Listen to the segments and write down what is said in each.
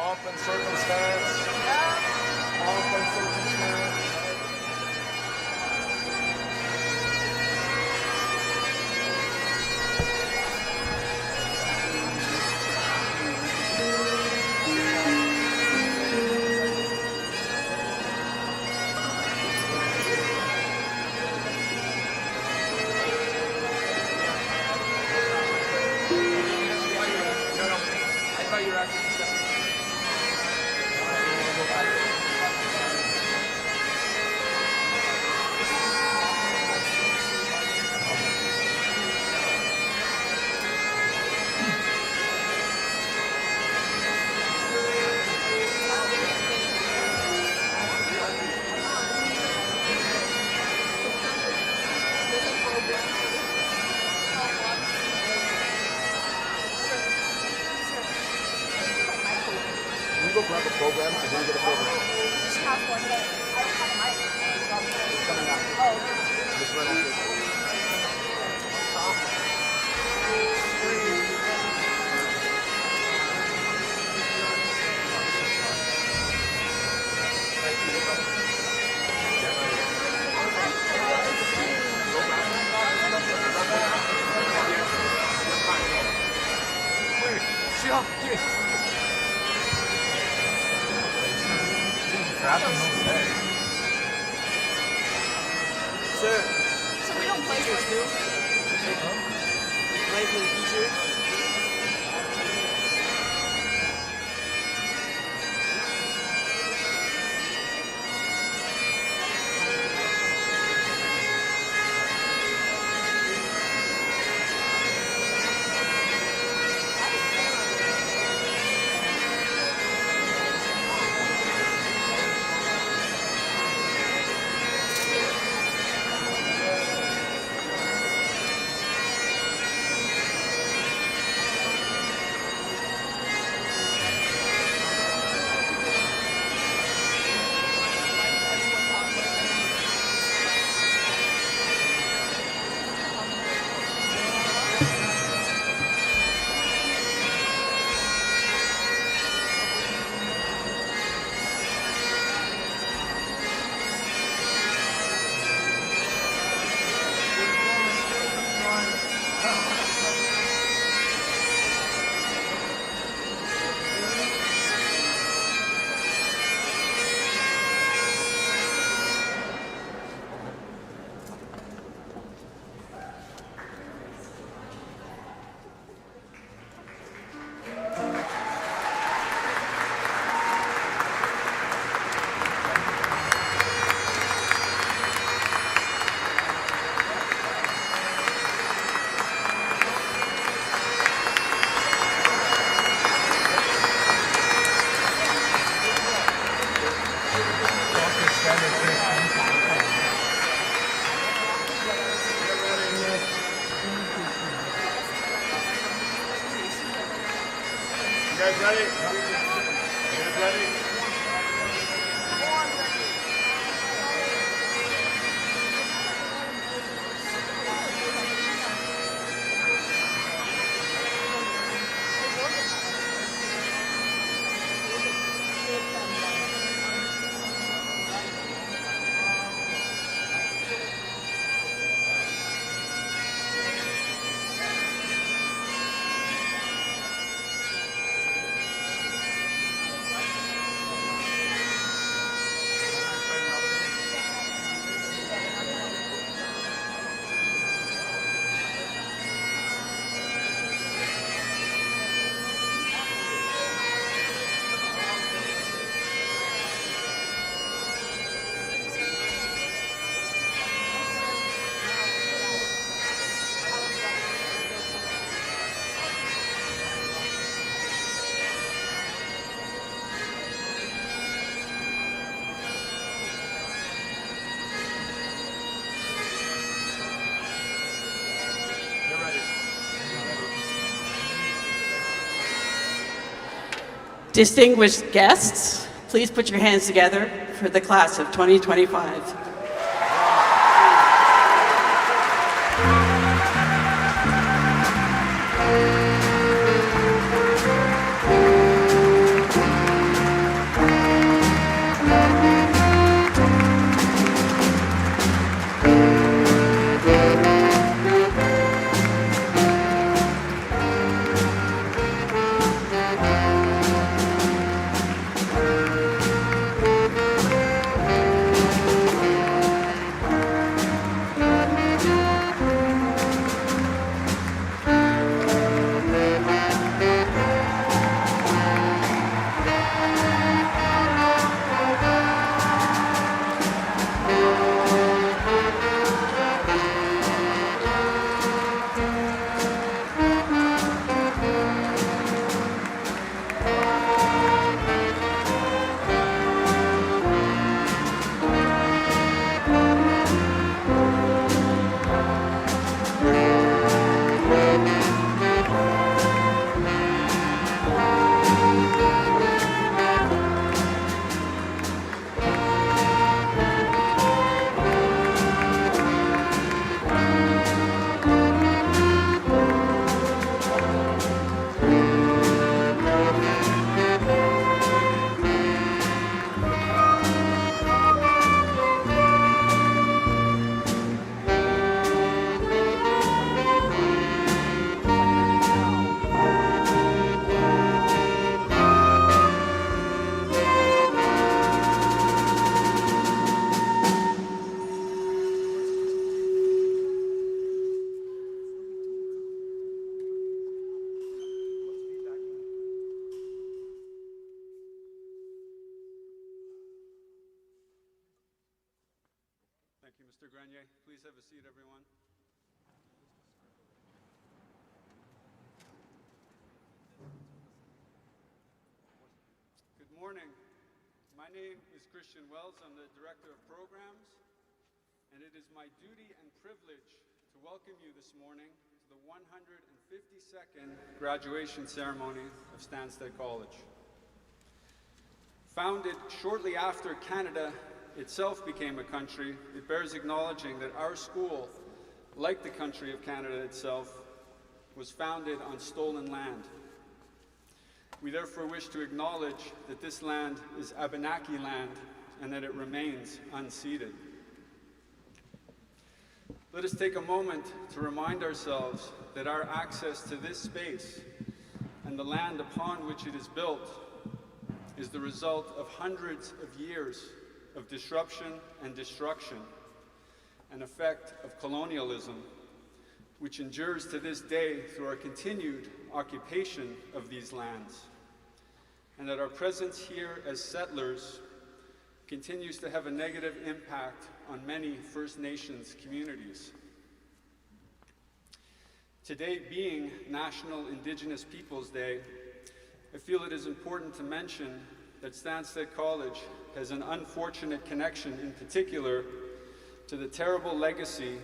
Pomp and circumstance. Pomp and circumstance. Go grab a program. I didn't get a program. Just have one day. I don't have a mic. It's coming out. Oh. Just run off this. Sir, So we don't play for still? Play for the teachers? You guys ready? You guys ready? Distinguished guests, please put your hands together for the class of 2025. Mr. Grenier, please have a seat, everyone. Good morning. My name is Christian Wells. I'm the Director of Programs, and it is my duty and privilege to welcome you this morning to the 152nd graduation ceremony of Stansted College. Founded shortly after Canada itself became a country, it bears acknowledging that our school, like the country of Canada itself, was founded on stolen land. We therefore wish to acknowledge that this land is Abenaki land and that it remains unceded. Let us take a moment to remind ourselves that our access to this space and the land upon which it is built is the result of hundreds of years of disruption and destruction, an effect of colonialism, which endures to this day through our continued occupation of these lands, and that our presence here as settlers continues to have a negative impact on many First Nations communities. Today being National Indigenous Peoples Day, I feel it is important to mention that Stansted College has an unfortunate connection in particular to the terrible legacy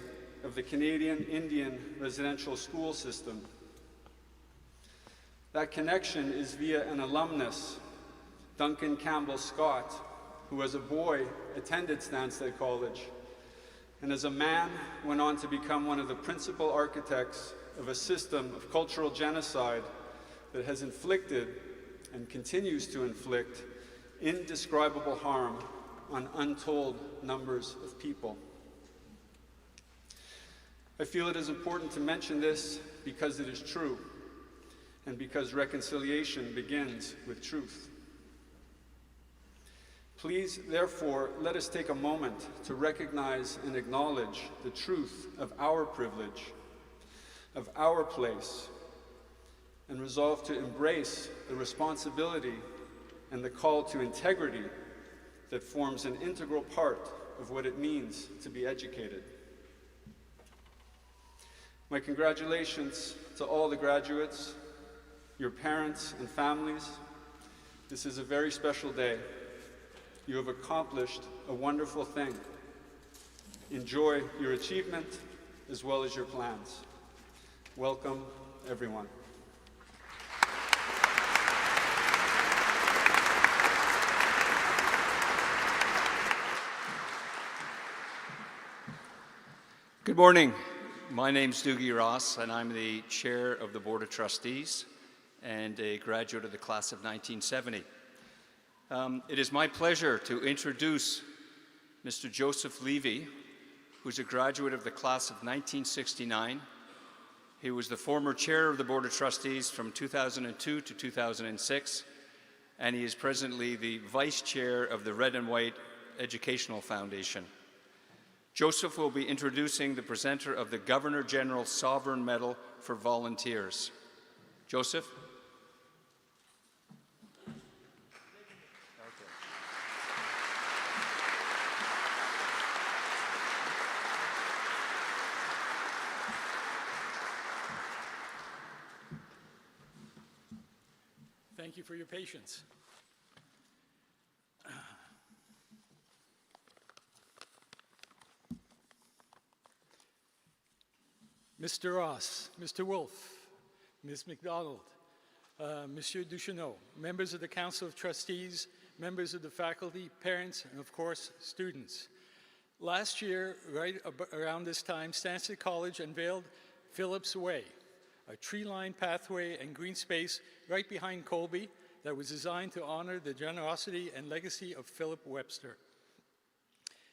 of the Canadian Indian residential school system. That connection is via an alumnus, Duncan Campbell Scott, who as a boy attended Stansted College, and as a man went on to become one of the principal architects of a system of cultural genocide that has inflicted and continues to inflict indescribable harm on untold numbers of people. I feel it is important to mention this because it is true, and because reconciliation begins with truth. Please, therefore, let us take a moment to recognize and acknowledge the truth of our privilege, of our place, and resolve to embrace the responsibility and the call to integrity that forms an integral part of what it means to be educated. My congratulations to all the graduates, your parents and families. This is a very special day. You have accomplished a wonderful thing. Enjoy your achievement as well as your plans. Welcome, everyone. Good morning. My name's Doogie Ross, and I'm the chair of the Board of Trustees and a graduate of the class of 1970. It is my pleasure to introduce Mr. Joseph Levy, who's a graduate of the class of 1969. He was the former chair of the Board of Trustees from 2002 to 2006, and he is presently the vice chair of the Red and White Educational Foundation. Joseph will be introducing the presenter of the Governor General Sovereign Medal for Volunteers. Joseph? Thank you for your patience. Mr. Ross, Mr. Wolfe, Ms. McDonald, Monsieur Ducheneau, members of the Council of Trustees, members of the faculty, parents, and of course, students. Last year, right around this time, Stansted College unveiled Philip's Way, a tree-lined pathway and green space right behind Colby that was designed to honor the generosity and legacy of Philip Webster.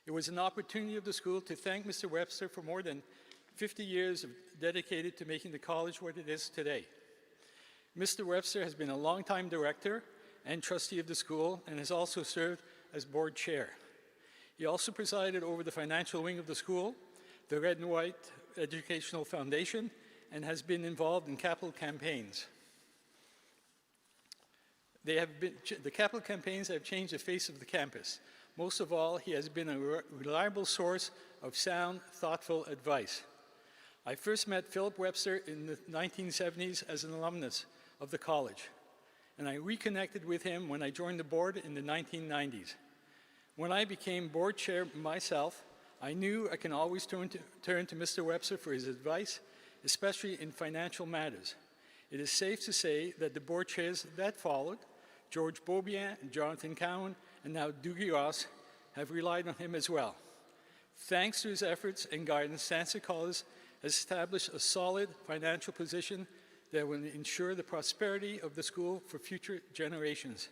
It was an opportunity of the school to thank Mr. Webster for more than 50 years dedicated to making the college what it is today. Mr. Webster has been a longtime director and trustee of the school and has also served as board chair. He also presided over the financial wing of the school, the Red and White Educational Foundation, and has been involved in capital campaigns. The capital campaigns have changed the face of the campus. Most of all, he has been a reliable source of sound, thoughtful advice. I first met Philip Webster in the 1970s as an alumnus of the college, and I reconnected with him when I joined the board in the 1990s. When I became board chair myself, I knew I can always turn to Mr. Webster for his advice, especially in financial matters. It is safe to say that the board chairs that followed, George Beaubien, Jonathan Cowan, and now Doogie Ross, have relied on him as well. Thanks to his efforts and guidance, Sansa College has established a solid financial position that will ensure the prosperity of the school for future generations.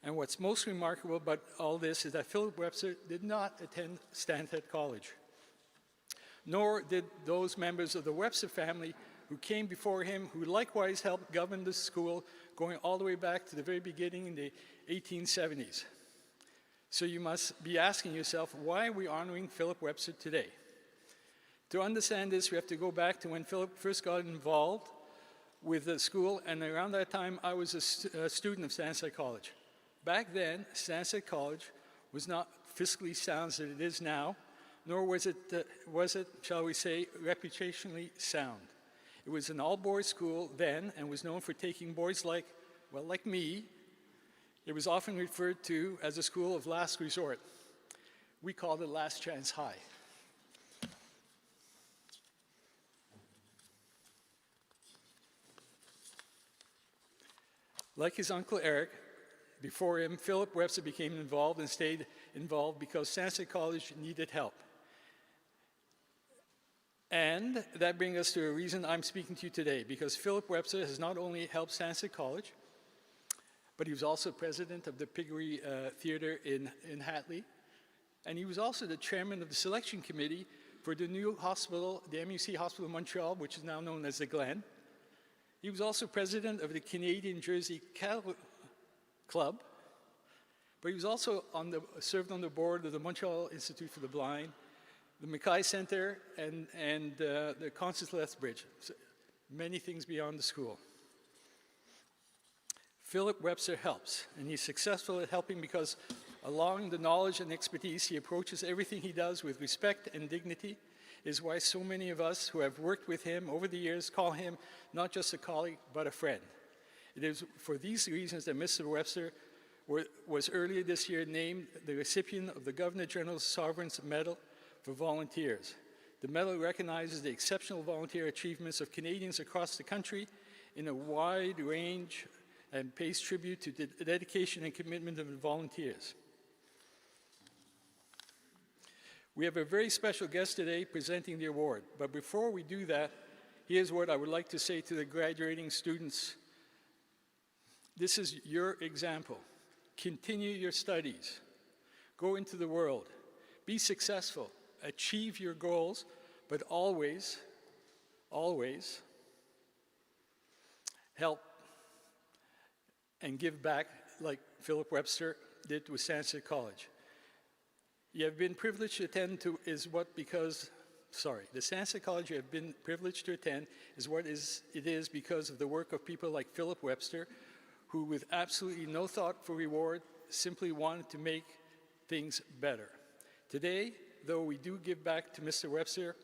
And what's most remarkable about all this is that Philip Webster did not attend Stanford College, nor did those members of the Webster family who came before him, who likewise helped govern the school going all the way back to the very beginning in the 1870s. So you must be asking yourself, why are we honoring Philip Webster today? To understand this, we have to go back to when Philip first got involved with the school, and around that time I was a student of Stanford College. Back then, Stanford College was not fiscally sound as it is now, nor was it, shall we say, reputationally sound. It was an all-boys school then and was known for taking boys like me. It was often referred to as a school of last resort. We called it Last Chance High. Like his uncle Eric, before him, Philip Webster became involved and stayed involved because Stanford College needed help. And that brings us to a reason I'm speaking to you today, because Philip Webster has not only helped Stanford College, but he was also president of the Piggery Theatre in Hatley, and he was also the chairman of the selection committee for the new hospital, the MUC Hospital in Montreal, which is now known as the Glen. He was also president of the Canadian Jersey Cattle Club, but he was also served on the board of the Montreal Institute for the Blind, the Mackay Center, and the Constance Lethbridge. So many things beyond the school. Philip Webster helps, and he's successful at helping because along the knowledge and expertise, he approaches everything he does with respect and dignity, is why so many of us who have worked with him over the years call him not just a colleague, but a friend. It is for these reasons that Mr. Webster was earlier this year named the recipient of the Governor General's Sovereign's Medal for Volunteers. The medal recognizes the exceptional volunteer achievements of Canadians across the country in a wide range and pays tribute to the dedication and commitment of the volunteers. We have a very special guest today presenting the award, but before we do that, here's what I would like to say to the graduating students. This is your example. Continue your studies. Go into the world. Be successful. Achieve your goals, but always, always help and give back like Philip Webster did with Stanford College. You have been privileged to attend to the Stanford College you have been privileged to attend is what it is because of the work of people like Philip Webster, who with absolutely no thought for reward, simply wanted to make things better. Today, though we do give back to Mr. Webster,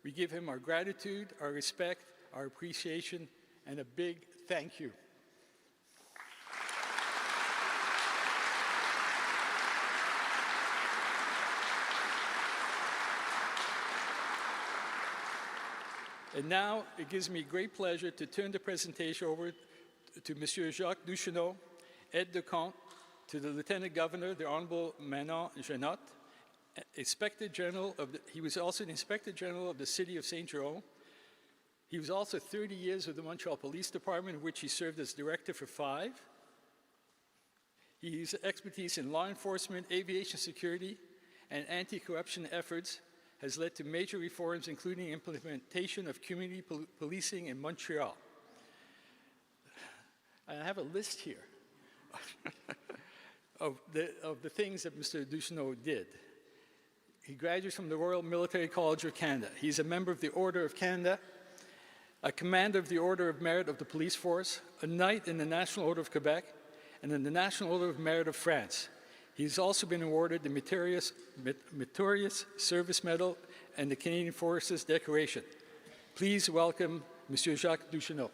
we give him our gratitude, our respect, our appreciation, and a big thank you. And now, it gives me great pleasure to turn the presentation over to Monsieur Jacques Ducheneau, aide-de-camp to the Lieutenant Governor, the Honorable Manon Genot, Inspector General he was also the Inspector General of the City of St. Jerome. He was also 30 years with the Montreal Police Department, in which he served as Director for 5. His expertise in law enforcement, aviation security, and anti-corruption efforts has led to major reforms, including implementation of community policing in Montreal. I have a list here of the things that Mr. Ducheneau did. He graduated from the Royal Military College of Canada. He's a member of the Order of Canada, a commander of the Order of Merit of the Police Force, a knight in the National Order of Quebec, and in the National Order of Merit of France. He's also been awarded the Meritorious Service Medal and the Canadian Forces decoration. Please welcome Monsieur Jacques Duchesneau.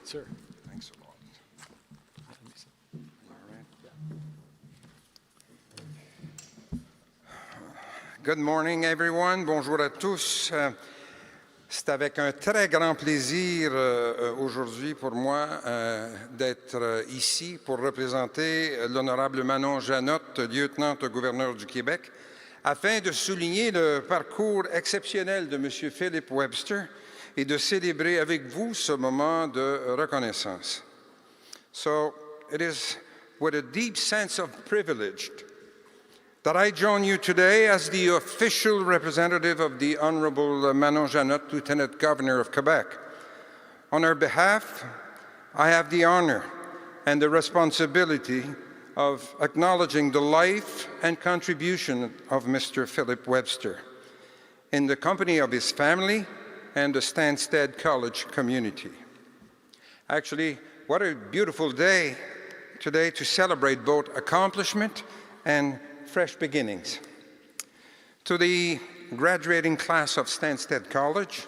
Sir. Thanks a lot. Good morning, everyone. Bonjour à tous. C'est avec un très grand plaisir aujourd'hui pour moi d'être ici pour représenter l'honorable Manon Janotte, lieutenant-gouverneur du Québec, afin de souligner le parcours exceptionnel de M. Philip Webster et de célébrer avec vous ce moment de reconnaissance. So, it is with a deep sense of privilege that I join you today as the official representative of the Honorable Manon Janotte, Lieutenant Governor of Quebec. On her behalf, I have the honor and the responsibility of acknowledging the life and contribution of Mr. Philip Webster in the company of his family and the Stansted College community. Actually, what a beautiful day today to celebrate both accomplishment and fresh beginnings. To the graduating class of Stansted College,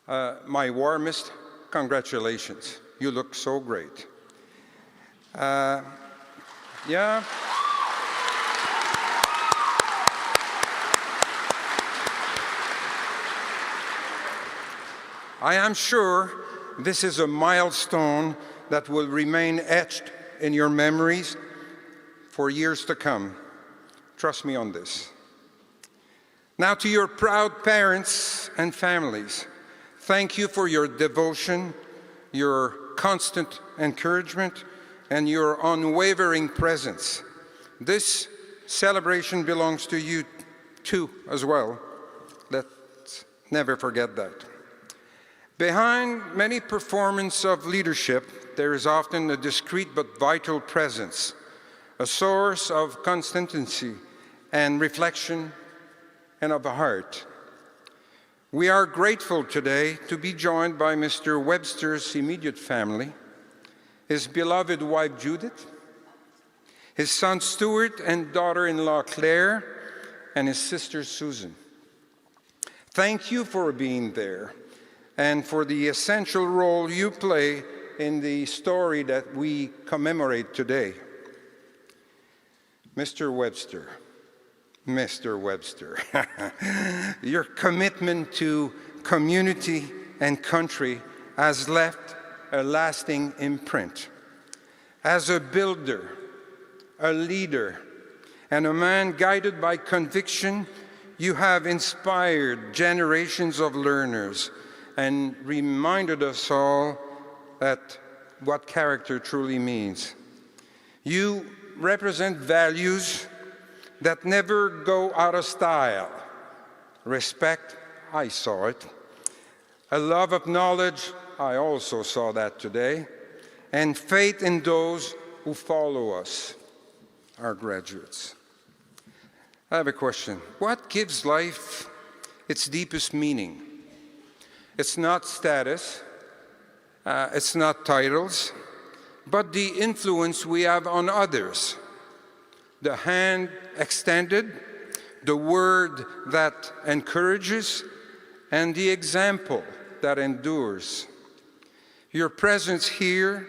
my warmest congratulations. You look so great. Yeah. I am sure this is a milestone that will remain etched in your memories for years to come. Trust me on this. Now to your proud parents and families, thank you for your devotion, your constant encouragement, and your unwavering presence. This celebration belongs to you too as well. Let's never forget that. Behind many performances of leadership, there is often a discreet but vital presence, a source of constancy and reflection and of the heart. We are grateful today to be joined by Mr. Webster's immediate family, his beloved wife Judith, his son Stuart and daughter-in-law Claire, and his sister Susan. Thank you for being there and for the essential role you play in the story that we commemorate today. Mr. Webster, your commitment to community and country has left a lasting imprint. As a builder, a leader, and a man guided by conviction, you have inspired generations of learners and reminded us all that what character truly means. You represent values that never go out of style. Respect, I saw it. A love of knowledge, I also saw that today. And faith in those who follow us, our graduates. I have a question. What gives life its deepest meaning? It's not status, it's not titles, but the influence we have on others. The hand extended, the word that encourages, and the example that endures. Your presence here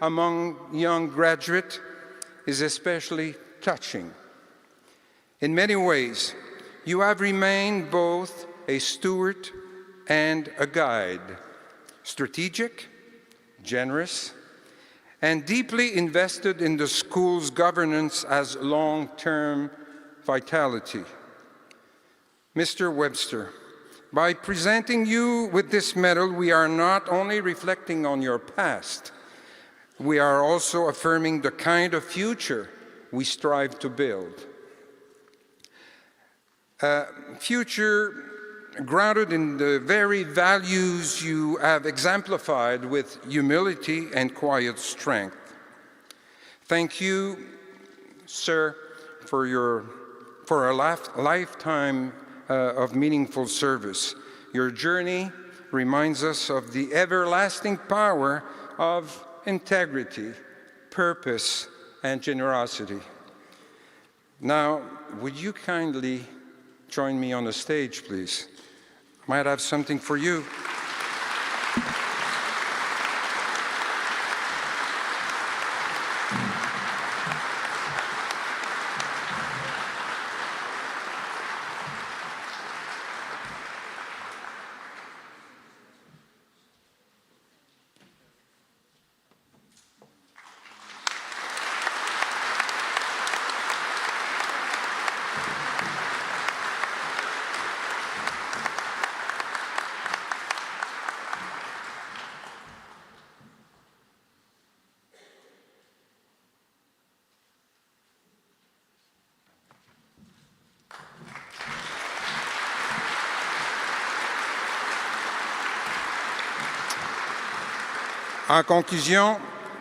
among young graduates is especially touching. In many ways, you have remained both a steward and a guide, strategic, generous, and deeply invested in the school's governance as long-term vitality. Mr. Webster, by presenting you with this medal, we are not only reflecting on your past, we are also affirming the kind of future we strive to build. A future grounded in the very values you have exemplified with humility and quiet strength. Thank you, sir, for a lifetime of meaningful service. Your journey reminds us of the everlasting power of integrity, purpose, and generosity. Now, would you kindly join me on the stage, please? I might have something for you. En conclusion,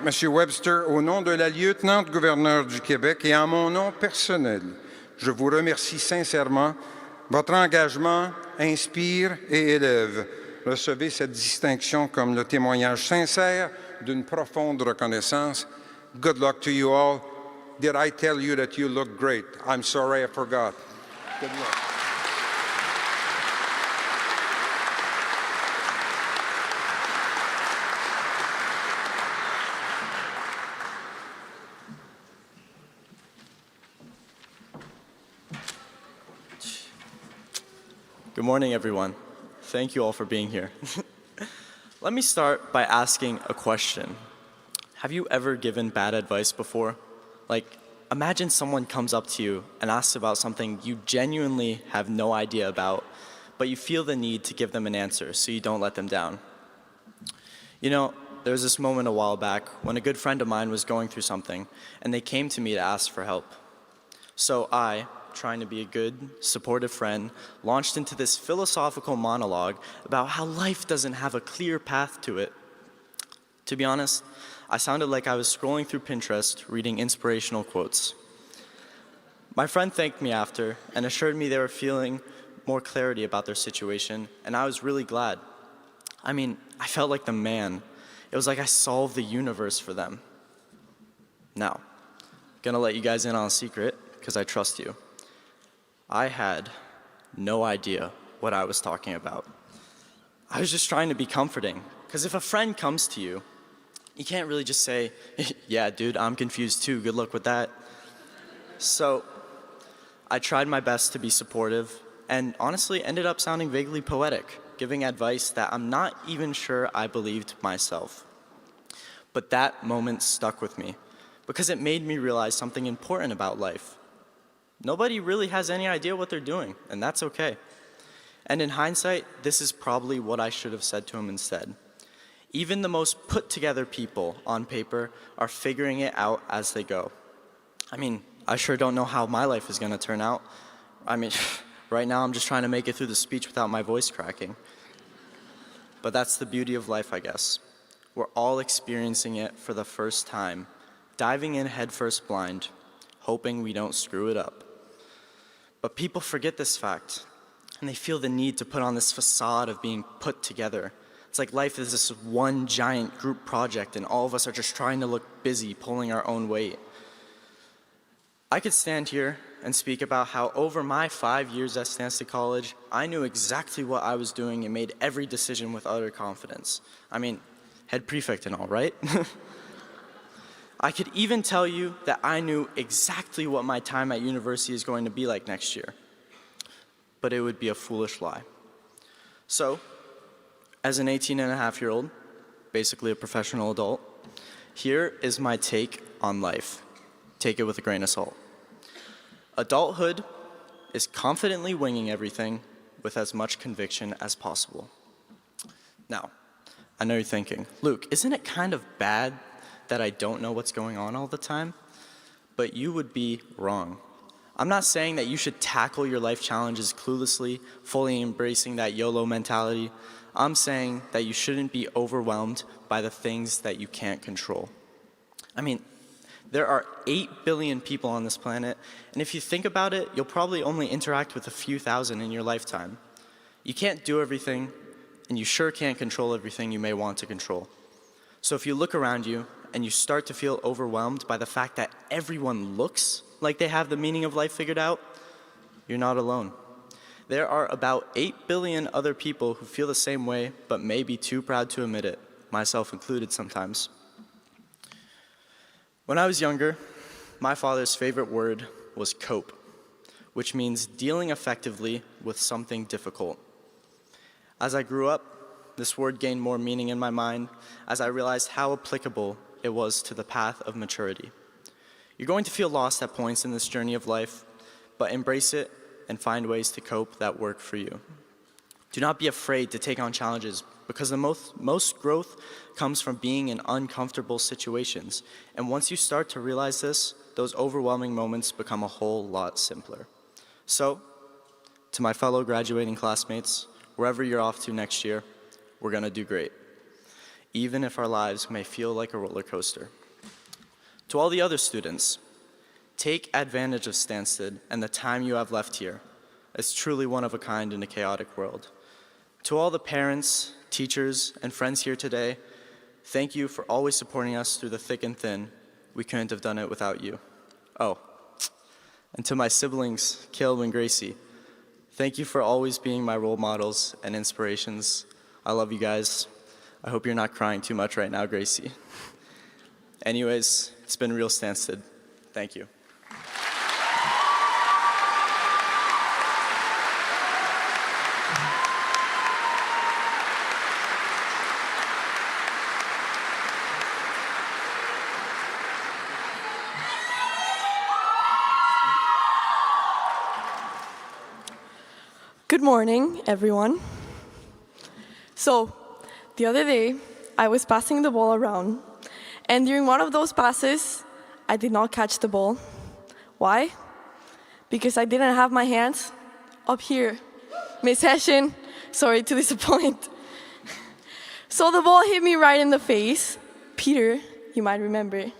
M. Webster, au nom de la lieutenant-gouverneure du Québec et en mon nom personnel, je vous remercie sincèrement. Votre engagement inspire et élève. Recevez cette distinction comme le témoignage sincère d'une profonde reconnaissance. Good luck to you all. Did I tell you that you look great? I'm sorry I forgot. Good luck. Good morning, everyone. Thank you all for being here. Let me start by asking a question. Have you ever given bad advice before? Like, imagine someone comes up to you and asks about something you genuinely have no idea about, but you feel the need to give them an answer so you don't let them down. You know, there was this moment a while back when a good friend of mine was going through something, and they came to me to ask for help. So I, trying to be a good, supportive friend, launched into this philosophical monologue about how life doesn't have a clear path to it. To be honest, I sounded like I was scrolling through Pinterest, reading inspirational quotes. My friend thanked me after and assured me they were feeling more clarity about their situation, and I was really glad. I mean, I felt like the man. It was like I solved the universe for them. Now, I'm gonna let you guys in on a secret, because I trust you. I had no idea what I was talking about. I was just trying to be comforting, because if a friend comes to you, you can't really just say, yeah, dude, I'm confused too, good luck with that. So I tried my best to be supportive, and honestly ended up sounding vaguely poetic, giving advice that I'm not even sure I believed myself. But that moment stuck with me, because it made me realize something important about life. Nobody really has any idea what they're doing, and that's okay. And in hindsight, this is probably what I should have said to him instead. Even the most put-together people on paper are figuring it out as they go. I mean, I sure don't know how my life is going to turn out. I mean, right now I'm just trying to make it through the speech without my voice cracking. But that's the beauty of life, I guess. We're all experiencing it for the first time, diving in headfirst blind, hoping we don't screw it up. But people forget this fact, and they feel the need to put on this facade of being put together. It's like life is this one giant group project, and all of us are just trying to look busy, pulling our own weight. I could stand here and speak about how over my 5 years at Stanley College, I knew exactly what I was doing and made every decision with utter confidence. I mean, head prefect and all, right? I could even tell you that I knew exactly what my time at university is going to be like next year. But it would be a foolish lie. So, as an 18-and-a-half-year-old, basically a professional adult, here is my take on life. Take it with a grain of salt. Adulthood is confidently winging everything with as much conviction as possible. Now, I know you're thinking, Luke, isn't it kind of bad that I don't know what's going on all the time? But you would be wrong. I'm not saying that you should tackle your life challenges cluelessly, fully embracing that YOLO mentality. I'm saying that you shouldn't be overwhelmed by the things that you can't control. I mean, there are 8 billion people on this planet, and if you think about it, you'll probably only interact with a few thousand in your lifetime. You can't do everything, and you sure can't control everything you may want to control. So if you look around you and you start to feel overwhelmed by the fact that everyone looks like they have the meaning of life figured out, you're not alone. There are about 8 billion other people who feel the same way, but may be too proud to admit it, myself included sometimes. When I was younger, my father's favorite word was cope, which means dealing effectively with something difficult. As I grew up, this word gained more meaning in my mind as I realized how applicable it was to the path of maturity. You're going to feel lost at points in this journey of life, but embrace it and find ways to cope that work for you. Do not be afraid to take on challenges, because the most growth comes from being in uncomfortable situations. And once you start to realize this, those overwhelming moments become a whole lot simpler. So, to my fellow graduating classmates, wherever you're off to next year, we're gonna do great, even if our lives may feel like a roller coaster. To all the other students, take advantage of Stansted and the time you have left here. It's truly one of a kind in a chaotic world. To all the parents, teachers, and friends here today, thank you for always supporting us through the thick and thin. We couldn't have done it without you. Oh, and to my siblings, Caleb and Gracie, thank you for always being my role models and inspirations. I love you guys. I hope you're not crying too much right now, Gracie. Anyways, it's been real Stansted. Thank you. Good morning, everyone. So, the other day, I was passing the ball around, and during one of those passes, I did not catch the ball. Why? Because I didn't have my hands up here. Miss Hessian, sorry to disappoint. So the ball hit me right in the face. Peter, you might remember.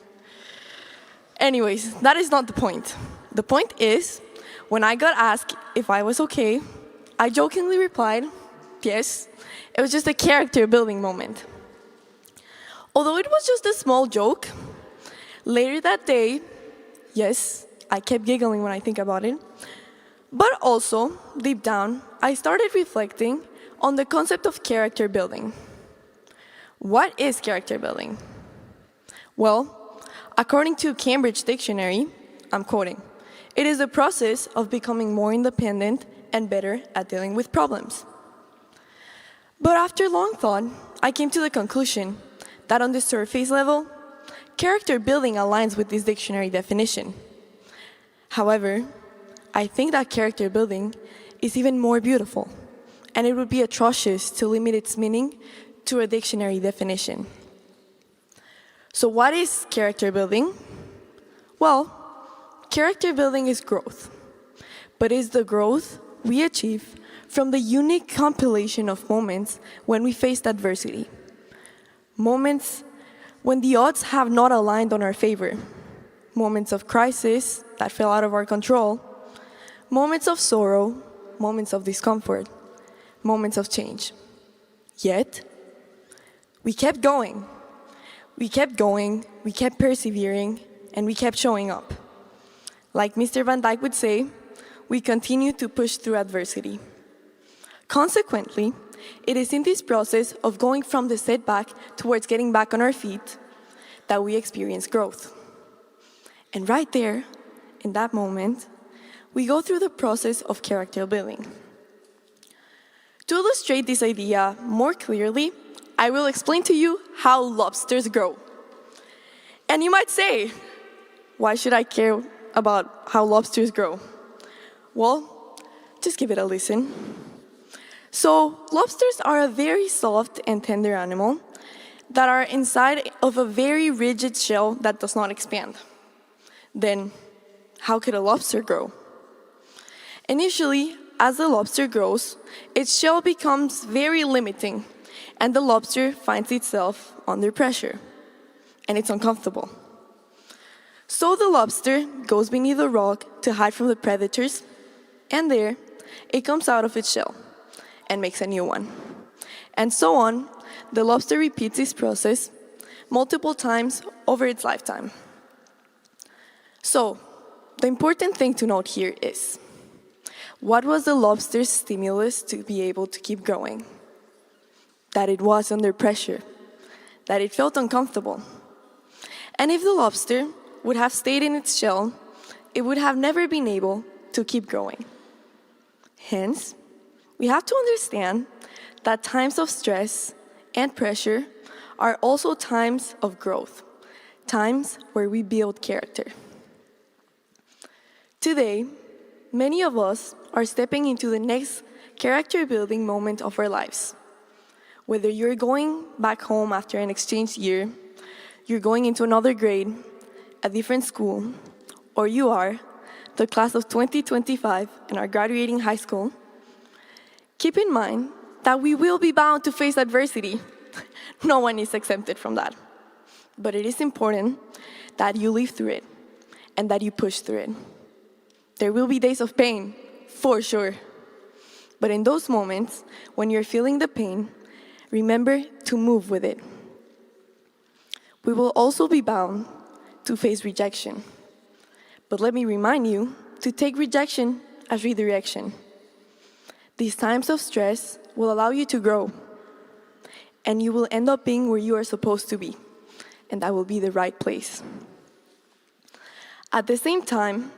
Anyways, that is not the point. The point is, when I got asked if I was okay, I jokingly replied, yes, it was just a character building moment. Although it was just a small joke, later that day, yes, I kept giggling when I think about it, but also, deep down, I started reflecting on the concept of character building. What is character building? Well, according to Cambridge Dictionary, I'm quoting, it is the process of becoming more independent and better at dealing with problems. But after long thought, I came to the conclusion that on the surface level, character building aligns with this dictionary definition. However, I think that character building is even more beautiful, and it would be atrocious to limit its meaning to a dictionary definition. So what is character building? Well, character building is growth, but it's the growth we achieve from the unique compilation of moments when we faced adversity. Moments when the odds have not aligned on our favor. Moments of crisis that fell out of our control. Moments of sorrow, moments of discomfort, moments of change. Yet, we kept going. We kept going, we kept persevering, and we kept showing up. Like Mr. Van Dyke would say, we continue to push through adversity. Consequently, it is in this process of going from the setback towards getting back on our feet that we experience growth. And right there, in that moment, we go through the process of character building. To illustrate this idea more clearly, I will explain to you how lobsters grow. And you might say, why should I care about how lobsters grow? Well, just give it a listen. So, lobsters are a very soft and tender animal that are inside of a very rigid shell that does not expand. Then, how could a lobster grow? Initially, as the lobster grows, its shell becomes very limiting, and the lobster finds itself under pressure, and it's uncomfortable. So the lobster goes beneath a rock to hide from the predators, and there, it comes out of its shell, and makes a new one. And so on, the lobster repeats this process multiple times over its lifetime. So, the important thing to note here is, what was the lobster's stimulus to be able to keep growing? That it was under pressure, that it felt uncomfortable. And if the lobster would have stayed in its shell, it would have never been able to keep growing. Hence, we have to understand that times of stress and pressure are also times of growth, times where we build character. Today, many of us are stepping into the next character-building moment of our lives. Whether you're going back home after an exchange year, you're going into another grade, a different school, or you are the class of 2025 and are graduating high school, keep in mind that we will be bound to face adversity. No one is exempted from that. But it is important that you live through it and that you push through it. There will be days of pain, for sure. But in those moments, when you're feeling the pain, remember to move with it. We will also be bound to face rejection. But let me remind you to take rejection as redirection. These times of stress will allow you to grow, and you will end up being where you are supposed to be, and that will be the right place. At the same time,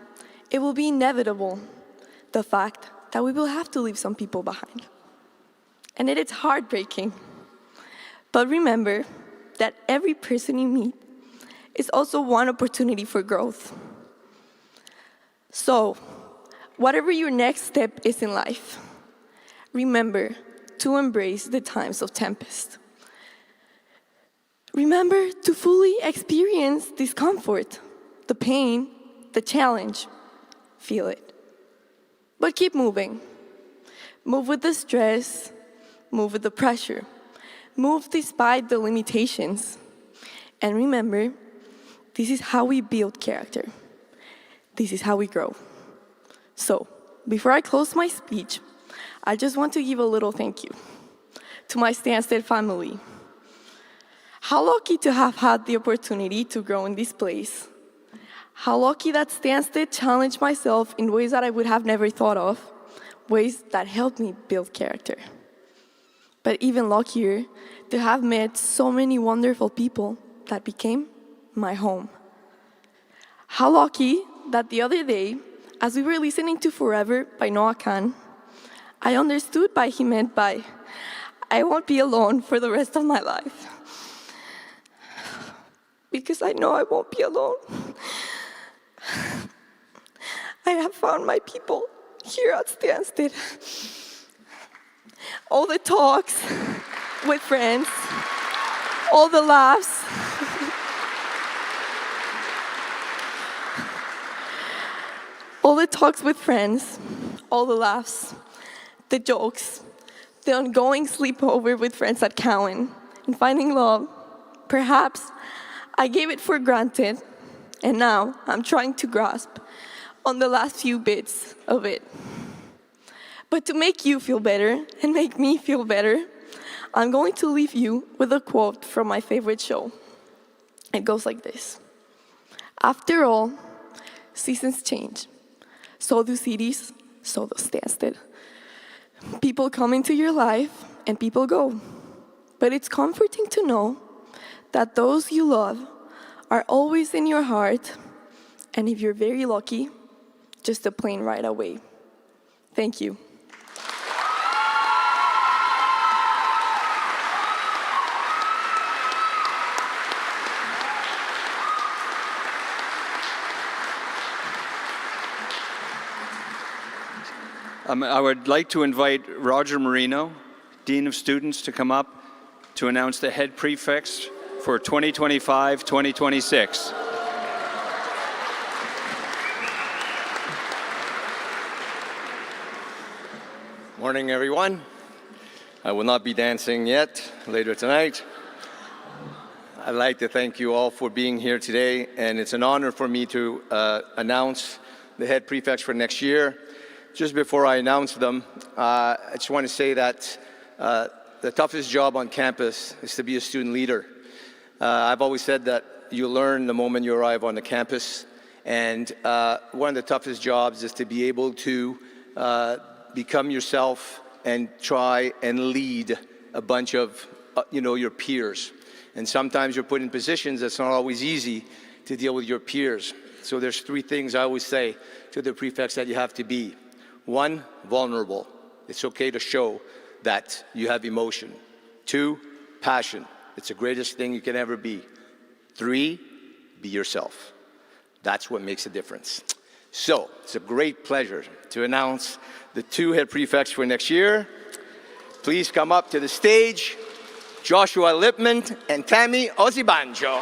it will be inevitable, the fact that we will have to leave some people behind. And it is heartbreaking. But remember that every person you meet is also one opportunity for growth. So, whatever your next step is in life, remember to embrace the times of tempest. Remember to fully experience discomfort, the pain, the challenge. Feel it. But keep moving. Move with the stress, move with the pressure, move despite the limitations. And remember, this is how we build character. This is how we grow. So, before I close my speech, I just want to give a little thank you to my Stansted family. How lucky to have had the opportunity to grow in this place. How lucky that Stansted challenged myself in ways that I would have never thought of, ways that helped me build character. But even luckier to have met so many wonderful people that became my home. How lucky that the other day, as we were listening to Forever by Noah Khan, I understood what he meant by, I won't be alone for the rest of my life. Because I know I won't be alone. I have found my people here at Stansted. All the talks with friends, all the laughs, all the talks with friends, all the laughs, the jokes, the ongoing sleepover with friends at Cowan, and finding love. Perhaps I gave it for granted, and now I'm trying to grasp on the last few bits of it. But to make you feel better and make me feel better, I'm going to leave you with a quote from my favorite show. It goes like this. After all, seasons change. So do cities, so does Stansted. People come into your life and people go. But it's comforting to know that those you love are always in your heart, and if you're very lucky, just a plane ride away. Thank you. I would like to invite Roger Marino, Dean of Students, to come up to announce the head prefects for 2025-2026. Morning, everyone. I will not be dancing yet later tonight. I'd like to thank you all for being here today, and it's an honor for me to announce the head prefects for next year. just before I announce them, I just want to say that the toughest job on campus is to be a student leader. I've always said that you learn the moment you arrive on the campus, and one of the toughest jobs is to be able to become yourself and try and lead a bunch of your peers. And sometimes you're put in positions that's not always easy to deal with your peers. So there's 3 things I always say to the prefects that you have to be. 1, vulnerable. It's okay to show that you have emotion. 2, passion. It's the greatest thing you can ever be. 3, be yourself. That's what makes a difference. So it's a great pleasure to announce the 2 head prefects for next year. Please come up to the stage, Joshua Lipman and Tammy Ozibanjo.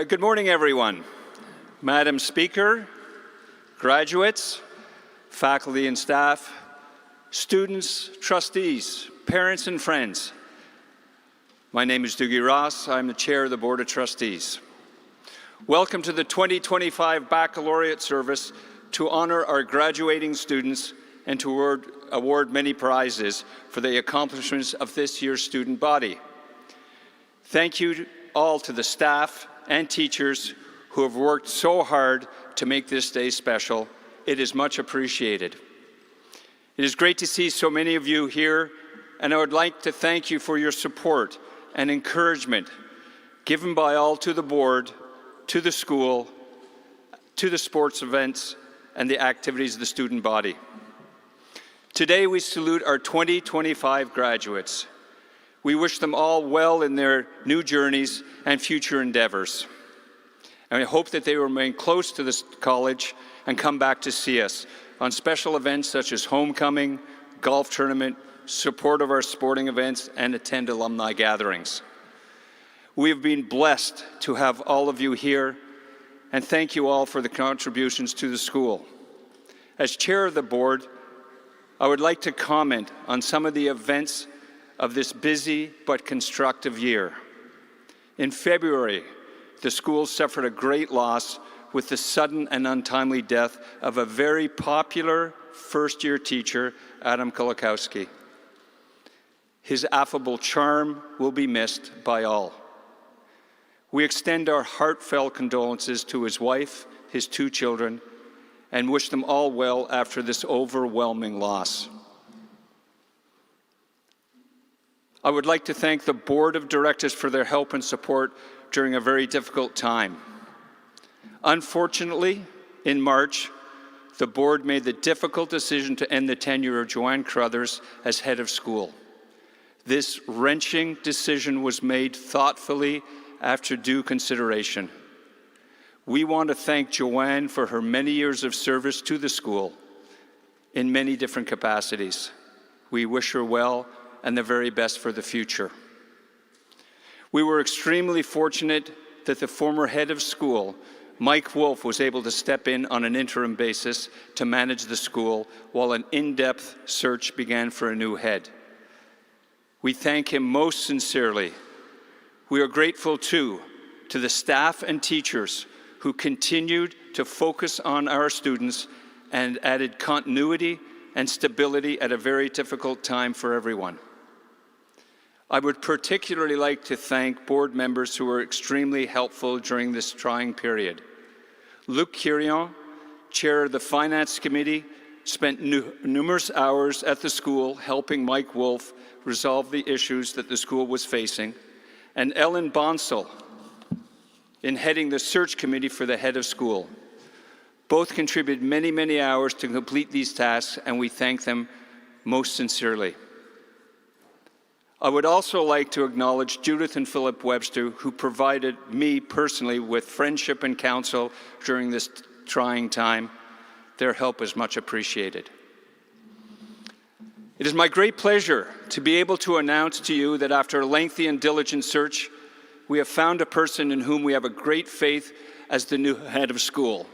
Good morning, everyone. Madam Speaker, graduates, faculty and staff, students, trustees, parents and friends. My name is Doogie Ross. I'm the chair of the Board of Trustees. Welcome to the 2025 Baccalaureate service to honor our graduating students and to award many prizes for the accomplishments of this year's student body. Thank you all to the staff and teachers who have worked so hard to make this day special. It is much appreciated. It is great to see so many of you here, and I would like to thank you for your support and encouragement given by all to the board, to the school, to the sports events, and the activities of the student body. Today we salute our 2025 graduates. We wish them all well in their new journeys and future endeavors. And I hope that they remain close to this college and come back to see us on special events such as homecoming, golf tournament, support of our sporting events, and attend alumni gatherings. We have been blessed to have all of you here, and thank you all for the contributions to the school. As chair of the board, I would like to comment on some of the events of this busy but constructive year. In February, the school suffered a great loss with the sudden and untimely death of a very popular first-year teacher, Adam Kolakowski. His affable charm will be missed by all. We extend our heartfelt condolences to his wife, his 2 children, and wish them all well after this overwhelming loss. I would like to thank the Board of Directors for their help and support during a very difficult time. Unfortunately, in March, the board made the difficult decision to end the tenure of Joanne Crothers as head of school. This wrenching decision was made thoughtfully after due consideration. We want to thank Joanne for her many years of service to the school in many different capacities. We wish her well and the very best for the future. We were extremely fortunate that the former head of school, Mike Wolf, was able to step in on an interim basis to manage the school while an in-depth search began for a new head. We thank him most sincerely. We are grateful too to the staff and teachers who continued to focus on our students and added continuity and stability at a very difficult time for everyone. I would particularly like to thank board members who were extremely helpful during this trying period. Luc Quirion, chair of the Finance Committee, spent numerous hours at the school helping Mike Wolf resolve the issues that the school was facing, and Ellen Bonsall in heading the search committee for the head of school. Both contributed many, many hours to complete these tasks, and we thank them most sincerely. I would also like to acknowledge Judith and Philip Webster, who provided me personally with friendship and counsel during this trying time. Their help is much appreciated. It is my great pleasure to be able to announce to you that after a lengthy and diligent search, we have found a person in whom we have a great faith as the new head of school.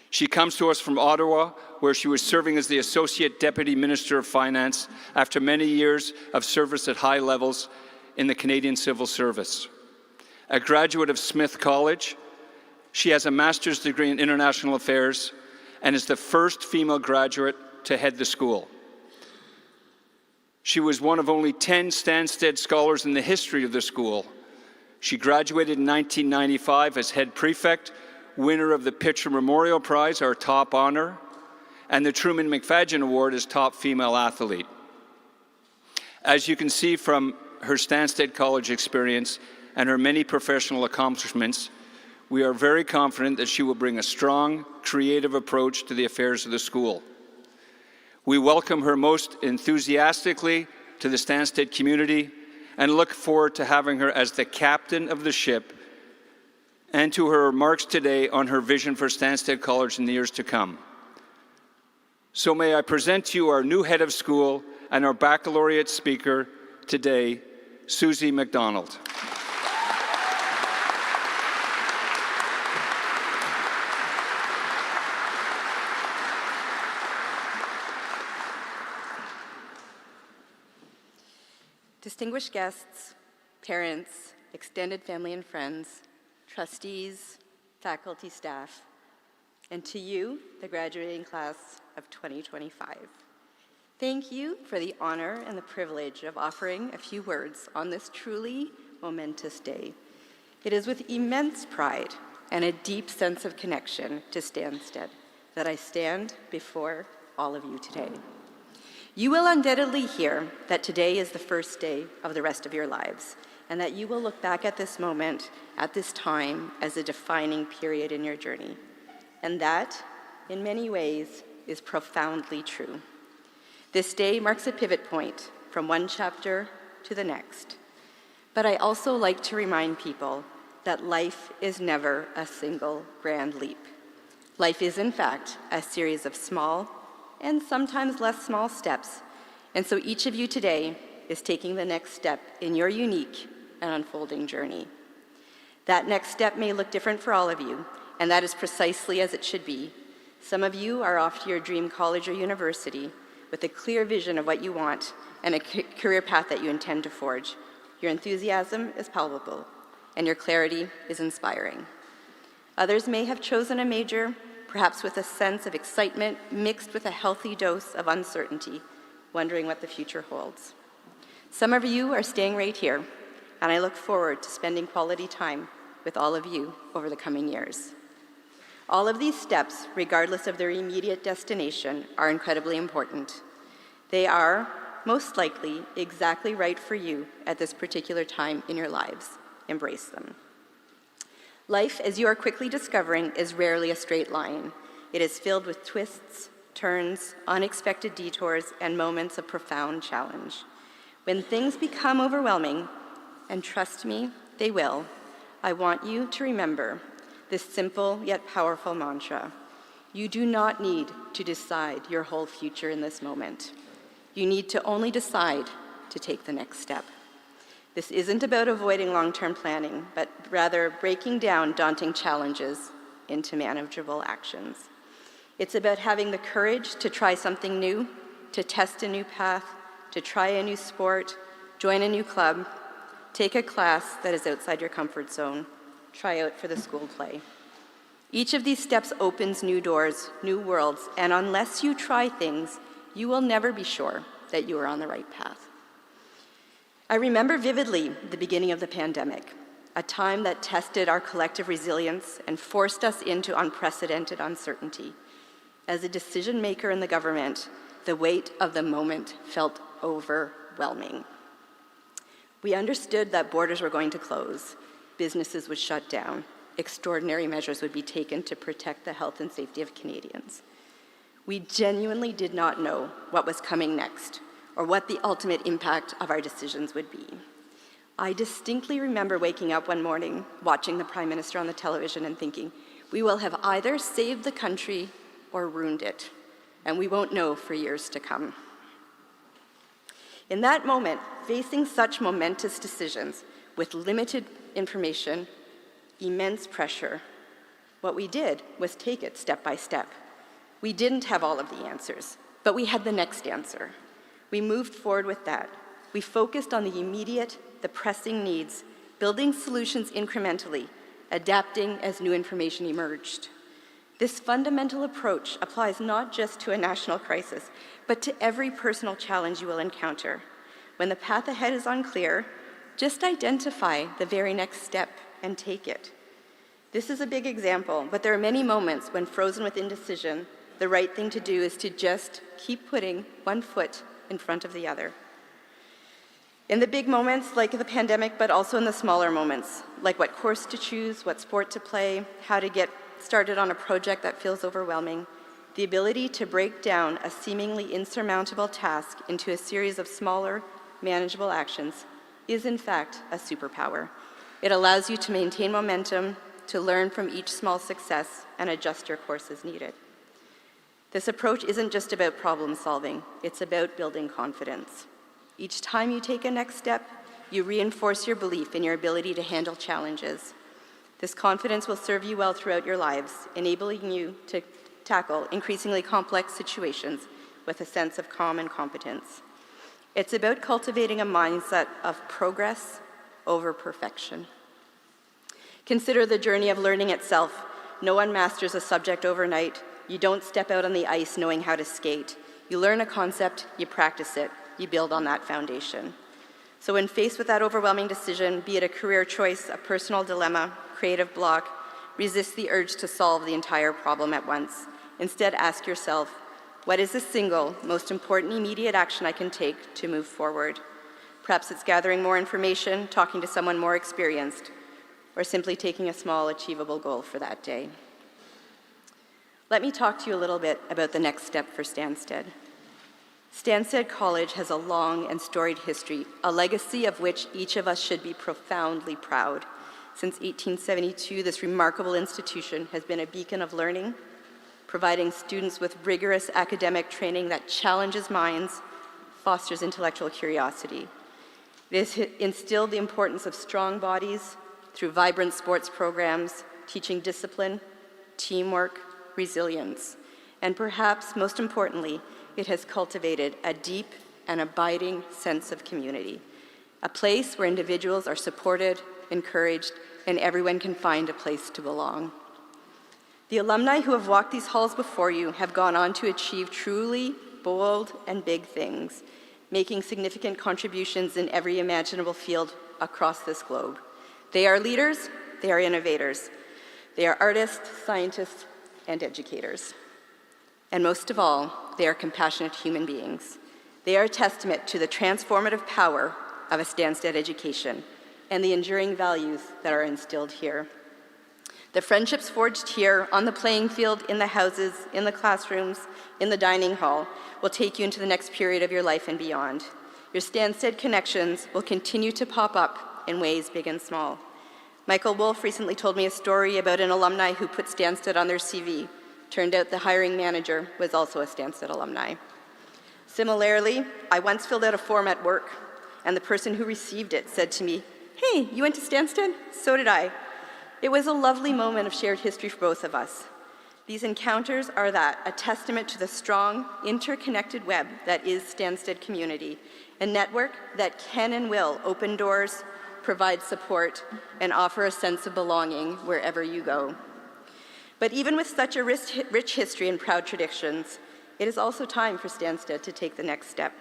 She comes to us from Ottawa, where she was serving as the Associate Deputy Minister of Finance after many years of service at high levels in the Canadian Civil Service. A graduate of Smith College, she has a master's degree in International Affairs and is the first female graduate to head the school. She was one of only 10 Stansted Scholars in the history of the school. She graduated in 1995 as head prefect, winner of the Pitcher Memorial Prize, our top honor, and the Truman McFadgen Award as top female athlete. As you can see from her Stansted College experience and her many professional accomplishments, we are very confident that she will bring a strong, creative approach to the affairs of the school. We welcome her most enthusiastically to the Stansted community and look forward to having her as the captain of the ship and to her remarks today on her vision for Stansted College in the years to come. So may I present to you our new head of school and our baccalaureate speaker today, Susie McDonald. Distinguished guests, parents, extended family and friends, trustees, faculty, staff, and to you, the graduating class of 2025. Thank you for the honor and the privilege of offering a few words on this truly momentous day. It is with immense pride and a deep sense of connection to Stansted that I stand before all of you today. You will undoubtedly hear that today is the first day of the rest of your lives, and that you will look back at this moment, at this time, as a defining period in your journey. And that, in many ways, is profoundly true. This day marks a pivot point from one chapter to the next. But I also like to remind people that life is never a single grand leap. Life is, in fact, a series of small and sometimes less small steps. And so each of you today is taking the next step in your unique and unfolding journey. That next step may look different for all of you, and that is precisely as it should be. Some of you are off to your dream college or university with a clear vision of what you want and a career path that you intend to forge. Your enthusiasm is palpable, and your clarity is inspiring. Others may have chosen a major, perhaps with a sense of excitement mixed with a healthy dose of uncertainty, wondering what the future holds. Some of you are staying right here, and I look forward to spending quality time with all of you over the coming years. All of these steps, regardless of their immediate destination, are incredibly important. They are, most likely, exactly right for you at this particular time in your lives. Embrace them. Life, as you are quickly discovering, is rarely a straight line. It is filled with twists, turns, unexpected detours, and moments of profound challenge. When things become overwhelming, and trust me, they will, I want you to remember this simple yet powerful mantra. You do not need to decide your whole future in this moment. You need to only decide to take the next step. This isn't about avoiding long-term planning, but rather breaking down daunting challenges into manageable actions. It's about having the courage to try something new, to test a new path, to try a new sport, join a new club, take a class that is outside your comfort zone, try out for the school play. Each of these steps opens new doors, new worlds, and unless you try things, you will never be sure that you are on the right path. I remember vividly the beginning of the pandemic, a time that tested our collective resilience and forced us into unprecedented uncertainty. As a decision maker in the government, the weight of the moment felt overwhelming. We understood that borders were going to close, businesses would shut down, extraordinary measures would be taken to protect the health and safety of Canadians. We genuinely did not know what was coming next or what the ultimate impact of our decisions would be. I distinctly remember waking up one morning, watching the Prime Minister on the television and thinking, we will have either saved the country or ruined it, and we won't know for years to come. In that moment, facing such momentous decisions with limited information, immense pressure, what we did was take it step by step. We didn't have all of the answers, but we had the next answer. We moved forward with that. We focused on the immediate, the pressing needs, building solutions incrementally, adapting as new information emerged. This fundamental approach applies not just to a national crisis, but to every personal challenge you will encounter. When the path ahead is unclear, just identify the very next step and take it. This is a big example, but there are many moments when frozen with indecision, the right thing to do is to just keep putting one foot in front of the other. In the big moments, like the pandemic, but also in the smaller moments, like what course to choose, what sport to play, how to get started on a project that feels overwhelming, the ability to break down a seemingly insurmountable task into a series of smaller, manageable actions is in fact a superpower. It allows you to maintain momentum, to learn from each small success, and adjust your course as needed. This approach isn't just about problem solving, it's about building confidence. Each time you take a next step, you reinforce your belief in your ability to handle challenges. This confidence will serve you well throughout your lives, enabling you to tackle increasingly complex situations with a sense of calm and competence. It's about cultivating a mindset of progress over perfection. Consider the journey of learning itself. No one masters a subject overnight. You don't step out on the ice knowing how to skate. You learn a concept, you practice it, you build on that foundation. So when faced with that overwhelming decision, be it a career choice, a personal dilemma, creative block, resist the urge to solve the entire problem at once. Instead, ask yourself, what is the single most important immediate action I can take to move forward? Perhaps it's gathering more information, talking to someone more experienced, or simply taking a small, achievable goal for that day. Let me talk to you a little bit about the next step for Stansted. Stansted College has a long and storied history, a legacy of which each of us should be profoundly proud. Since 1872, this remarkable institution has been a beacon of learning, providing students with rigorous academic training that challenges minds, fosters intellectual curiosity. It has instilled the importance of strong bodies through vibrant sports programs, teaching discipline, teamwork, resilience, and perhaps most importantly, it has cultivated a deep and abiding sense of community, a place where individuals are supported, encouraged, and everyone can find a place to belong. The alumni who have walked these halls before you have gone on to achieve truly bold and big things, making significant contributions in every imaginable field across this globe. They are leaders, they are innovators, they are artists, scientists, and educators. And most of all, they are compassionate human beings. They are a testament to the transformative power of a Stansted education and the enduring values that are instilled here. The friendships forged here, on the playing field, in the houses, in the classrooms, in the dining hall, will take you into the next period of your life and beyond. Your Stansted connections will continue to pop up in ways big and small. Michael Wolf recently told me a story about an alumni who put Stansted on their CV. Turned out the hiring manager was also a Stansted alumni. Similarly, I once filled out a form at work, and the person who received it said to me, "Hey, you went to Stansted? So did I." It was a lovely moment of shared history for both of us. These encounters are a testament to the strong, interconnected web that is Stansted community, a network that can and will open doors, provide support, and offer a sense of belonging wherever you go. But even with such a rich history and proud traditions, it is also time for Stansted to take the next step,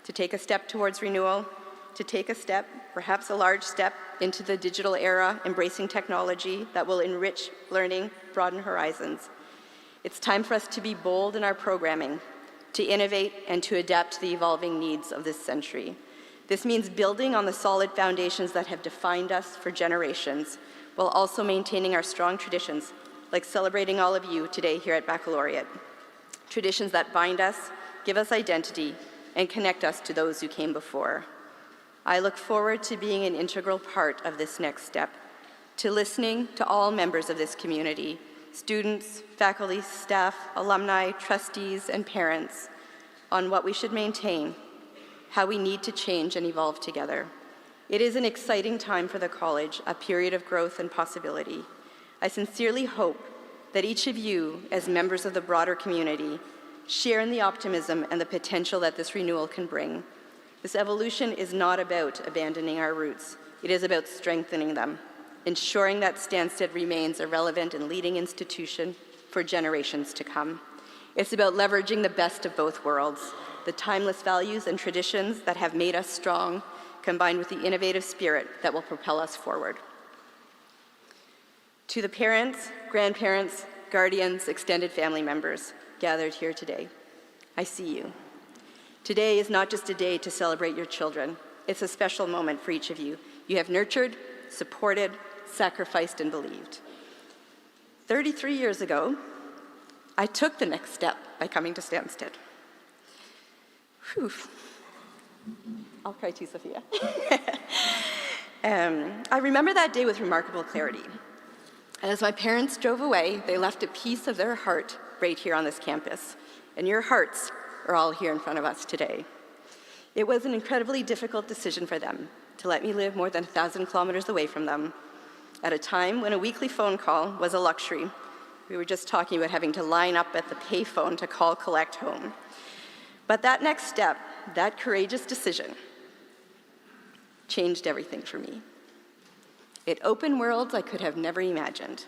to take a step towards renewal, to take a step, perhaps a large step, into the digital era, embracing technology that will enrich learning, broaden horizons. It's time for us to be bold in our programming, to innovate and to adapt to the evolving needs of this century. This means building on the solid foundations that have defined us for generations, while also maintaining our strong traditions, like celebrating all of you today here at Baccalaureate. Traditions that bind us, give us identity, and connect us to those who came before. I look forward to being an integral part of this next step, to listening to all members of this community, students, faculty, staff, alumni, trustees, and parents, on what we should maintain, how we need to change and evolve together. It is an exciting time for the college, a period of growth and possibility. I sincerely hope that each of you, as members of the broader community, share in the optimism and the potential that this renewal can bring. This evolution is not about abandoning our roots. It is about strengthening them, ensuring that Stansted remains a relevant and leading institution for generations to come. It's about leveraging the best of both worlds, the timeless values and traditions that have made us strong, combined with the innovative spirit that will propel us forward. To the parents, grandparents, guardians, extended family members gathered here today, I see you. Today is not just a day to celebrate your children. It's a special moment for each of you. You have nurtured, supported, sacrificed, and believed. 33 years ago, I took the next step by coming to Stansted. Whew. I'll cry too, Sophia. I remember that day with remarkable clarity. As my parents drove away, they left a piece of their heart right here on this campus, and your hearts are all here in front of us today. It was an incredibly difficult decision for them to let me live more than 1,000 kilometers away from them at a time when a weekly phone call was a luxury. We were just talking about having to line up at the payphone to call collect home. But that next step, that courageous decision, changed everything for me. It opened worlds I could have never imagined.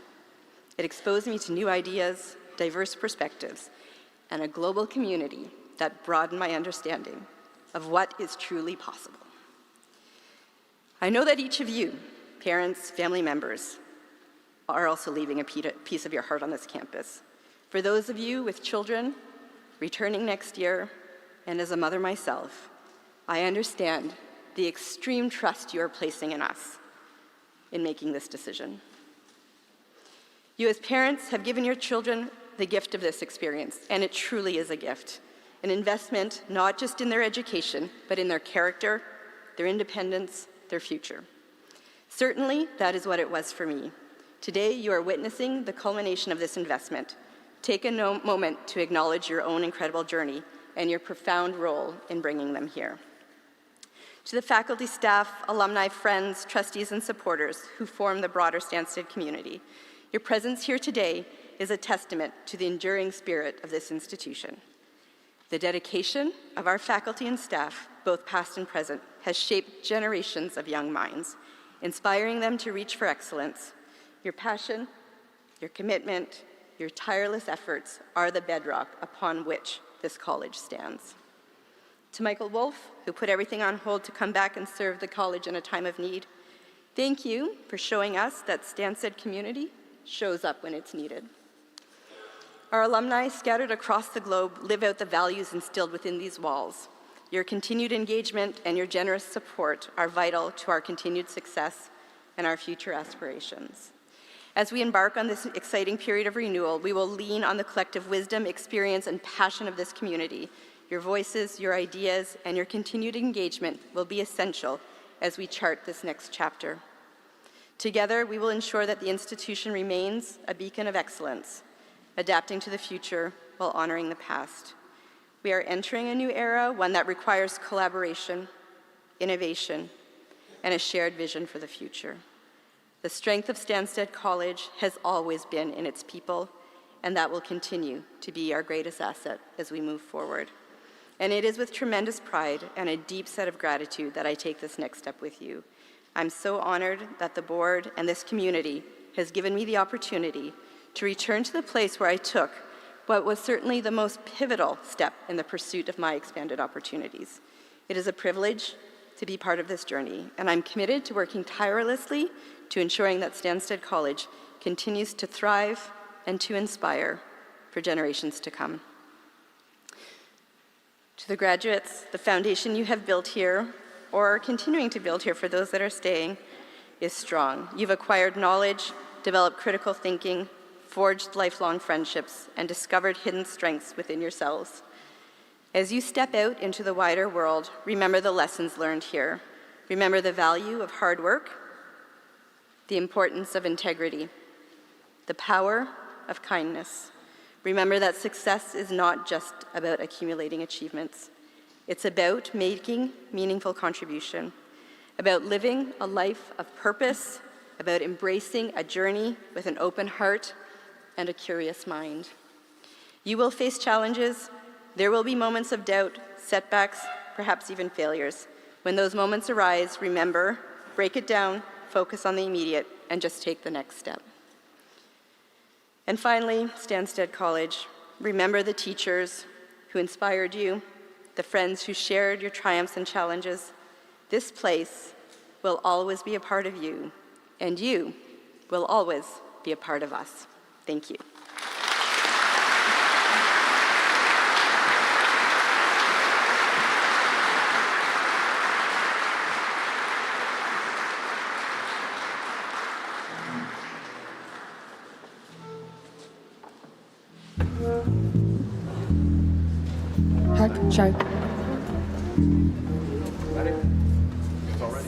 It exposed me to new ideas, diverse perspectives, and a global community that broadened my understanding of what is truly possible. I know that each of you, parents, family members, are also leaving a piece of your heart on this campus. For those of you with children returning next year, and as a mother myself, I understand the extreme trust you are placing in us in making this decision. You as parents have given your children the gift of this experience, and it truly is a gift, an investment not just in their education, but in their character, their independence, their future. Certainly, that is what it was for me. Today, you are witnessing the culmination of this investment. Take a moment to acknowledge your own incredible journey and your profound role in bringing them here. To the faculty, staff, alumni, friends, trustees, and supporters who form the broader Stansted community, your presence here today is a testament to the enduring spirit of this institution. The dedication of our faculty and staff, both past and present, has shaped generations of young minds, inspiring them to reach for excellence. Your passion, your commitment, your tireless efforts are the bedrock upon which this college stands. To Michael Wolf, who put everything on hold to come back and serve the college in a time of need, thank you for showing us that Stansted community shows up when it's needed. Our alumni scattered across the globe live out the values instilled within these walls. Your continued engagement and your generous support are vital to our continued success and our future aspirations. As we embark on this exciting period of renewal, we will lean on the collective wisdom, experience, and passion of this community. Your voices, your ideas, and your continued engagement will be essential as we chart this next chapter. Together, we will ensure that the institution remains a beacon of excellence, adapting to the future while honoring the past. We are entering a new era, one that requires collaboration, innovation, and a shared vision for the future. The strength of Stansted College has always been in its people, and that will continue to be our greatest asset as we move forward. And it is with tremendous pride and a deep set of gratitude that I take this next step with you. I'm so honored that the board and this community has given me the opportunity to return to the place where I took what was certainly the most pivotal step in the pursuit of my expanded opportunities. It is a privilege to be part of this journey, and I'm committed to working tirelessly to ensuring that Stansted College continues to thrive and to inspire for generations to come. To the graduates, the foundation you have built here, or are continuing to build here for those that are staying, is strong. You've acquired knowledge, developed critical thinking, forged lifelong friendships, and discovered hidden strengths within yourselves. As you step out into the wider world, remember the lessons learned here. Remember the value of hard work, the importance of integrity, the power of kindness. Remember that success is not just about accumulating achievements. It's about making meaningful contribution, about living a life of purpose, about embracing a journey with an open heart and a curious mind. You will face challenges. There will be moments of doubt, setbacks, perhaps even failures. When those moments arise, remember, break it down, focus on the immediate, and just take the next step. And finally, Stansted College, remember the teachers who inspired you, the friends who shared your triumphs and challenges. This place will always be a part of you, and you will always be a part of us. Thank you. Sharp. Ready? It's all ready.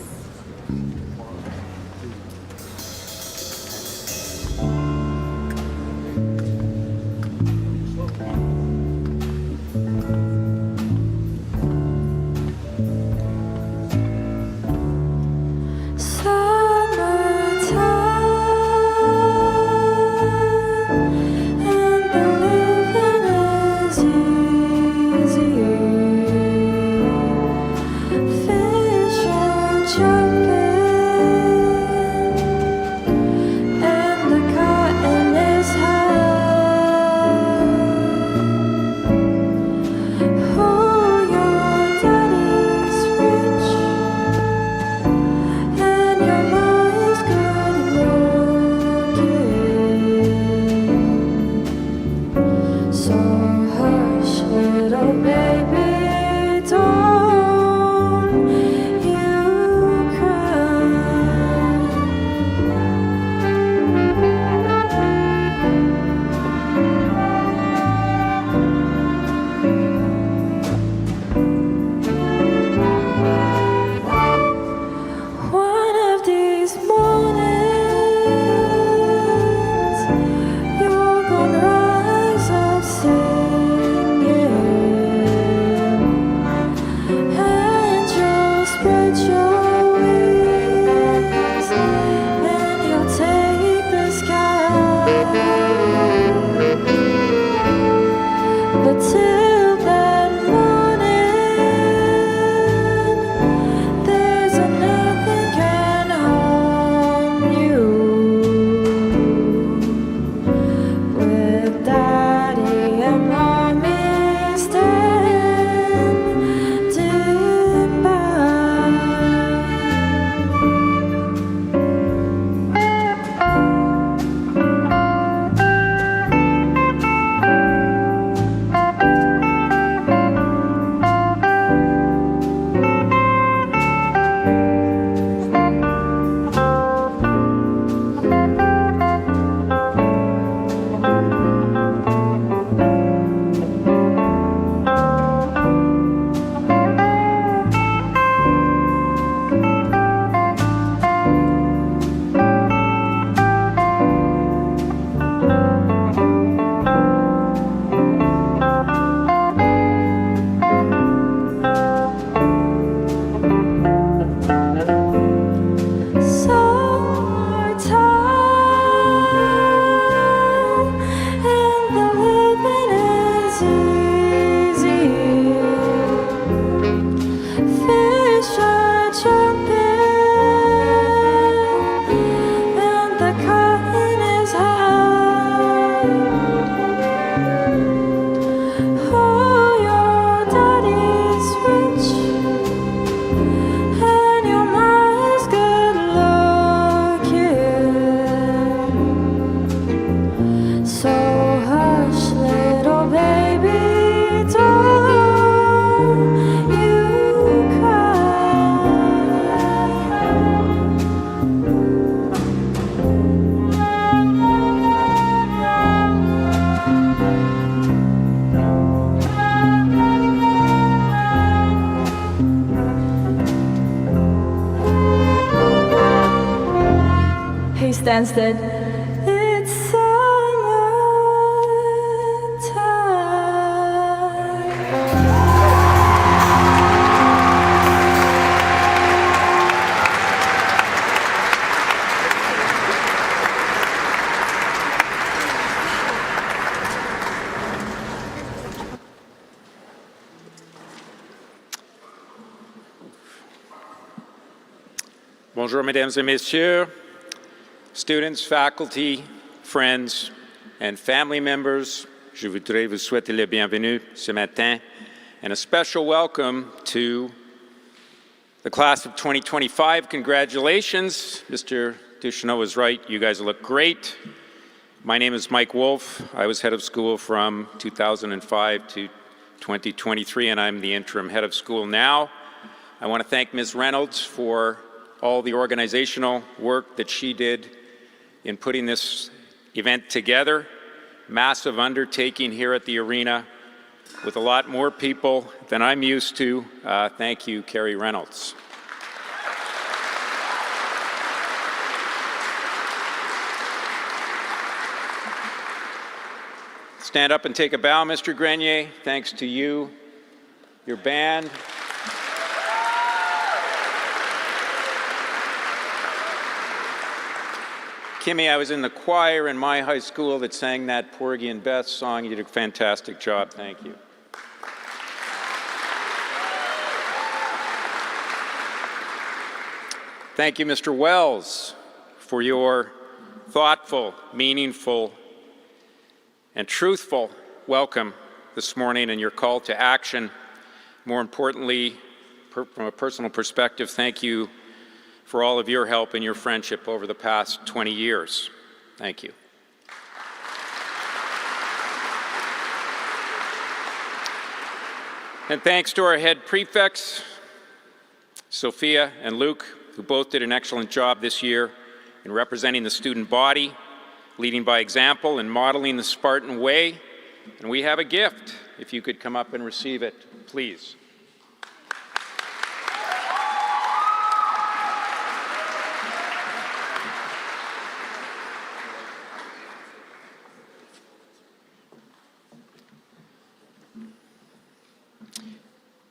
Stansted. It's Bonjour, mesdames et messieurs, students, faculty, friends, and family members. Je voudrais vous souhaiter la bienvenue ce matin and a special welcome to the class of 2025. Congratulations. Mr. Ducheneau was right. You guys look great. My name is Mike Wolf. I was head of school from 2005 to 2023, and I'm the interim head of school now. I want to thank Ms. Reynolds for all the organizational work that she did in putting this event together. Massive undertaking here at the arena with a lot more people than I'm used to. Thank you, Carrie Reynolds. Stand up and take a bow, Mr. Grenier. Thanks to you, your band. Kimmy, I was in the choir in my high school that sang that Porgy and Bess song. You did a fantastic job. Thank you. Thank you, Mr. Wells, for your thoughtful, meaningful, and truthful welcome this morning and your call to action. More importantly, from a personal perspective, thank you for all of your help and your friendship over the past 20 years. Thank you. And thanks to our head prefects, Sophia and Luke, who both did an excellent job this year in representing the student body, leading by example and modeling the Spartan way. And we have a gift. If you could come up and receive it, please.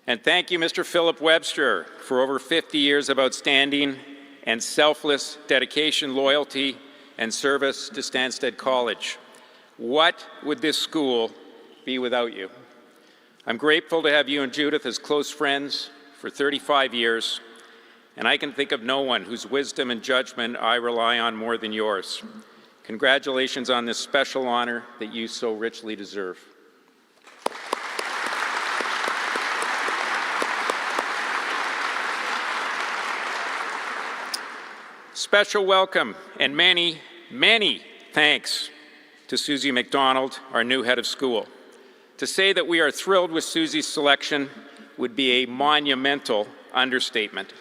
And thank you, Mr. Philip Webster, for over 50 years of outstanding and selfless dedication, loyalty, and service to Stansted College. What would this school be without you? I'm grateful to have you and Judith as close friends for 35 years, and I can think of no one whose wisdom and judgment I rely on more than yours. Congratulations on this special honor that you so richly deserve. Special welcome and many, many thanks to Susie McDonald, our new head of school. To say that we are thrilled with Susie's selection would be a monumental understatement.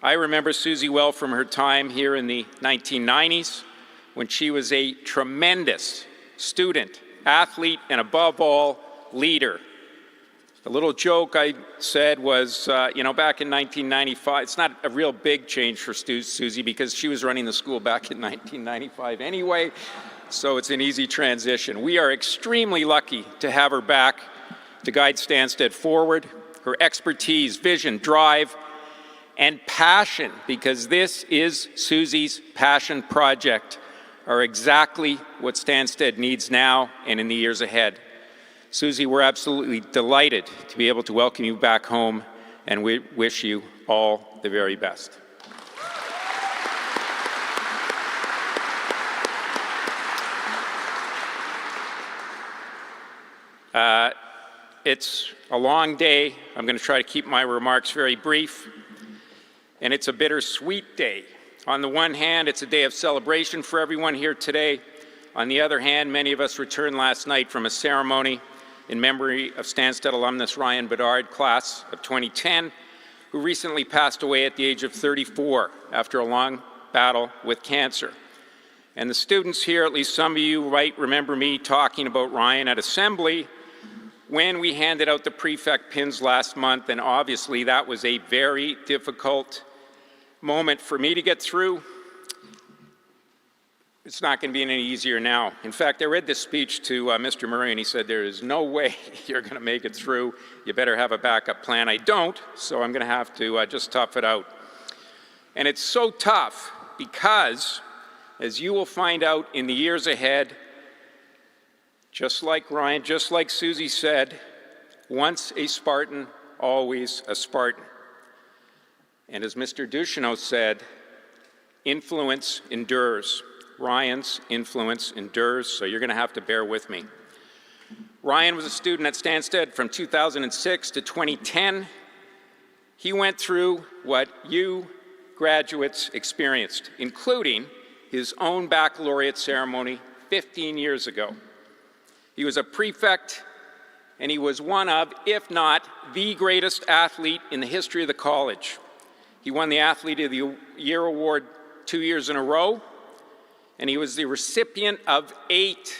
I remember Susie well from her time here in the 1990s when she was a tremendous student, athlete, and above all, leader. The little joke I said was, back in 1995, it's not a real big change for Susie because she was running the school back in 1995 anyway, so it's an easy transition. We are extremely lucky to have her back to guide Stansted forward. Her expertise, vision, drive, and passion, because this is Susie's passion project, are exactly what Stansted needs now and in the years ahead. Susie, we're absolutely delighted to be able to welcome you back home, and we wish you all the very best. It's a long day. I'm going to try to keep my remarks very brief, and it's a bittersweet day. On the one hand, it's a day of celebration for everyone here today. On the other hand, many of us returned last night from a ceremony in memory of Stansted alumnus Ryan Bedard, class of 2010, who recently passed away at the age of 34 after a long battle with cancer. And the students here, at least some of you might remember me talking about Ryan at Assembly when we handed out the prefect pins last month, and obviously that was a very difficult moment for me to get through. it's not going to be any easier now. In fact, I read this speech to Mr. Murray, and he said, there is no way you're going to make it through. You better have a backup plan. I don't, so I'm going to have to just tough it out. And it's so tough because, as you will find out in the years ahead, just like Ryan, just like Susie said, once a Spartan, always a Spartan. And as Mr. Ducheneau said, influence endures. Ryan's influence endures, so you're going to have to bear with me. Ryan was a student at Stansted from 2006 to 2010. He went through what you graduates experienced, including his own baccalaureate ceremony 15 years ago. He was a prefect, and he was one of, if not the greatest athlete in the history of the college. He won the Athlete of the Year award 2 years in a row, and he was the recipient of eight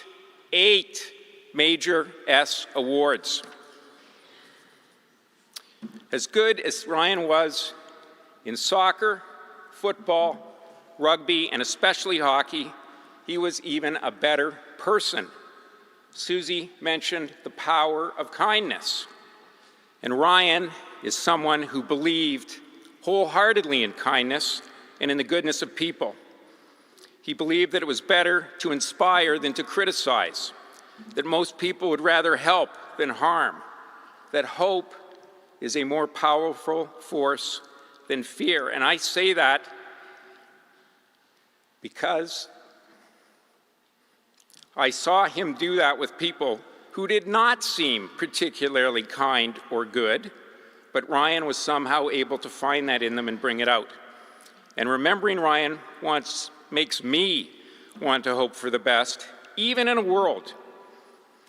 major S awards. As good as Ryan was in soccer, football, rugby, and especially hockey, he was even a better person. Susie mentioned the power of kindness. And Ryan is someone who believed wholeheartedly in kindness and in the goodness of people. He believed that it was better to inspire than to criticize, that most people would rather help than harm, that hope is a more powerful force than fear. And I say that because I saw him do that with people who did not seem particularly kind or good, but Ryan was somehow able to find that in them and bring it out. And remembering Ryan makes me want to hope for the best, even in a world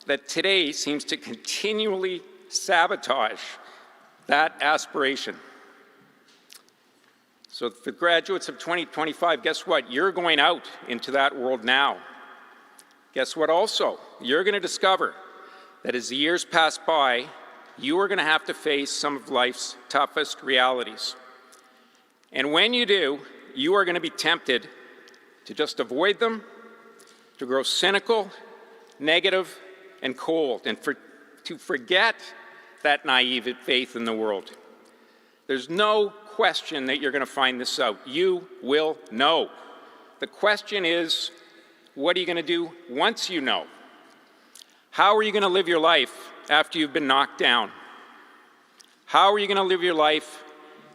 that today seems to continually sabotage that aspiration. So for graduates of 2025, guess what? You're going out into that world now. Guess what also? You're going to discover that as the years pass by, you are going to have to face some of life's toughest realities. And when you do, you are going to be tempted to just avoid them, to grow cynical, negative, and cold, and to forget that naive faith in the world. There's no question that you're going to find this out. You will know. The question is, what are you going to do once you know? How are you going to live your life after you've been knocked down? How are you going to live your life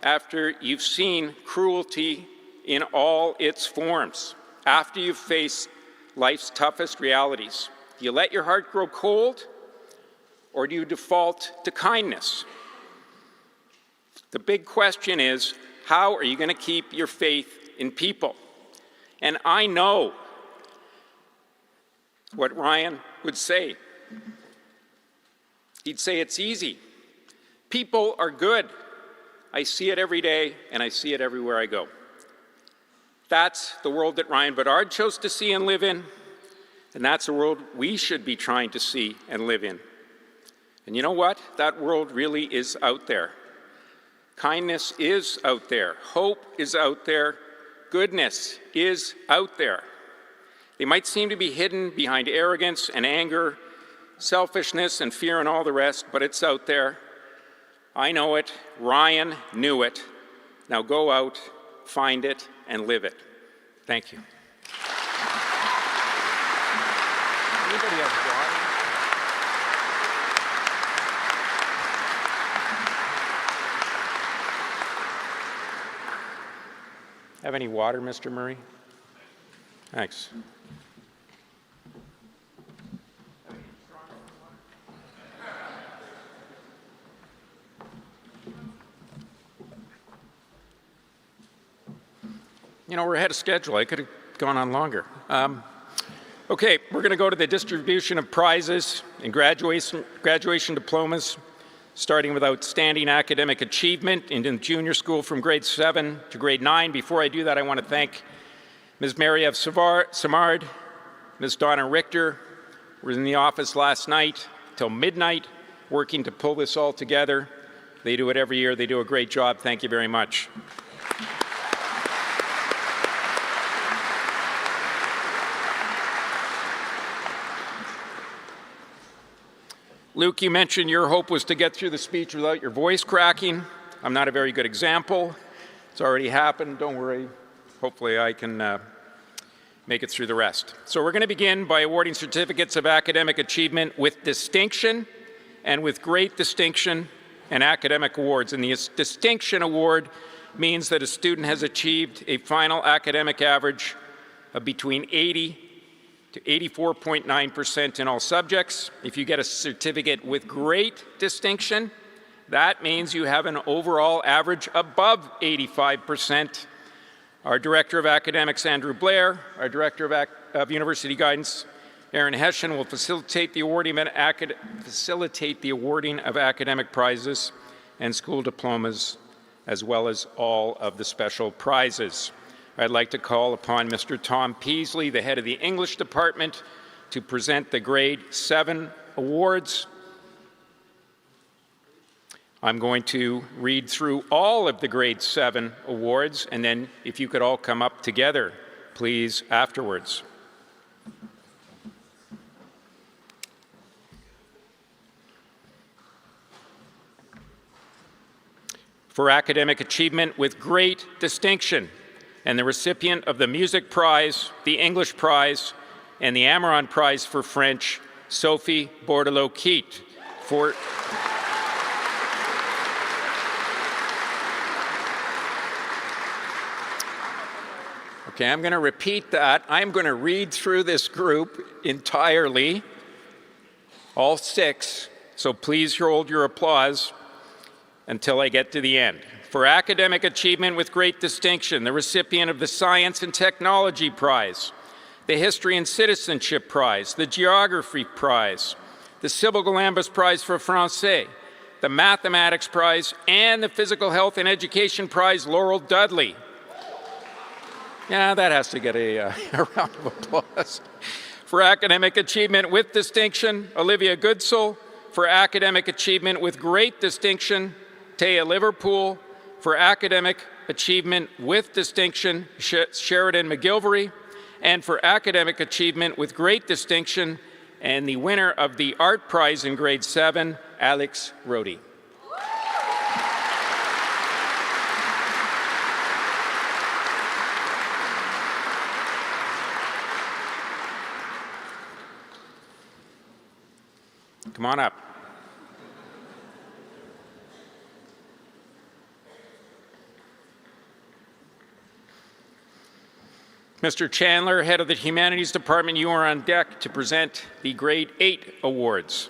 after you've seen cruelty in all its forms? After you've faced life's toughest realities? Do you let your heart grow cold, or do you default to kindness? The big question is, how are you going to keep your faith in people? And I know what Ryan would say. He'd say it's easy. People are good. I see it every day, and I see it everywhere I go. That's the world that Ryan Bedard chose to see and live in, and that's the world we should be trying to see and live in. And you know what? That world really is out there. Kindness is out there. Hope is out there. Goodness is out there. They might seem to be hidden behind arrogance and anger, selfishness and fear and all the rest, but it's out there. I know it. Ryan knew it. Now go out, find it, and live it. Thank you. Anybody have water? Have any water, Mr. Murray? Thanks. You know, we're ahead of schedule. I could have gone on longer. Okay, we're going to go to the distribution of prizes and graduation diplomas, starting with outstanding academic achievement in the junior school from grade 7 to grade 9. Before I do that, I want to thank Ms. Mary-Eve Samard, Ms. Donna Richter, who was in the office last night till midnight, working to pull this all together. They do it every year. They do a great job. Thank you very much. Luke, you mentioned your hope was to get through the speech without your voice cracking. I'm not a very good example. It's already happened, don't worry. Hopefully I can make it through the rest. So we're going to begin by awarding certificates of academic achievement with distinction and with great distinction and academic awards. And the distinction award means that a student has achieved a final academic average of between 80 to 84.9% in all subjects. If you get a certificate with great distinction, that means you have an overall average above 85%. Our Director of Academics, Andrew Blair, our Director of University Guidance, Aaron Hessian, will facilitate the awarding of academic prizes and school diplomas, as well as all of the special prizes. I'd like to call upon Mr. Tom Peasley, the head of the English department, to present the grade 7 awards. I'm going to read through all of the grade 7 awards, and then if you could all come up together, please, afterwards. For academic achievement with great distinction, and the recipient of the Music Prize, the English Prize, and the Amaron Prize for French, Sophie Bordelot-Quitte. Okay, I'm going to repeat that. I'm going to read through this group entirely, all 6, so please hold your applause until I get to the end. For academic achievement with great distinction, the recipient of the Science and Technology Prize, the History and Citizenship Prize, the Geography Prize, the Sybil Galambos Prize for Francais, the Mathematics Prize, and the Physical Health and Education Prize, Laurel Dudley. Yeah, that has to get a round of applause. For academic achievement with distinction, Olivia Goodsell. For academic achievement with great distinction, Taya Liverpool. For academic achievement with distinction, Sheridan McGilvery. And for academic achievement with great distinction, and the winner of the Art Prize in grade 7, Alex Rohde. Come on up. Mr. Chandler, head of the Humanities Department, you are on deck to present the Grade 8 awards.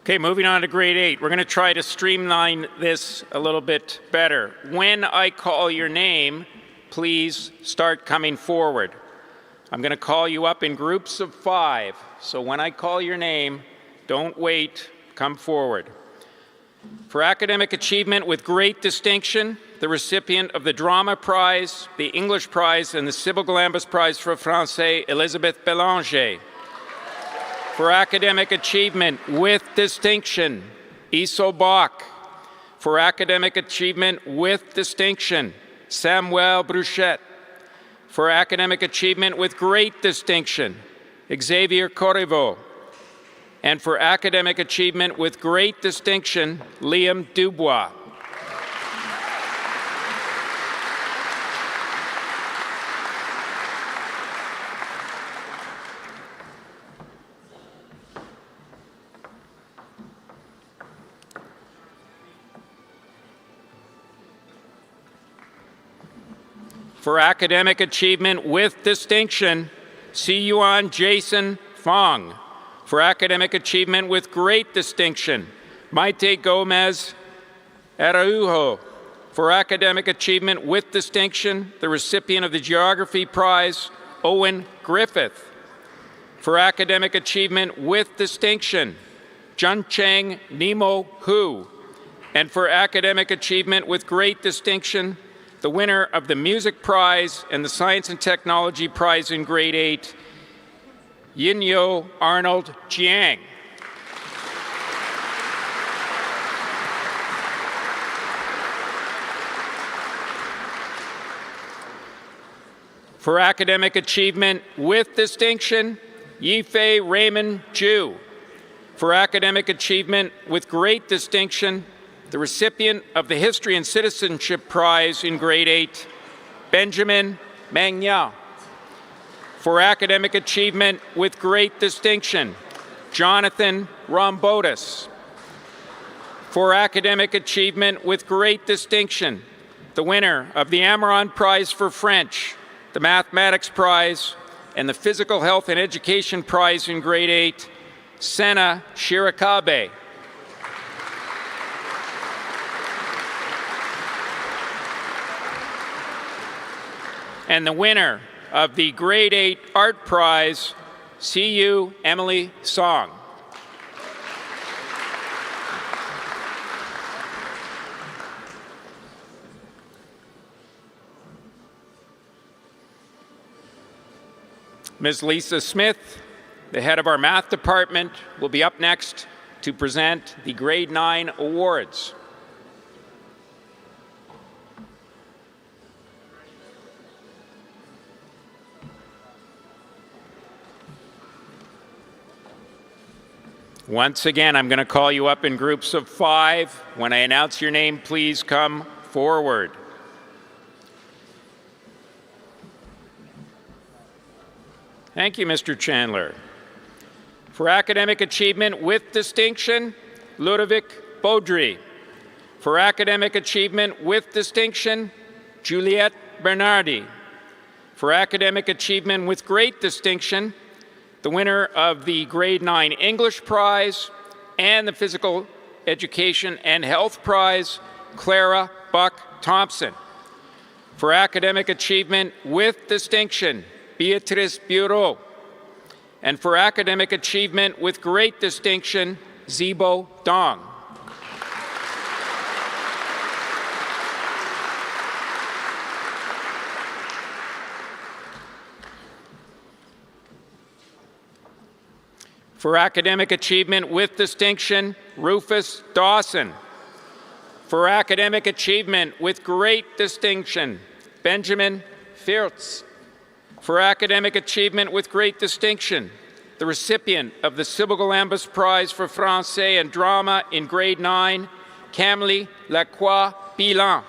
Okay, moving on to grade 8. We're going to try to streamline this a little bit better. When I call your name, please start coming forward. I'm going to call you up in groups of 5. So when I call your name, don't wait, come forward. For academic achievement with great distinction, the recipient of the Drama Prize, the English Prize, and the Sybil Galambos Prize for Francais, Elizabeth Bélanger. For academic achievement with distinction, Iso Bach. For academic achievement with distinction, Samuel Bruchette. For academic achievement with great distinction, Xavier Corriveau. And for academic achievement with great distinction, Liam Dubois. For academic achievement with distinction, Si Yuan Jason Fong. For academic achievement with great distinction, Maite Gomez Araujo. For academic achievement with distinction, the recipient of the Geography Prize, Owen Griffith. For academic achievement with distinction, Juncheng Nemo Hu. And for academic achievement with great distinction, the winner of the Music Prize and the Science and Technology Prize in Grade 8, Yinyo Arnold Jiang. For academic achievement with distinction, Yifei Raymond Ju. For academic achievement with great distinction, the recipient of the History and Citizenship Prize in Grade 8, Benjamin Magna. For academic achievement with great distinction, Jonathan Rombotis. For academic achievement with great distinction, the winner of the Amaron Prize for French, the Mathematics Prize, and the Physical Health and Education Prize in Grade 8, Senna Shirakabe. And the winner of the Grade 8 Art Prize, CU Emily Song. Ms. Lisa Smith, the head of our math department, will be up next to present the Grade 9 awards. Once again, I'm going to call you up in groups of 5. When I announce your name, please come forward. Thank you, Mr. Chandler. For academic achievement with distinction, Ludovic Baudry. For academic achievement with distinction, Juliette Bernardi. For academic achievement with great distinction, the winner of the Grade 9 English Prize and the Physical Education and Health Prize, Clara Buck-Thompson. For academic achievement with distinction, Beatrice Bureau. And for academic achievement with great distinction, Zibo Dong. For academic achievement with distinction, Rufus Dawson. For academic achievement with great distinction, Benjamin Fiertz. For academic achievement with great distinction, the recipient of the Sybil Galambos Prize for Francais and Drama in Grade 9, Camille Lacroix Pilan.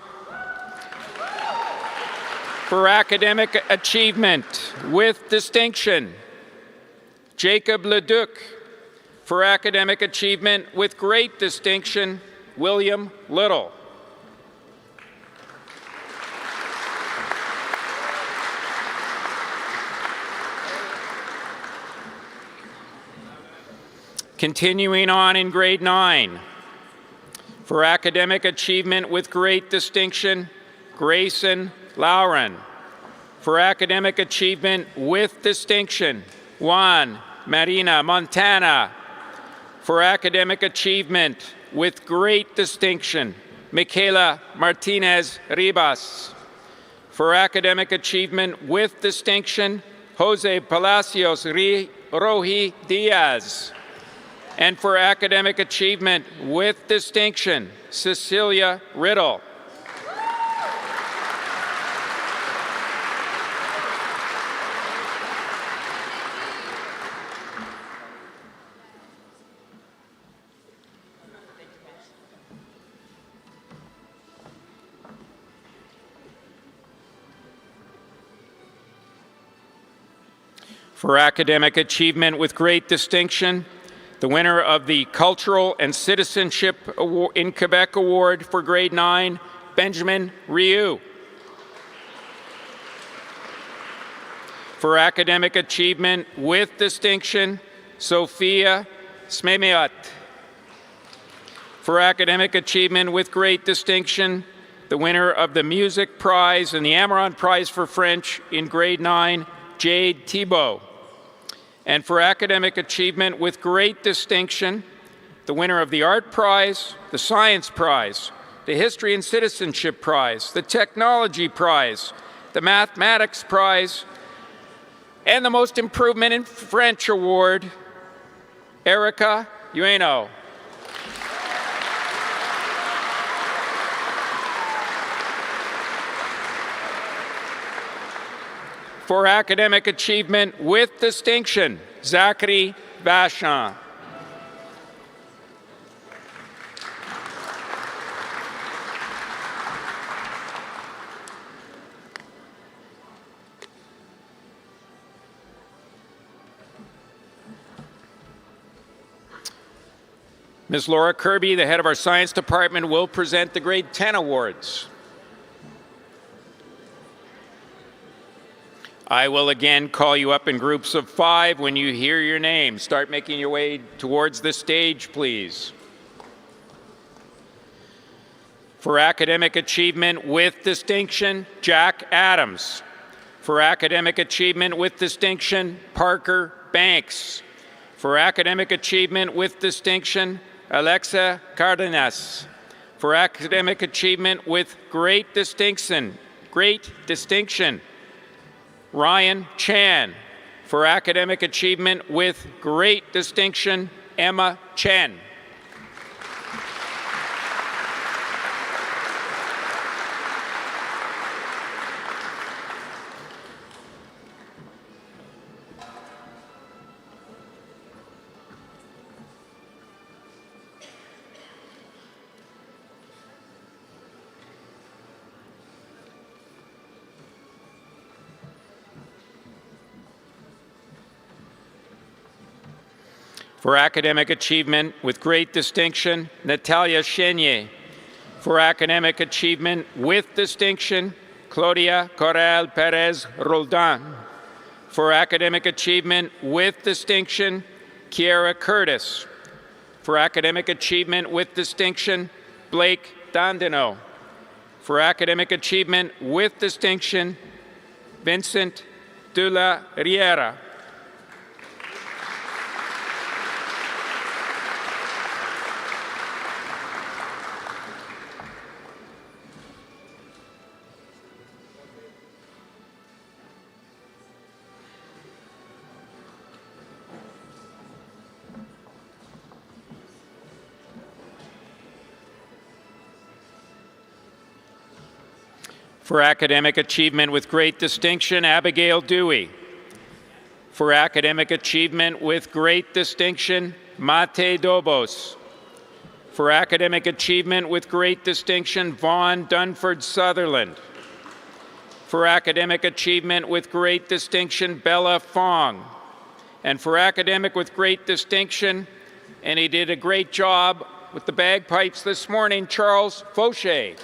For academic achievement with distinction, Jacob Leduc. For academic achievement with great distinction, William Little. Continuing on in Grade 9, for academic achievement with great distinction, Grayson Lauren. For academic achievement with distinction, Juan Marina Montana. For academic achievement with great distinction, Michaela Martinez Ribas. For academic achievement with distinction, Jose Palacios Roji Diaz. And for academic achievement with distinction, Cecilia Riddle. For academic achievement with great distinction, the winner of the Cultural and Citizenship in Quebec Award for Grade 9, Benjamin Rioux. For academic achievement with distinction, Sophia Smemiot. For academic achievement with great distinction, the winner of the Music Prize and the Amaron Prize for French in Grade 9, Jade Thibault. And for academic achievement with great distinction, the winner of the Art Prize, the Science Prize, the History and Citizenship Prize, the Technology Prize, the Mathematics Prize, and the Most Improvement in French Award, Erica Ueno. For academic achievement with distinction, Zachary Vachon. Ms. Laura Kirby, the head of our science department, will present the Grade 10 awards. I will again call you up in groups of 5 when you hear your name. Start making your way towards the stage, please. For academic achievement with distinction, Jack Adams. For academic achievement with distinction, Parker Banks. For academic achievement with distinction, Alexa Cardenas. For academic achievement with great distinction, Ryan Chan. For academic achievement with great distinction, Emma Chen. For academic achievement with great distinction, Natalia Chenier. For academic achievement with distinction, Claudia Corral Perez Roldan. For academic achievement with distinction, Kiara Curtis. For academic achievement with distinction, Blake Dandino. For academic achievement with distinction, Vincent de la Riera. For academic achievement with great distinction, Abigail Dewey. For academic achievement with great distinction, Mate Dobos. For academic achievement with great distinction, Vaughn Dunford Sutherland. For academic achievement with great distinction, Bella Fong. And for academic with great distinction, and he did a great job with the bagpipes this morning, Charles Fauché.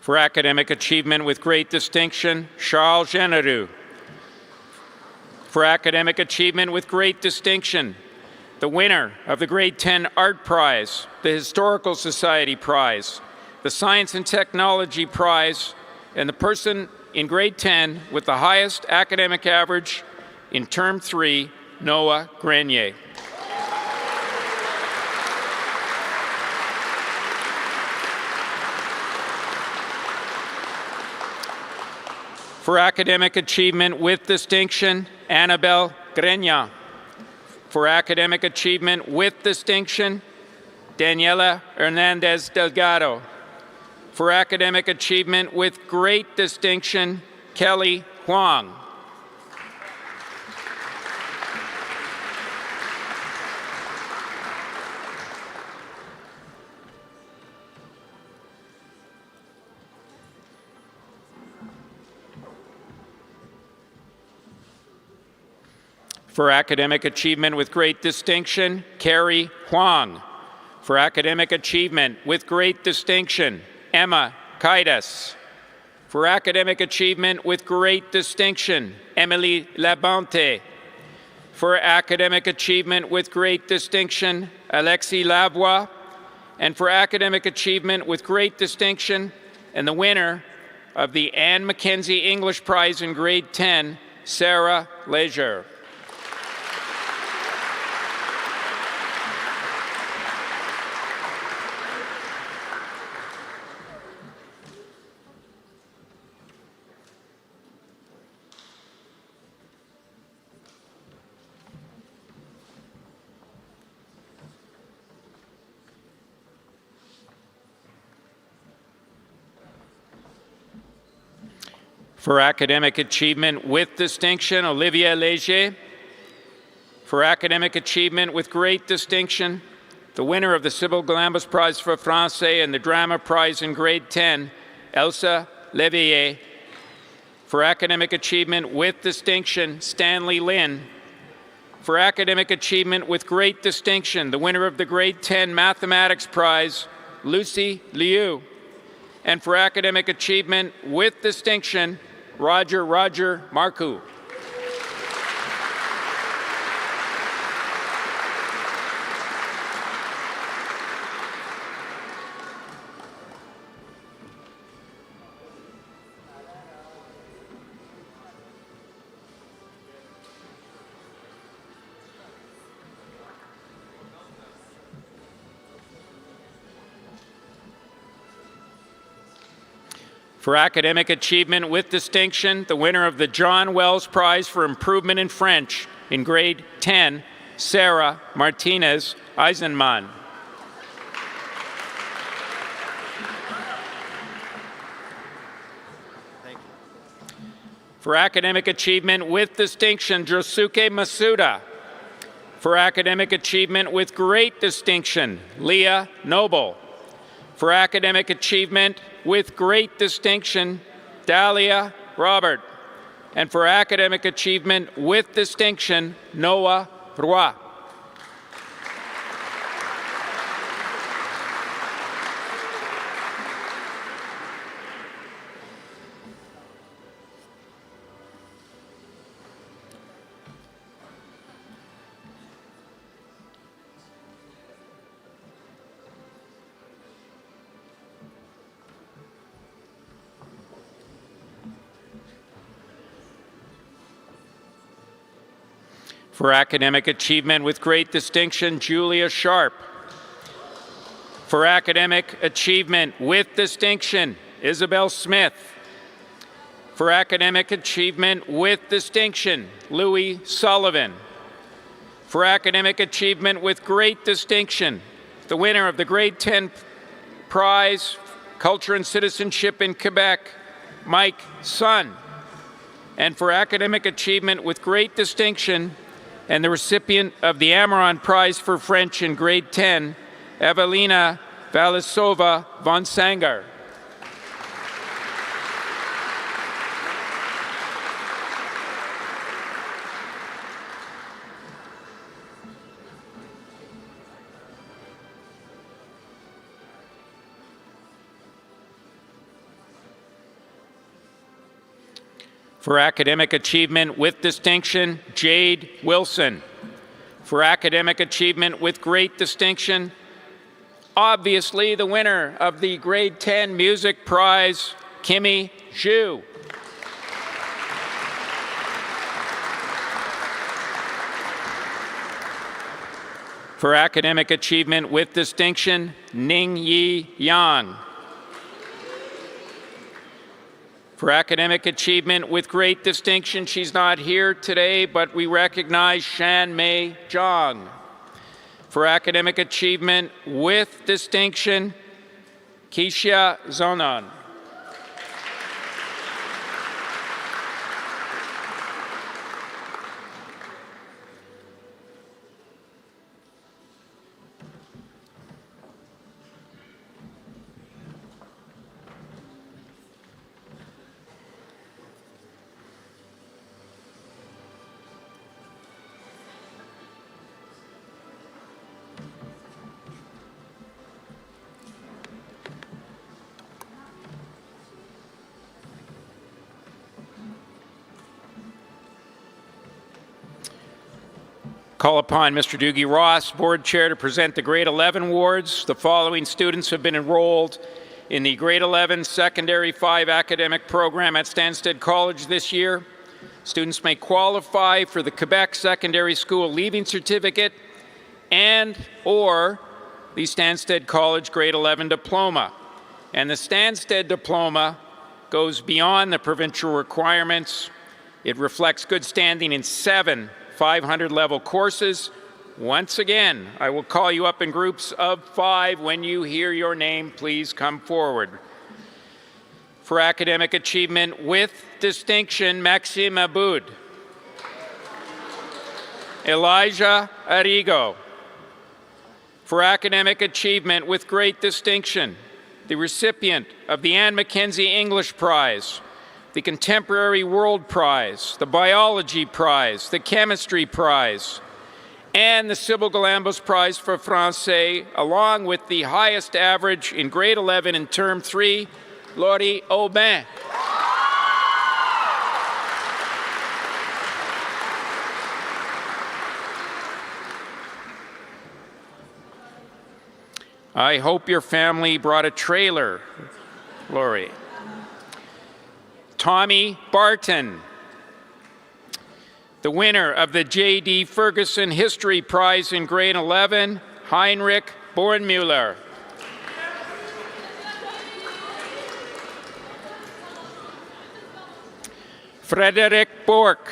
For academic achievement with great distinction, Charles Genereux. For academic achievement with great distinction, the winner of the Grade 10 Art Prize, the Historical Society Prize, the Science and Technology Prize, and the person in Grade 10 with the highest academic average in Term 3, Noah Grenier. For academic achievement with distinction, Annabelle Grenia. For academic achievement with distinction, Daniela Hernandez Delgado. For academic achievement with great distinction, Kelly Huang. For academic achievement with great distinction, Carrie Huang. For academic achievement with great distinction, Emma Kaidas. For academic achievement with great distinction, Emily Labonte. For academic achievement with great distinction, Alexis Lavoie. And for academic achievement with great distinction, and the winner of the Anne Mackenzie English Prize in Grade 10, Sarah Leger. For academic achievement with distinction, Olivia Léger. For academic achievement with great distinction, the winner of the Sybil Galambos Prize for Francais and the Drama Prize in Grade 10, Elsa Leveillé. For academic achievement with distinction, Stanley Lin. For academic achievement with great distinction, the winner of the Grade 10 Mathematics Prize, Lucy Liu. And for academic achievement with distinction, Roger Marcoux. For academic achievement with distinction, the winner of the John Wells Prize for Improvement in French in Grade 10, Sarah Martinez Eisenman. For academic achievement with distinction, Josuke Masuda. For academic achievement with great distinction, Leah Noble. For academic achievement with great distinction, Dahlia Robert. And for academic achievement with distinction, Noah Roy. For academic achievement with great distinction, Julia Sharp. For academic achievement with distinction, Isabel Smith. For academic achievement with distinction, Louis Sullivan. For academic achievement with great distinction, the winner of the Grade 10 Prize, Culture and Citizenship in Quebec, Mike Sun. And for academic achievement with great distinction, and the recipient of the Amaron Prize for French in Grade 10, Evelina Valisova von Sanger. For academic achievement with distinction, Jade Wilson. For academic achievement with great distinction, obviously the winner of the Grade 10 Music Prize, Kimmy Zhu. For academic achievement with distinction, Ning Yi Yang. For academic achievement with great distinction, she's not here today, but we recognize Shan Mei Zhang. For academic achievement with distinction, Keisha Zonan. Call upon Mr. Doogie Ross, Board Chair, to present the Grade 11 awards. The following students have been enrolled in the Grade 11 Secondary 5 academic program at Stansted College this year. Students may qualify for the Quebec Secondary School Leaving Certificate and/or the Stansted College Grade 11 Diploma. And the Stansted Diploma goes beyond the provincial requirements. It reflects good standing in 7 500-level courses. Once again, I will call you up in groups of 5. When you hear your name, please come forward. For academic achievement with distinction, Maxime Aboud. Elijah Arrigo. For academic achievement with great distinction, the recipient of the Anne Mackenzie English Prize, the Contemporary World Prize, the Biology Prize, the Chemistry Prize, and the Sybil Galambos Prize for Francais, along with the highest average in Grade 11 in Term 3, Laurie Aubin. I hope your family brought a trailer, Laurie. Tommy Barton, the winner of the J.D. Ferguson History Prize in Grade 11, Heinrich Bornmuller. Frederick Bork,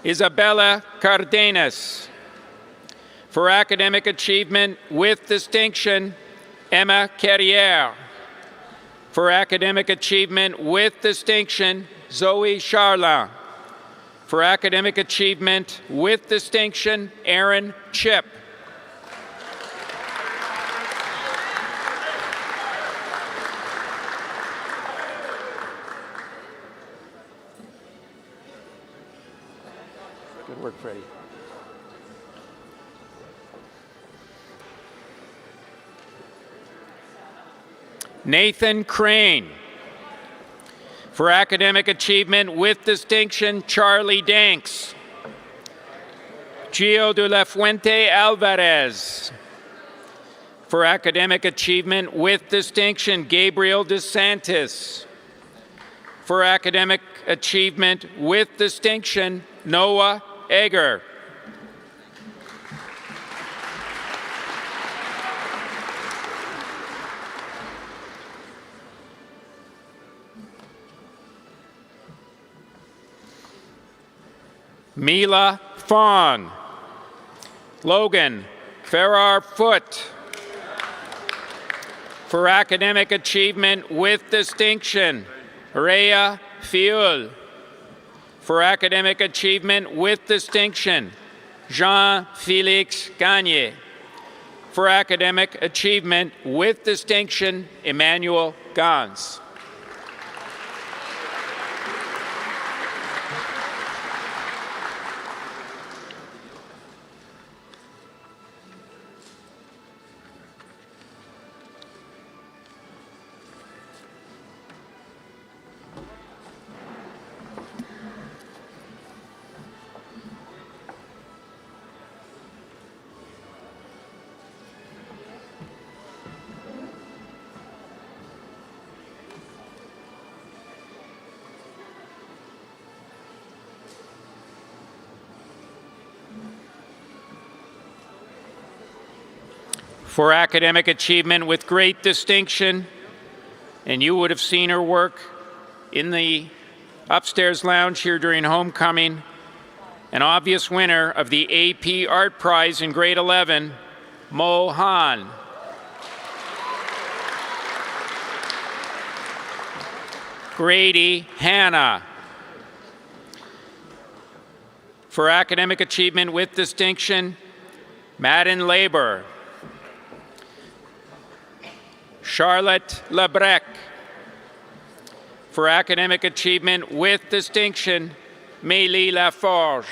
Isabella Cardenas. For academic achievement with distinction, Emma Carrière. For academic achievement with distinction, Zoe Charlin. For academic achievement with distinction, Aaron Chip. Good work, Freddie. Nathan Crane. For academic achievement with distinction, Charlie Danks. Gio de la Fuente Alvarez. For academic achievement with distinction, Gabriel DeSantis. For academic achievement with distinction, Noah Egger. Mila Fong. Logan Farrar Foote. For academic achievement with distinction, Rhea Fiul. For academic achievement with distinction, Jean-Félix Gagne. For academic achievement with distinction, Emmanuel Gans. For academic achievement with great distinction, and you would have seen her work in the upstairs lounge here during homecoming, an obvious winner of the AP Art Prize in grade 11, Mo Han. Grady Hannah. For academic achievement with distinction, Madden Labor. Charlotte Lebrec. For academic achievement with distinction, Mélie Laforge.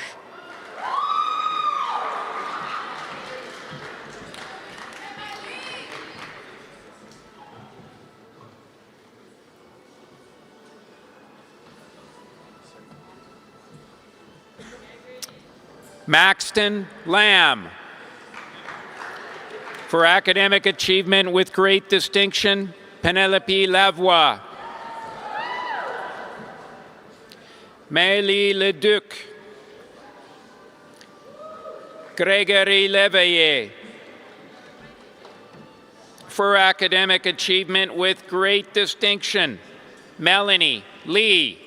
Maxton Lamb. For academic achievement with great distinction, Penelope Lavoie. Mélie Leduc. Gregory Leveillé. For academic achievement with great distinction, Melanie Lee.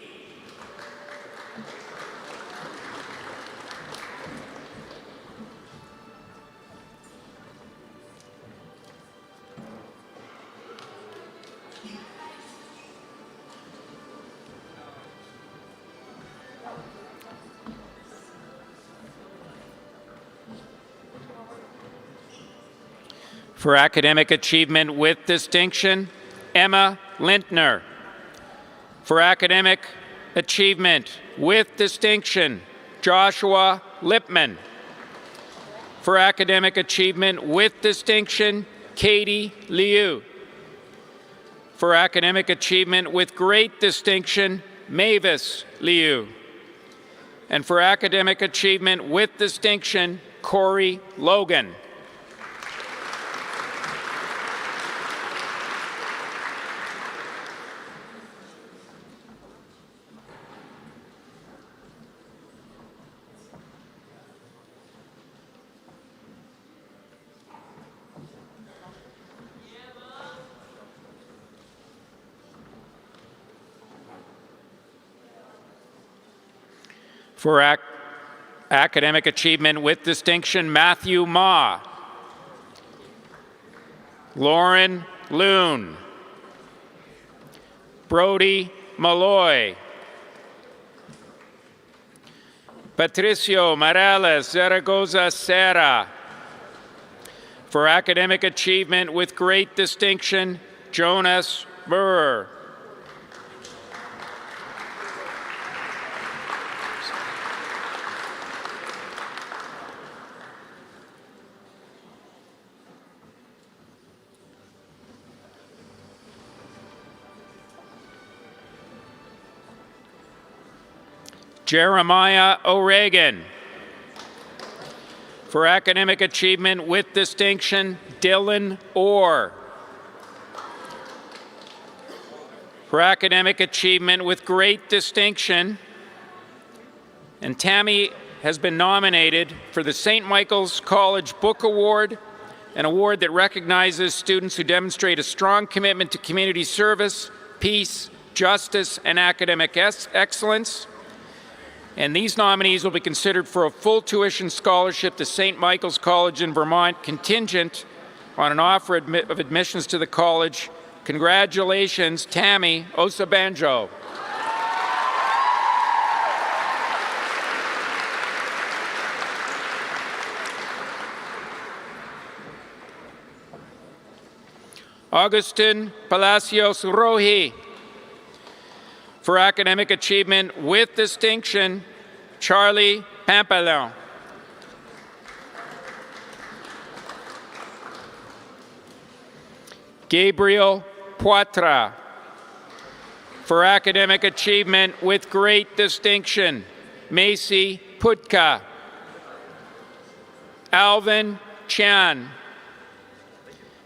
For academic achievement with distinction, Emma Lintner. For academic achievement with distinction, Joshua Lipman. For academic achievement with distinction, Katie Liu. For academic achievement with great distinction, Mavis Liu. And for academic achievement with distinction, Corey Logan. For academic achievement with distinction, Matthew Ma. Lauren Loon. Brody Malloy. Patricio Morales Zaragoza Serra. For academic achievement with great distinction, Jonas Burr. Jeremiah O'Regan. For academic achievement with distinction, Dylan Orr. For academic achievement with great distinction, and Tammy has been nominated for the St. Michael's College Book Award, an award that recognizes students who demonstrate a strong commitment to community service, peace, justice, and academic excellence. And these nominees will be considered for a full tuition scholarship to St. Michael's College in Vermont, contingent on an offer of admissions to the college. Congratulations, Tammy Osabanjo. Augustin Palacios Roji. For academic achievement with distinction, Charlie Pampalon. Gabriel Poitras. For academic achievement with great distinction, Macy Putka. Alvin Chan.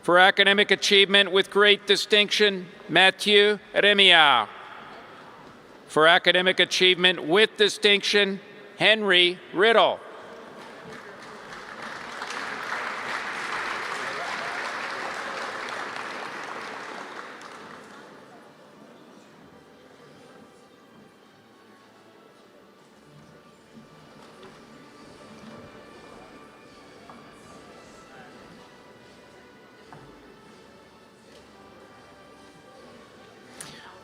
For academic achievement with great distinction, Mathieu Remillard. For academic achievement with distinction, Henry Riddle.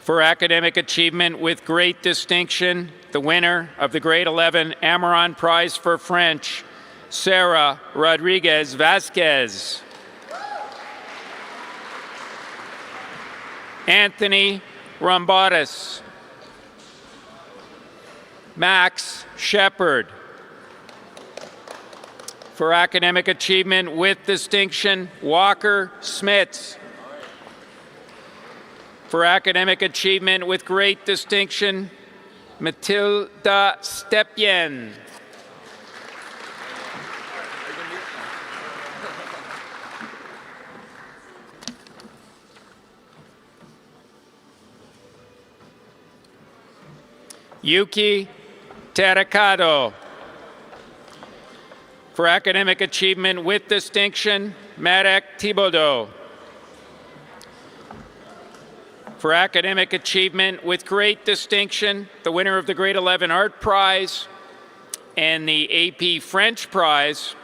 For academic achievement with great distinction, the winner of the Grade 11 Amaran Prize for French, Sarah Rodriguez Vasquez. Anthony Rombatis. Max Shepard. For academic achievement with distinction, Walker Smits. For academic achievement with great distinction, Matilda Stepien. Yuki Terracado. For academic achievement with distinction, Marek Thibodeau. For academic achievement with great distinction, the winner of the Grade 11 Art Prize and the AP French Prize.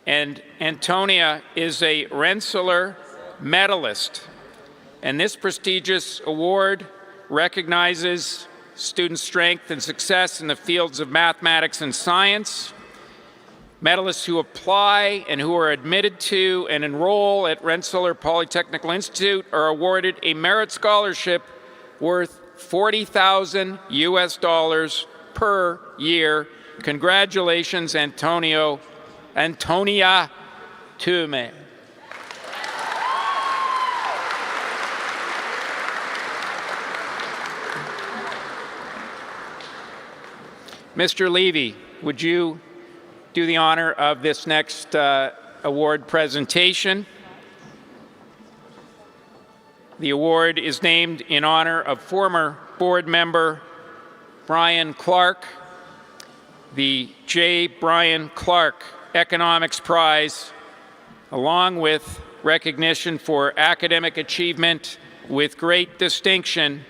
And Antonia is a Rensselaer medalist. And this prestigious award recognizes student strength and success in the fields of mathematics and science. Medalists who apply and who are admitted to and enroll at Rensselaer Polytechnical Institute are awarded a merit scholarship worth $40,000 US per year. Congratulations, Antonia Tume. Mr. Levy, would you do the honor of this next award presentation? The award is named in honor of former board member Brian Clark, the J. Brian Clark Economics Prize, along with recognition for academic achievement with great distinction,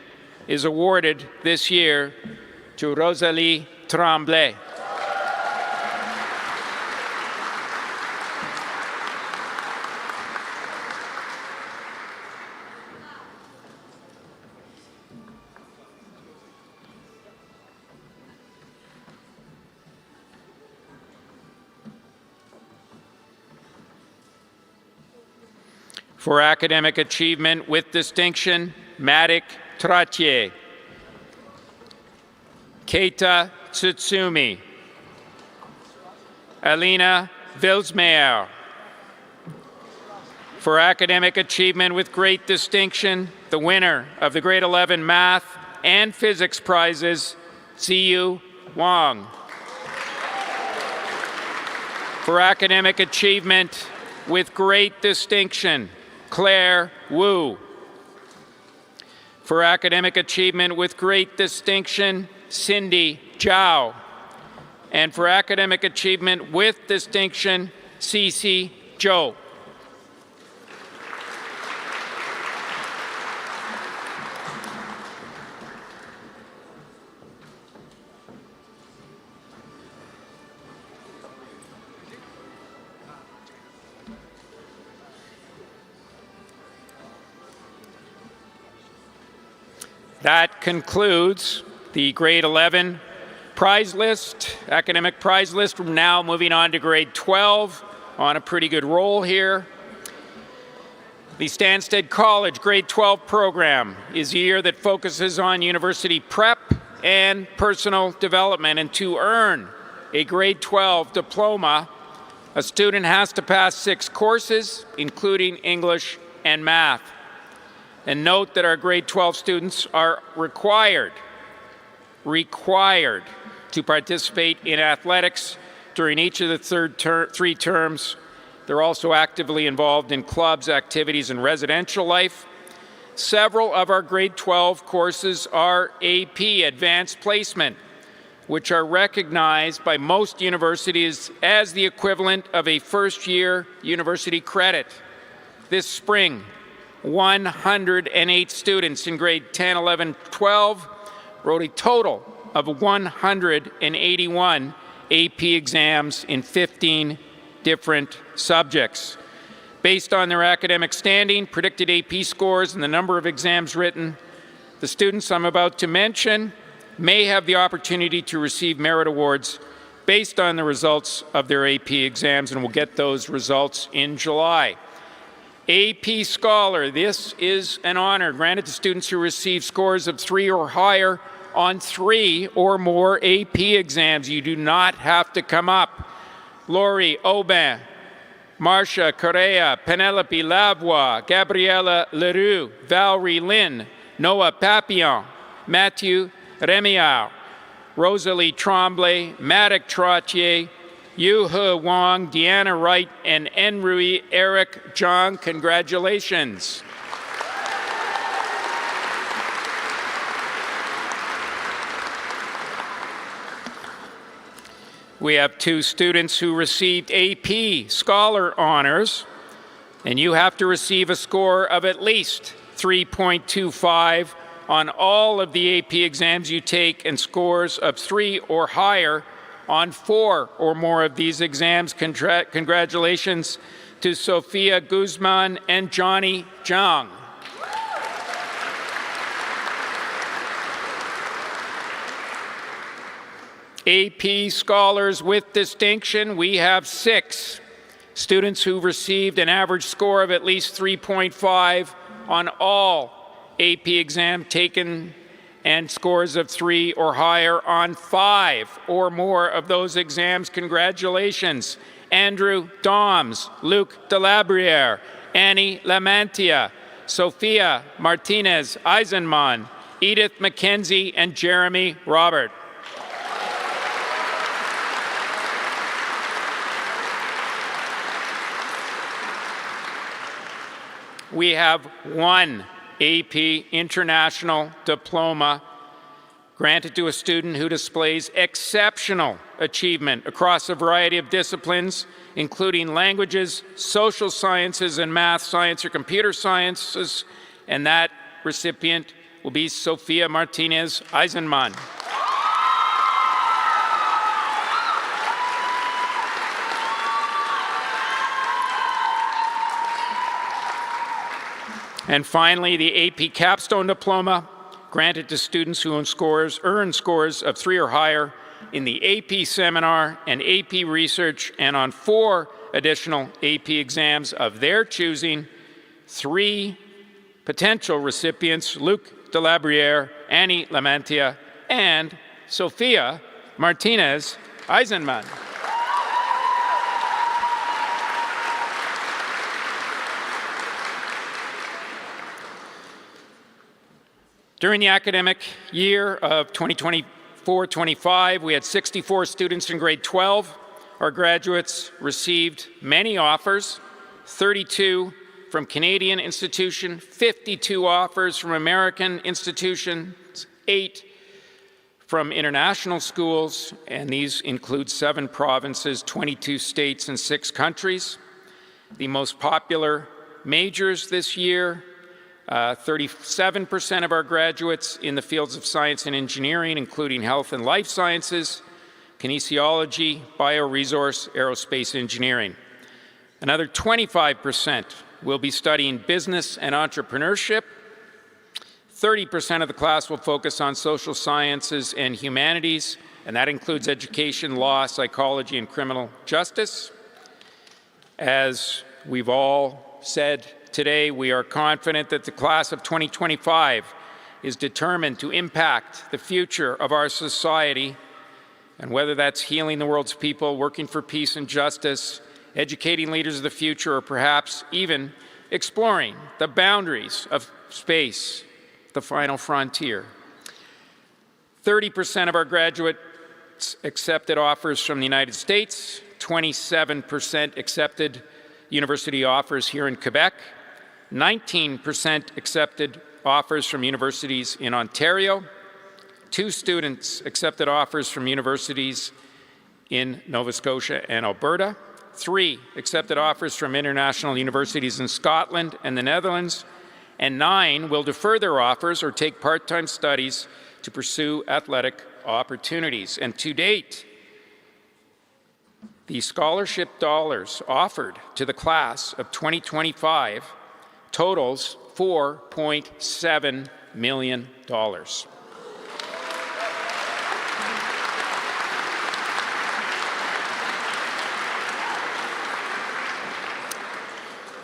is awarded this year to Rosalie Tremblay. For academic achievement with distinction, Madik Tratier. Keita Tsutsumi. Alina Vilsmeyer. For academic achievement with great distinction, the winner of the Grade 11 Math and Physics Prizes, Ziyu Wang. For academic achievement with great distinction, Claire Wu. For academic achievement with great distinction, Cindy Zhao. And for academic achievement with distinction, Cece Zhou. That concludes the Grade 11 prize list, academic prize list. We're now moving on to Grade 12, on a pretty good roll here. The Stansted College Grade 12 program is a year that focuses on university prep and personal development. And to earn a Grade 12 diploma, a student has to pass 6 courses, including English and math. And note that our Grade 12 students are required to participate in athletics during each of the 3 terms. They're also actively involved in clubs, activities, and residential life. Several of our Grade 12 courses are AP, Advanced Placement, which are recognized by most universities as the equivalent of a first-year university credit. This spring, 108 students in grade 10, 11, 12 wrote a total of 181 AP exams in 15 different subjects. Based on their academic standing, predicted AP scores, and the number of exams written, the students I'm about to mention may have the opportunity to receive merit awards based on the results of their AP exams, and we'll get those results in July. AP Scholar, this is an honor granted to students who receive scores of 3 or higher on 3 or more AP exams. You do not have to come up. Laurie Aubin, Marcia Correa, Penelope Lavoie, Gabriella Leroux, Valerie Lynn, Noah Papillon, Matthew Remiao, Rosalie Tremblay, Maddox Trottier, Yu He Wang, Deanna Wright, and Enrui Eric Zhang. Congratulations. We have 2 students who received AP Scholar Honors, and you have to receive a score of at least 3.25 on all of the AP exams you take and scores of 3 or higher on 4 or more of these exams. Congratulations to Sophia Guzman and Johnny Zhang. AP Scholars with distinction, we have 6 students who received an average score of at least 3.5 on all AP exams taken and scores of 3 or higher on 5 or more of those exams. Congratulations. Andrew Doms, Luc Delabriere, Annie Lamantia, Sophia Martinez Eisenman, Edith McKenzie, and Jeremy Robert. We have 1 AP International Diploma granted to a student who displays exceptional achievement across a variety of disciplines, including languages, social sciences, and math, science, or computer sciences, and that recipient will be Sophia Martinez Eisenman. And finally, the AP Capstone Diploma, granted to students who earn scores of 3 or higher in the AP Seminar and AP Research, and on 4 additional AP exams of their choosing. 3 potential recipients: Luc Delabriere, Annie Lamantia, and Sophia Martinez Eisenman. During the academic year of 2024-25, we had 64 students in grade 12. Our graduates received many offers, 32 from Canadian institutions, 52 offers from American institutions, 8 from international schools, and these include 7 provinces, 22 states, and 6 countries. The most popular majors this year: 37% of our graduates in the fields of science and engineering, including health and life sciences, kinesiology, bioresource, aerospace engineering. Another 25% will be studying business and entrepreneurship. 30% of the class will focus on social sciences and humanities, and that includes education, law, psychology, and criminal justice. As we've all said today, we are confident that the class of 2025 is determined to impact the future of our society, and whether that's healing the world's people, working for peace and justice, educating leaders of the future, or perhaps even exploring the boundaries of space, the final frontier. 30% of our graduates accepted offers from the United States, 27% accepted university offers here in Quebec, 19% accepted offers from universities in Ontario, 2 students accepted offers from universities in Nova Scotia and Alberta, 3 accepted offers from international universities in Scotland and the Netherlands, and 9 will defer their offers or take part-time studies to pursue athletic opportunities. And to date, The scholarship dollars offered to the class of 2025 totals $4.7 million.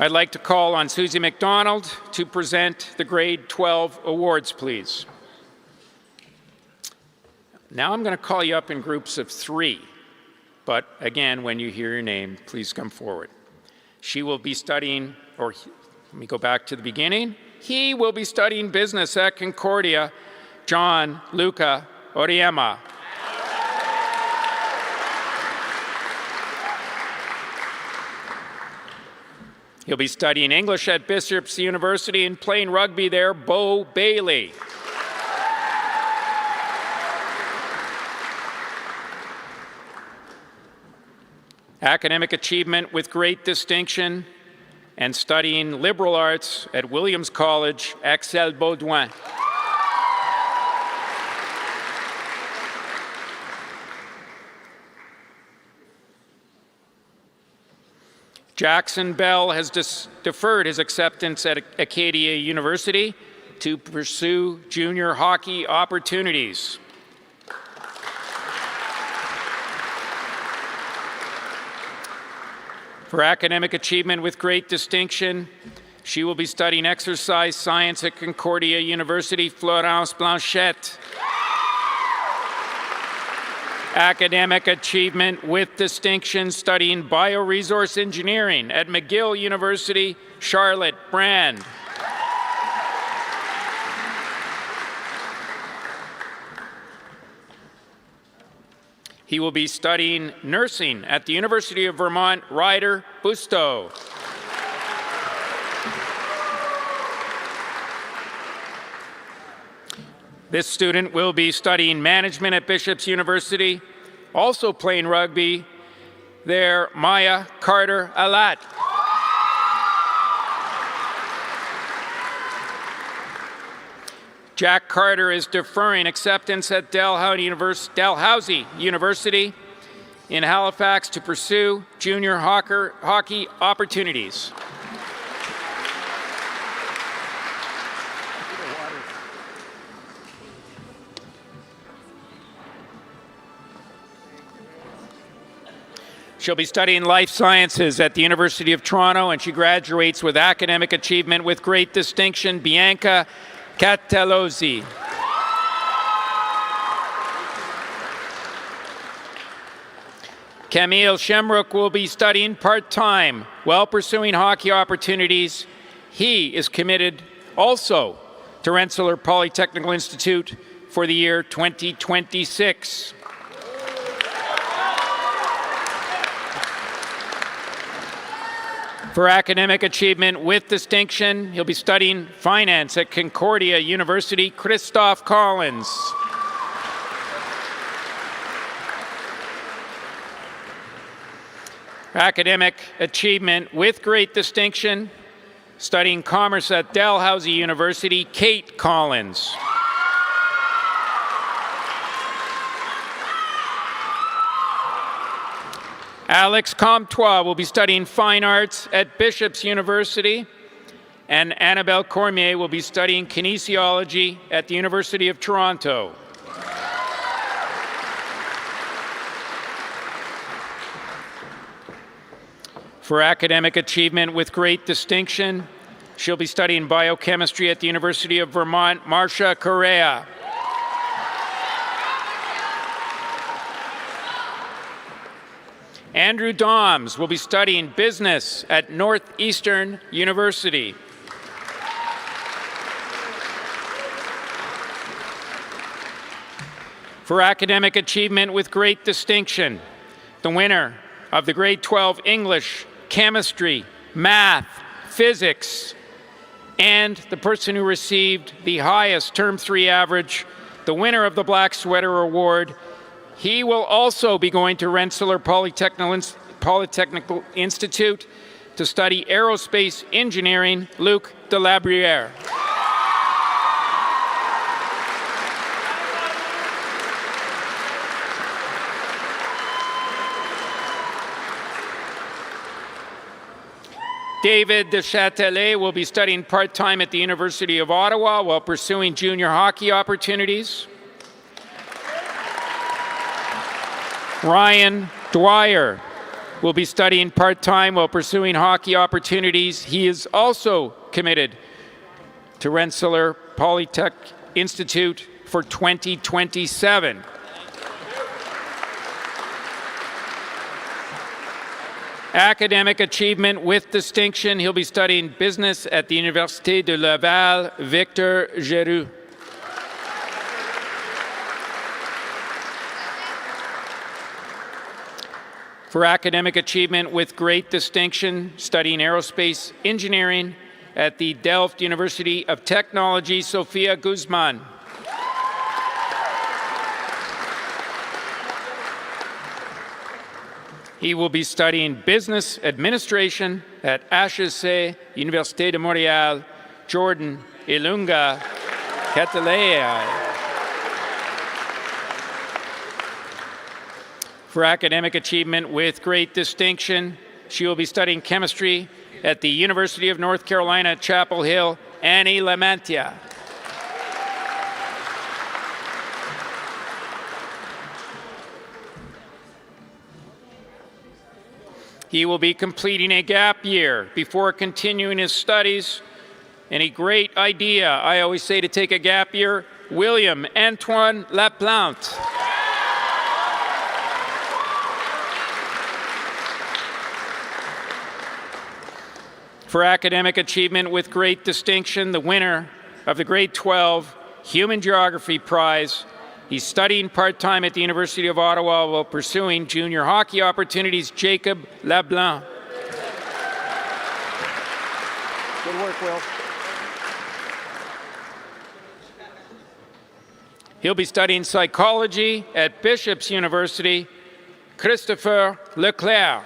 I'd like to call on Susie McDonald to present the grade 12 awards, please. Now I'm going to call you up in groups of 3, but again, when you hear your name, please come forward. She will be studying, or let me go back to the beginning. He will be studying business at Concordia, John Luca Oriema. He'll be studying English at Bishop's University and playing rugby there, Bo Bailey. Academic achievement with great distinction and studying liberal arts at Williams College, Axel Baudouin. Jackson Bell has deferred his acceptance at Acadia University to pursue junior hockey opportunities. For academic achievement with great distinction, she will be studying exercise science at Concordia University, Florence Blanchette. Academic achievement with distinction, studying bioresource engineering at McGill University, Charlotte Brand. He will be studying nursing at the University of Vermont, Ryder Busto. This student will be studying management at Bishop's University, also playing rugby there, Maya Carter Alat. Jack Carter is deferring acceptance at Dalhousie University in Halifax to pursue junior hockey opportunities. She'll be studying life sciences at the University of Toronto, and she graduates with academic achievement with great distinction, Bianca Catalozzi. Camille Shemrook will be studying part-time while pursuing hockey opportunities. He is committed also to Rensselaer Polytechnical Institute for the year 2026. For academic achievement with distinction, he'll be studying finance at Concordia University, Christoph Collins. Academic achievement with great distinction, studying commerce at Dalhousie University, Kate Collins. Alex Comtois will be studying fine arts at Bishop's University, and Annabelle Cormier will be studying kinesiology at the University of Toronto. For academic achievement with great distinction, she'll be studying biochemistry at the University of Vermont, Marcia Correa. Andrew Doms will be studying business at Northeastern University. For academic achievement with great distinction, the winner of the grade 12 English, chemistry, math, physics, and the person who received the highest term 3 average, the winner of the Black Sweater Award. He will also be going to Rensselaer Polytechnical Institute to study aerospace engineering, Luc Delabriere. David de Châtelet will be studying part-time at the University of Ottawa while pursuing junior hockey opportunities. Ryan Dwyer will be studying part-time while pursuing hockey opportunities. He is also committed to Rensselaer Polytech Institute for 2027. Academic achievement with distinction. He'll be studying business at the Université de Laval, Victor Giroux. For academic achievement with great distinction, studying aerospace engineering at the Delft University of Technology, Sofia Guzman. He will be studying business administration at HEC, Université de Montréal, Jordan Ilunga Ketelea. For academic achievement with great distinction, she will be studying chemistry at the University of North Carolina, Chapel Hill, Annie Lamantia. He will be completing a gap year before continuing his studies. And a great idea, I always say, to take a gap year, William Antoine Laplante. For academic achievement with great distinction, the winner of the Grade 12 Human Geography Prize. He's studying part-time at the University of Ottawa while pursuing junior hockey opportunities, Jacob Lablanc. Good work, Will. He'll be studying psychology at Bishop's University, Christopher Leclerc.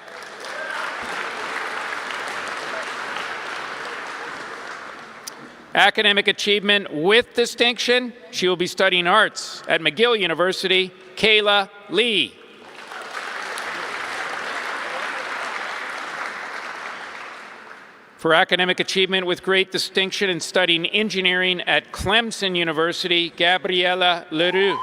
Academic achievement with distinction, she will be studying arts at McGill University, Kayla Lee. For academic achievement with great distinction in studying engineering at Clemson University, Gabriella Leroux.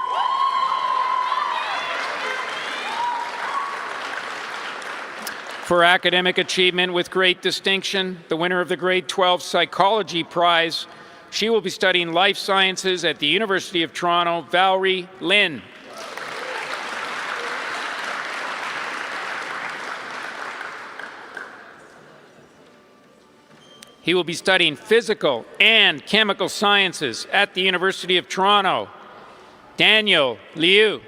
For academic achievement with great distinction, the winner of the Grade 12 Psychology Prize, she will be studying life sciences at the University of Toronto, Valerie Lynn. He will be studying physical and chemical sciences at the University of Toronto, Daniel Liu.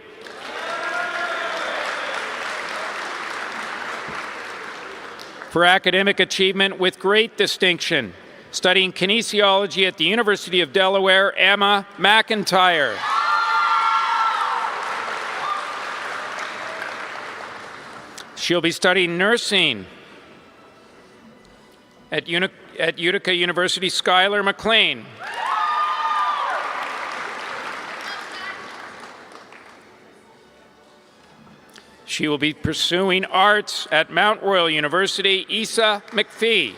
For academic achievement with great distinction, studying kinesiology at the University of Delaware, Emma McIntyre. She'll be studying nursing at Utica University, Skylar McLean. She will be pursuing arts at Mount Royal University, Issa McPhee.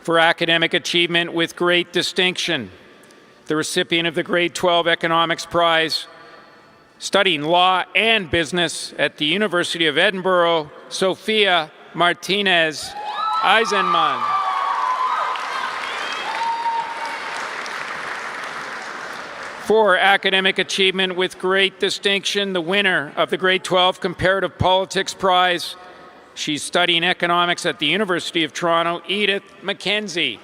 For academic achievement with great distinction, the recipient of the Grade 12 Economics Prize, studying law and business at the University of Edinburgh, Sophia Martinez Eisenman. For academic achievement with great distinction, the winner of the Grade 12 Comparative Politics Prize. She's studying economics at the University of Toronto, Edith McKenzie.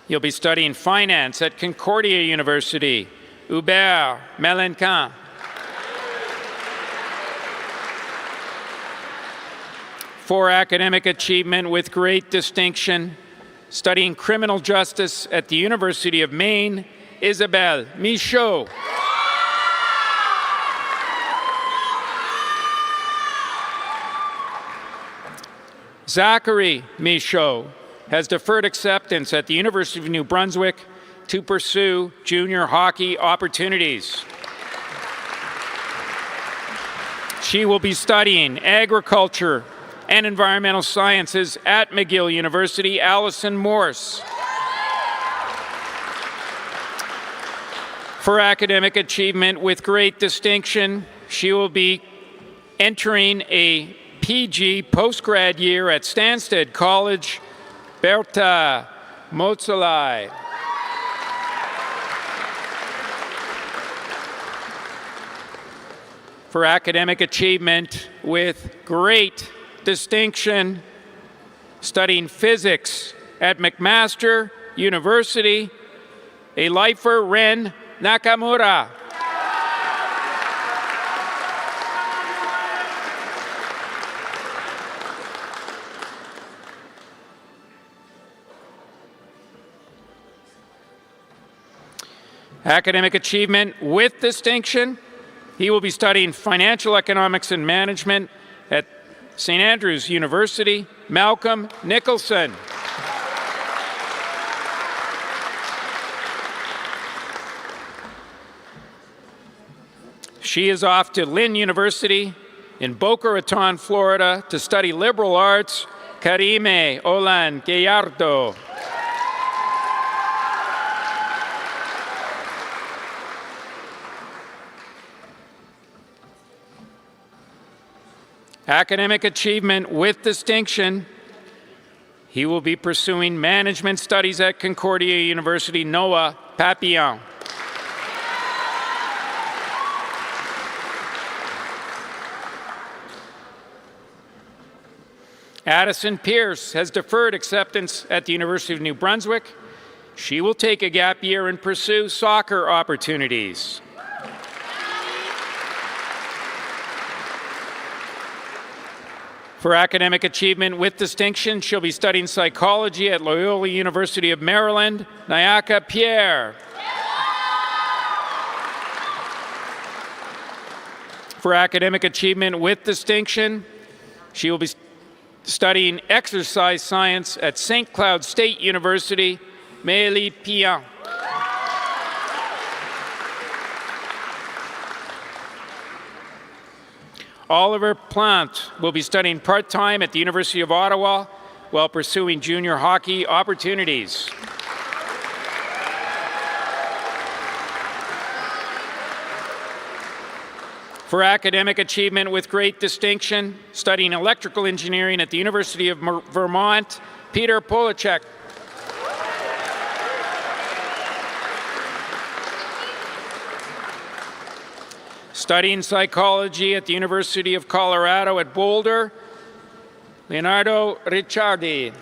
You'll be studying finance at Concordia University, Hubert Melencan. For academic achievement with great distinction, studying criminal justice at the University of Maine, Isabelle Michaud. Zachary Michaud has deferred acceptance at the University of New Brunswick, to pursue junior hockey opportunities. She will be studying agriculture and environmental sciences at McGill University. Allison Morse. For academic achievement with great distinction, she will be entering a PG postgrad year at Stansted College. Berta Mozolai. For academic achievement with great distinction, studying physics at McMaster University, a lifer, Ren Nakamura. Academic achievement with distinction, he will be studying financial economics and management at St. Andrews University, Malcolm Nicholson. She is off to Lynn University in Boca Raton, Florida to study liberal arts. Karime Olan Gallardo. Academic achievement with distinction, he will be pursuing management studies at Concordia University. Noah Papillon. Addison Pierce has deferred acceptance at the University of New Brunswick. She will take a gap year and pursue soccer opportunities. For academic achievement with distinction, she'll be studying psychology at Loyola University of Maryland. Nayaka Pierre. For academic achievement with distinction, she will be studying exercise science at St. Cloud State University. Mélie Pian. Oliver Plant will be studying part-time at the University of Ottawa while pursuing junior hockey opportunities. For academic achievement with great distinction, studying electrical engineering at the University of Vermont, Peter Polachek. Studying psychology at the University of Colorado at Boulder, Leonardo Ricciardi.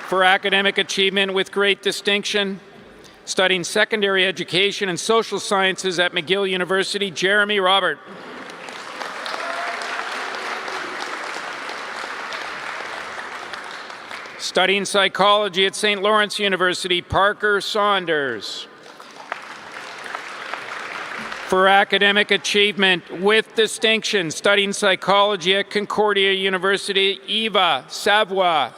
For academic achievement with great distinction, studying secondary education and social sciences at McGill University, Jeremy Robert. Studying psychology at St. Lawrence University, Parker Saunders. For academic achievement with distinction, studying psychology at Concordia University, Eva Savoy.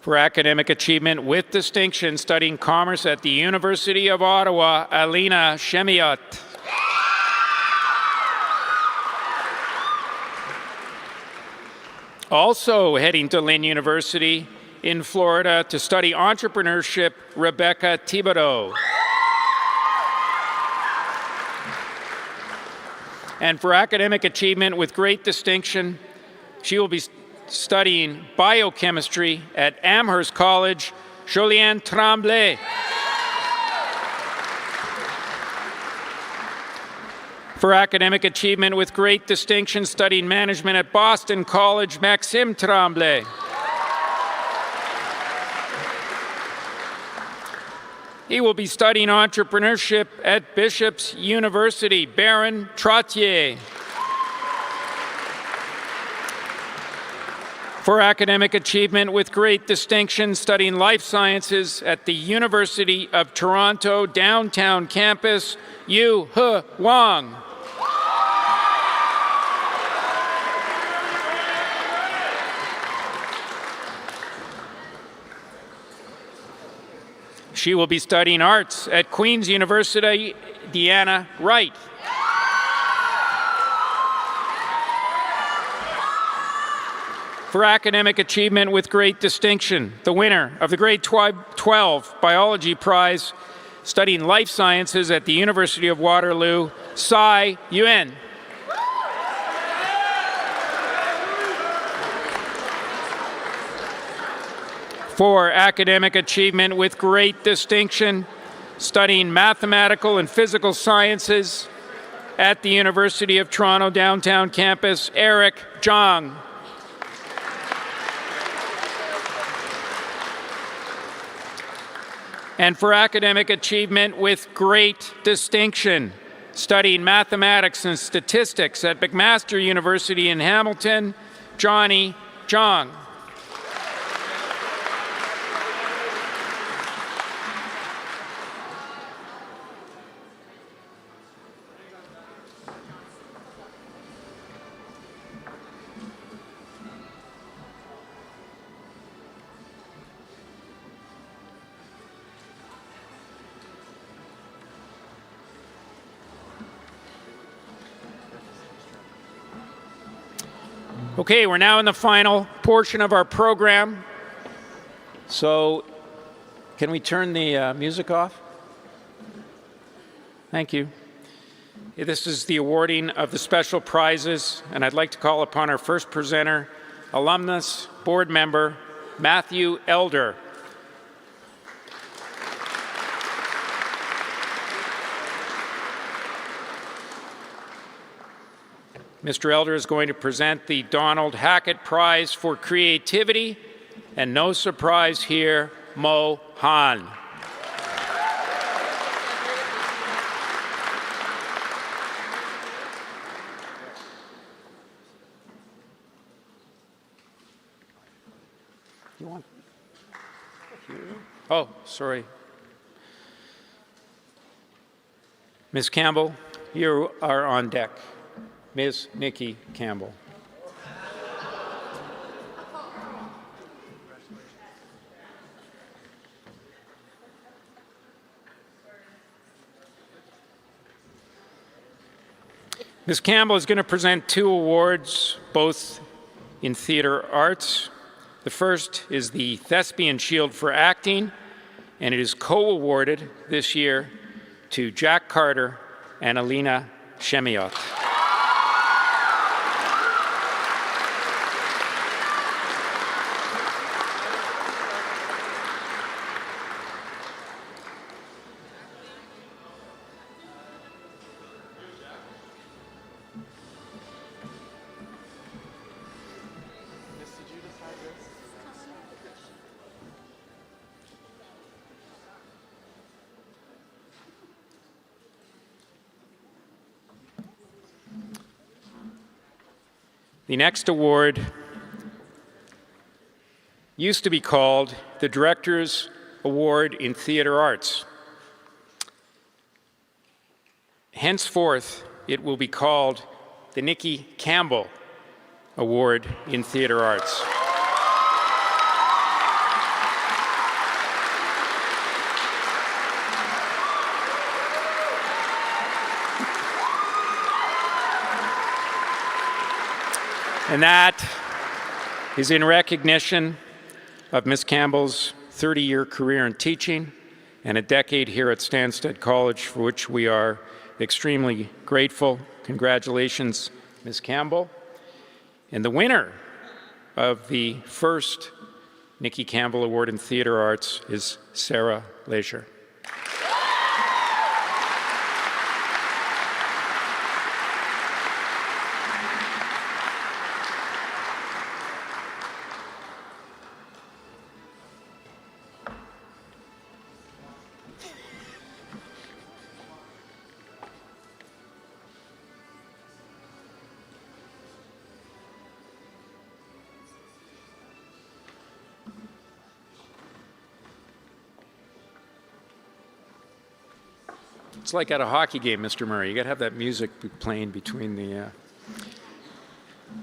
For academic achievement with distinction, studying commerce at the University of Ottawa, Alina Shemiot. Also heading to Lynn University in Florida to study entrepreneurship, Rebecca Thibodeau. And for academic achievement with great distinction, she will be studying biochemistry at Amherst College, Joliane Tremblay. For academic achievement with great distinction, studying management at Boston College, Maxime Tremblay. He will be studying entrepreneurship at Bishop's University, Baron For academic achievement with great distinction, studying life sciences at the University of Toronto downtown campus, Yu He Wang. She will be studying arts at Queen's University, Deanna Wright. For academic achievement with great distinction, the winner of the grade 12 biology prize, studying life sciences at the University of Waterloo, Tsai Yuen. For academic achievement with great distinction, studying mathematical and physical sciences at the University of Toronto downtown campus, Eric Zhang. And for academic achievement with great distinction, studying mathematics and statistics at McMaster University in Hamilton, Johnny Zhang. Okay, we're now in the final portion of our program. So, can we turn the music off? Thank you. This is the awarding of the special prizes, and I'd like to call upon our first presenter, alumnus board member, Matthew Elder. Mr. Elder is going to present the Donald Hackett Prize for Creativity, and no surprise here, Mo Han. You want? Oh, sorry. Ms. Campbell, you are on deck. Ms. Nikki Campbell. Ms. Campbell is going to present 2 awards, both in theater arts. The first is the Thespian Shield for Acting, and it is co-awarded this year to Jack Carter and Alina Shemiot. The next award used to be called the Director's Award in Theater Arts. Henceforth, it will be called the Nikki Campbell Award in Theater Arts. And that is in recognition of Ms. Campbell's 30-year career in teaching and a decade here at Stansted College, for which we are extremely grateful. Congratulations, Ms. Campbell. And the winner of the first Nikki Campbell Award in Theater Arts is Sarah Leisure. It's like at a hockey game, Mr. Murray. You got to have that music playing between the...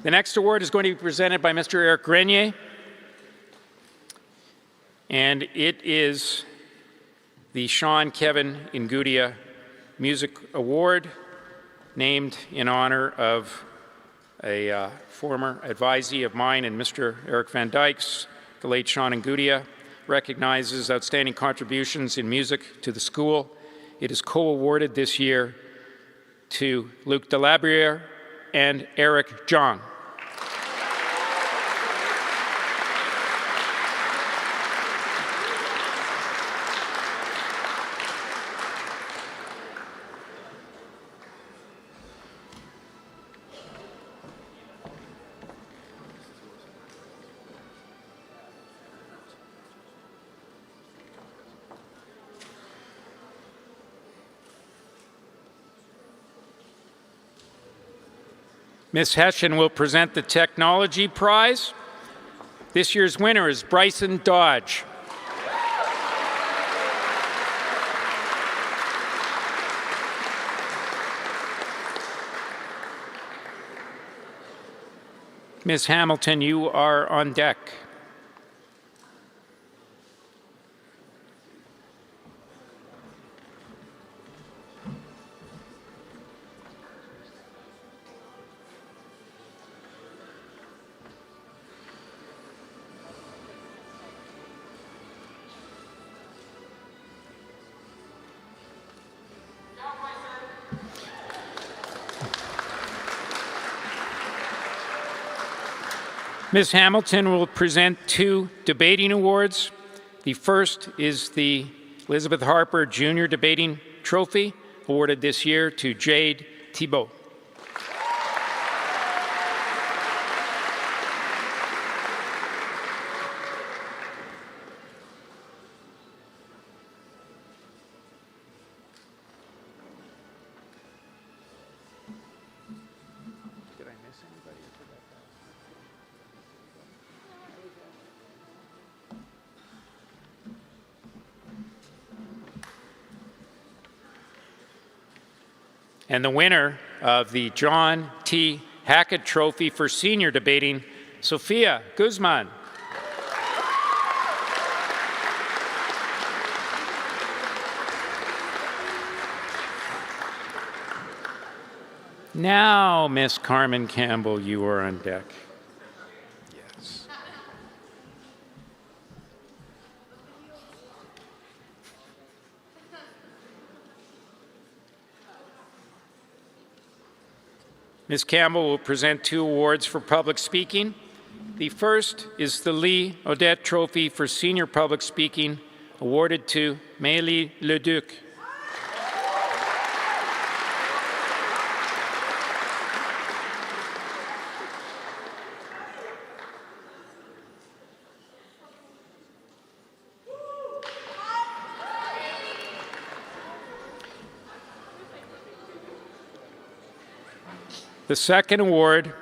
The next award is going to be presented by Mr. Eric Grenier, and it is the Sean Kevin Ngudia Music Award, named in honor of a former advisee of mine and Mr. Eric Van Dyke's. The late Sean Ngudia recognizes outstanding contributions in music to the school. It is co-awarded this year to Luc Delabriere and Eric Zhang. Ms. Hessian will present the Technology Prize. This year's winner is Bryson Dodge. Ms. Hamilton, you are on deck. Ms. Hamilton will present 2 debating awards. The first is the Elizabeth Harper Junior Debating Trophy, awarded this year to Jade Thibault. And the winner of the John T. Hackett Trophy for Senior Debating, Sophia Guzman. Now, Miss Carmen Campbell, you are on deck. Yes. Ms. Campbell will present 2 awards for public speaking. The first is the Lee Odette Trophy for Senior Public Speaking, awarded to Mélie Leduc. The second award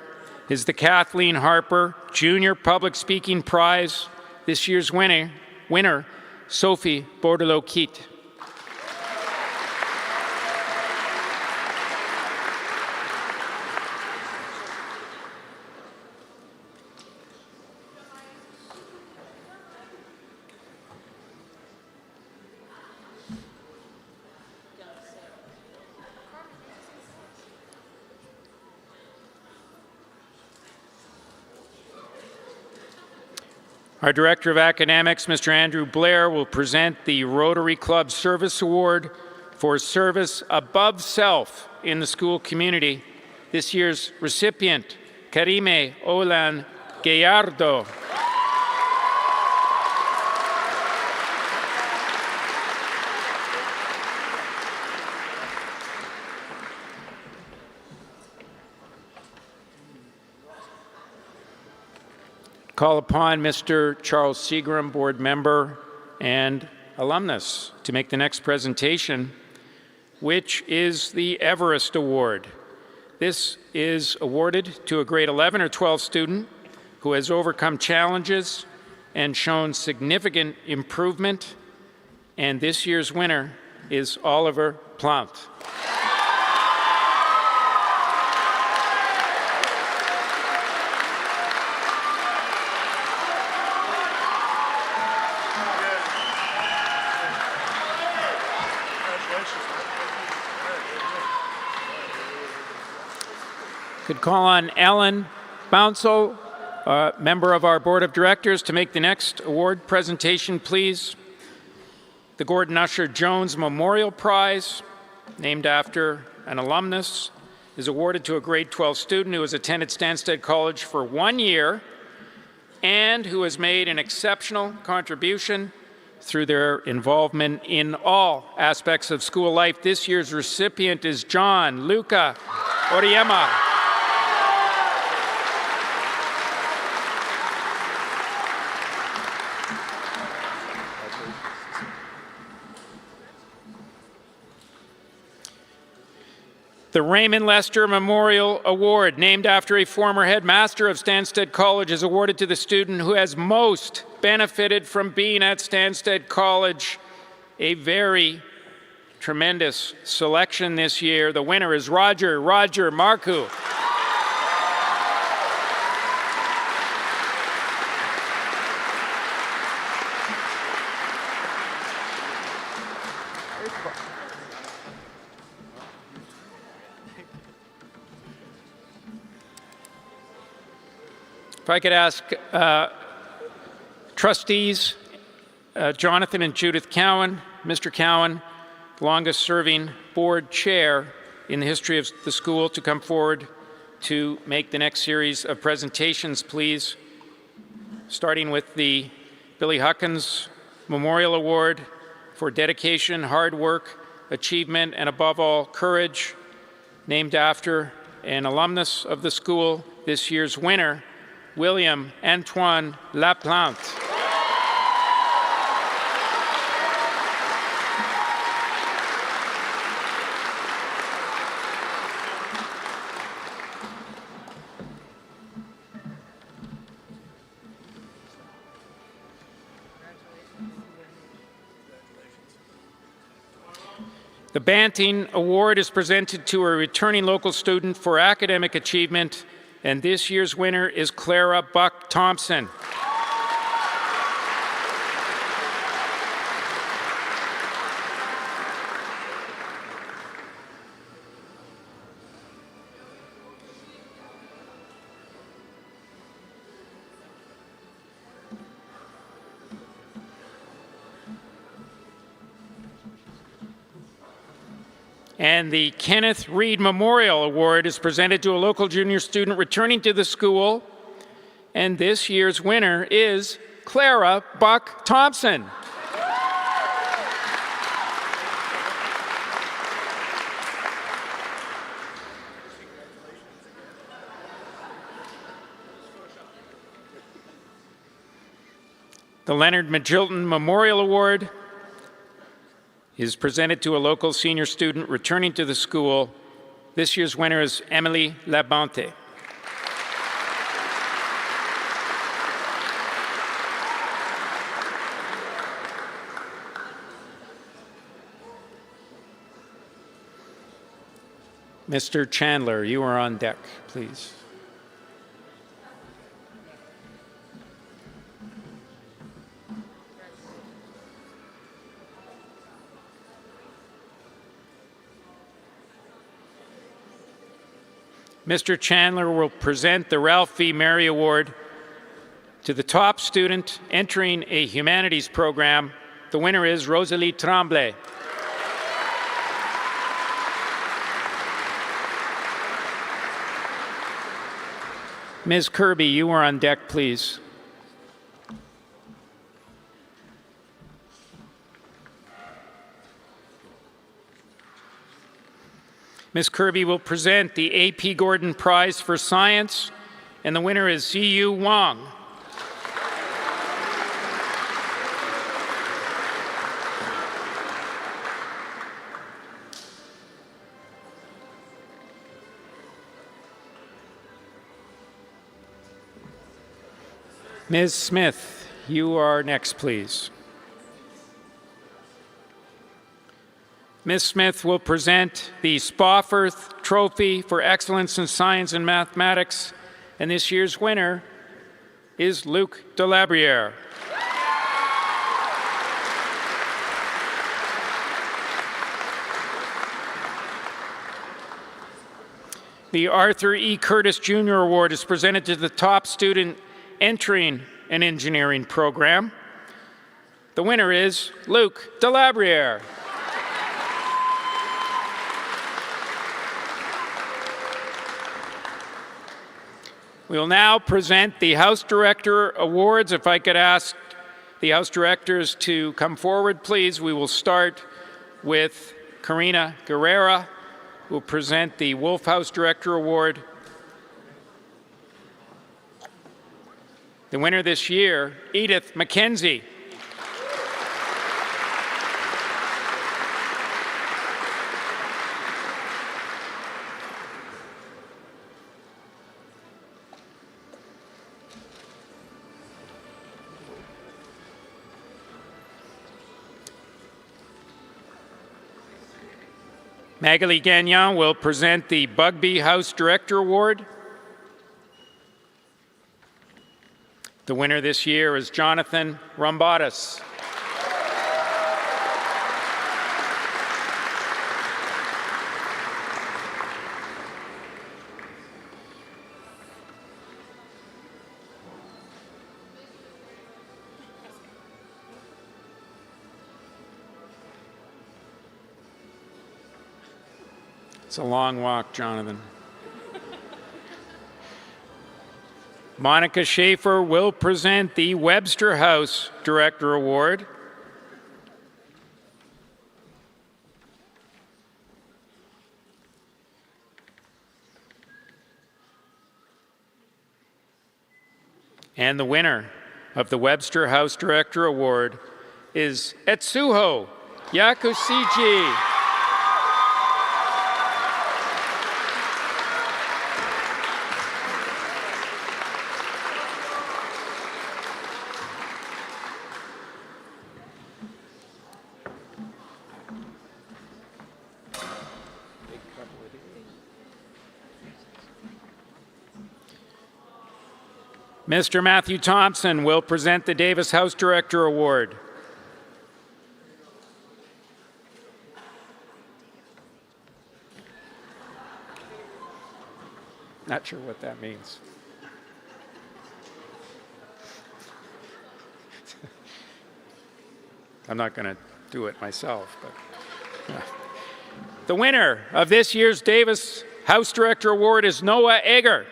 is the Kathleen Harper Junior Public Speaking Prize. This year's winner, Sophie Bordelot-Keat. Our Director of Academics, Mr. Andrew Blair, will present the Rotary Club Service Award for service above self in the school community. This year's recipient, Karime Olan Gallardo. Call upon Mr. Charles Seagram, board member and alumnus, to make the next presentation, which is the Everest Award. This is awarded to a grade 11 or 12 student who has overcome challenges and shown significant improvement. And this year's winner is Oliver Plante. Could call on Ellen Bouncel, member of our board of directors, to make the next award presentation, please. The Gordon Usher Jones Memorial Prize, named after an alumnus, is awarded to a grade 12 student who has attended Stansted College for 1 year and who has made an exceptional contribution through their involvement in all aspects of school life. This year's recipient is John Luca Oriema. The Raymond Lester Memorial Award, named after a former headmaster of Stansted College, is awarded to the student who has most benefited from being at Stansted College. A very tremendous selection this year. The winner is Roger Marcoux. If I could ask trustees, Jonathan and Judith Cowan, Mr. Cowan, longest serving board chair in the history of the school, to come forward to make the next series of presentations, please. Starting with the Billy Huckins Memorial Award for dedication, hard work, achievement, and above all, courage, named after an alumnus of the school. This year's winner, William Antoine Laplante. The Banting Award is presented to a returning local student for academic achievement, and this year's winner is Clara Buck Thompson. And the Kenneth Reed Memorial Award is presented to a local junior student returning to the school. And this year's winner is Clara Buck Thompson. The Leonard Magilton Memorial Award is presented to a local senior student returning to the school. This year's winner is Emily Labonte. Mr. Chandler, you are on deck, please. Mr. Chandler will present the Ralph V. Mary Award to the top student entering a humanities program. The winner is Rosalie Tremblay. Ms. Kirby, you are on deck, please. Ms. Kirby will present the A.P. Gordon Prize for Science, and the winner is Ziyu Wang. Ms. Smith, you are next, please. Ms. Smith will present the Spofford Trophy for Excellence in Science and Mathematics, and this year's winner is Luc Delabriere. The Arthur E. Curtis Jr. Award is presented to the top student entering an engineering program. The winner is Luc Delabriere. We will now present the House Director Awards. If I could ask the House Directors to come forward, please. We will start with Karina Guerrera, who will present the Wolf House Director Award. The winner this year, Edith McKenzie. Magali Gagnon will present the Bugby House Director Award. The winner this year is Jonathan Rombatis. It's a long walk, Jonathan. Monica Schaefer will present the Webster House Director Award. And the winner of the Webster House Director Award is Etsuho Yakusiji. Mr. Matthew Thompson will present the Davis House Director Award. Not sure what that means. I'm not going to do it myself, but the winner of this year's Davis House Director Award is Noah Egger.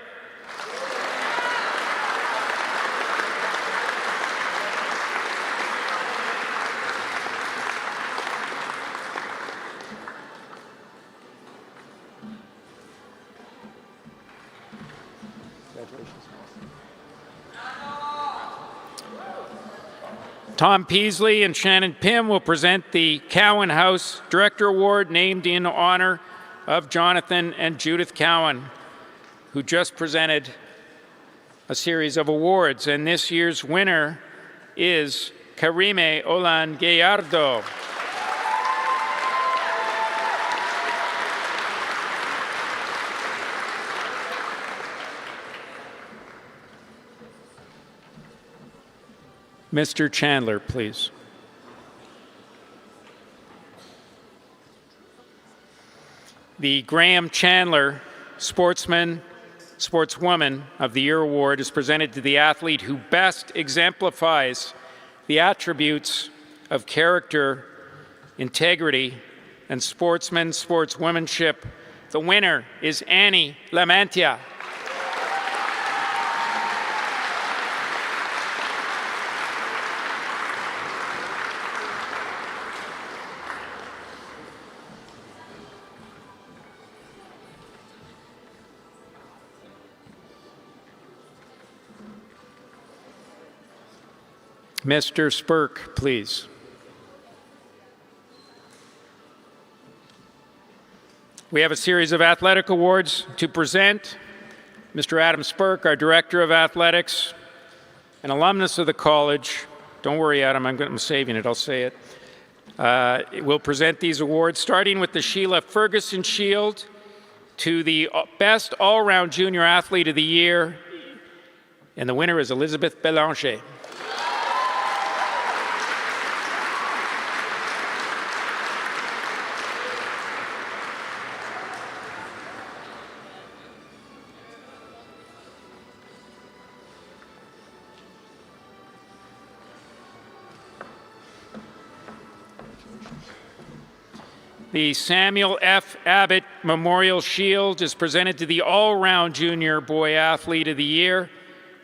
Tom Peasley and Shannon Pym will present the Cowan House Director Award, named in honor of Jonathan and Judith Cowan, who just presented a series of awards. And this year's winner is Karime Olan Gallardo. Mr. Chandler, please. The Graham Chandler Sportsman, Sportswoman of the Year Award is presented to the athlete who best exemplifies the attributes of character, integrity, and sportswomanship. The winner is Annie Lamantia. Mr. Spurk, please. We have a series of athletic awards to present. Mr. Adam Spurk, our Director of Athletics, an alumnus of the college. Don't worry, Adam, I'm saving it, I'll say it. will present these awards, starting with the Sheila Ferguson Shield to the Best All-Round Junior Athlete of the Year, and the winner is Elizabeth Belanger. The Samuel F. Abbott Memorial Shield is presented to the All-Round Junior Boy Athlete of the Year.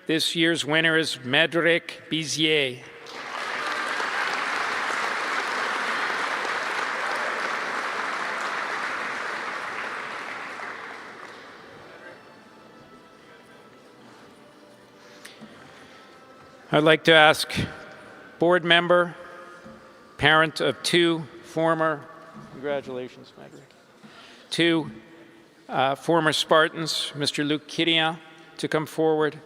This year's winner is Medric Bizier. I'd like to ask board member, parent of two former Congratulations, Magritte. Two former Spartans, Mr. Luc Kirian, to come forward.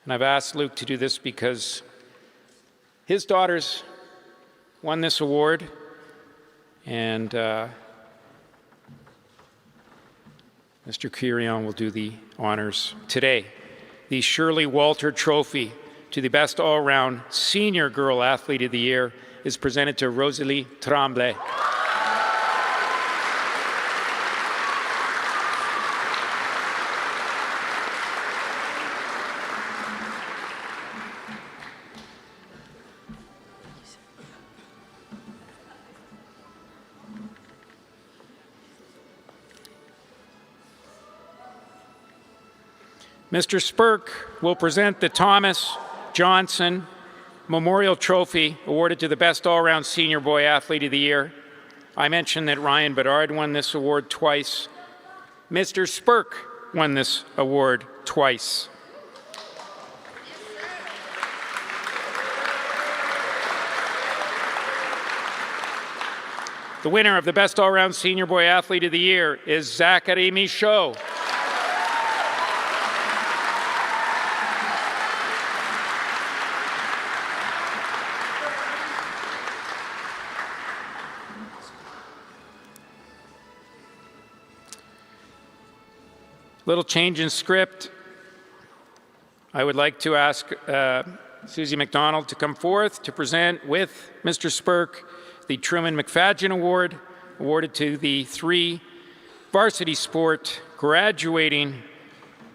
And I've asked Luc to do this because his daughters won this award, and Mr. Kirian will do the honors today. The Shirley Walter Trophy to the Best All-Round Senior Girl Athlete of the Year is presented to Rosalie Tremblay. Mr. Spurk will present the Thomas Johnson Memorial Trophy awarded to the Best All-Round Senior Boy Athlete of the Year. I mentioned that Ryan Bedard won this award twice. Mr. Spurk won this award twice. The winner of the Best All-Round Senior Boy Athlete of the Year is Zachary Michaud. Little change in script. I would like to ask Susie McDonald to come forth to present with Mr. Spurk the Truman McFadgen Award, awarded to the 3 varsity sport graduating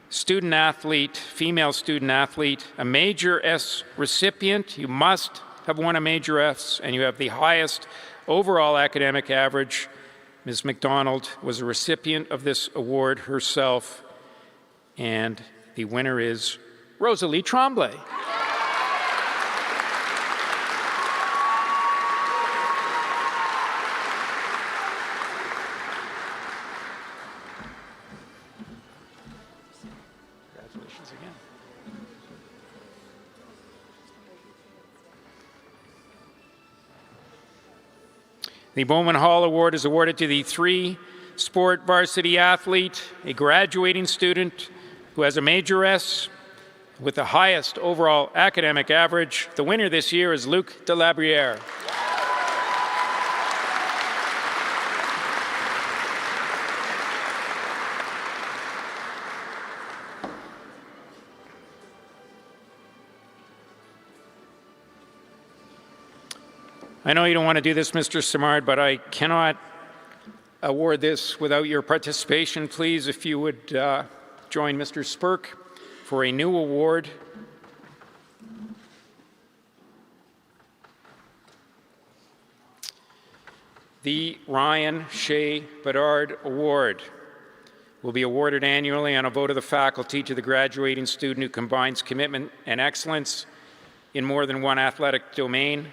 student athlete, female student athlete, a major S recipient. You must have won a major S, and you have the highest overall academic average. Ms. McDonald was a recipient of this award herself, and the winner is Rosalie Tremblay. Congratulations again. The Bowman Hall Award is awarded to the 3-sport varsity athlete, a graduating student who has a major S with the highest overall academic average. The winner this year is Luc Delabriere. I know you don't want to do this, Mr. Simard, but I cannot award this without your participation. Please, if you would join Mr. Spurk for a new award. The Ryan Shea Bedard Award will be awarded annually on a vote of the faculty to the graduating student who combines commitment and excellence in more than one athletic domain,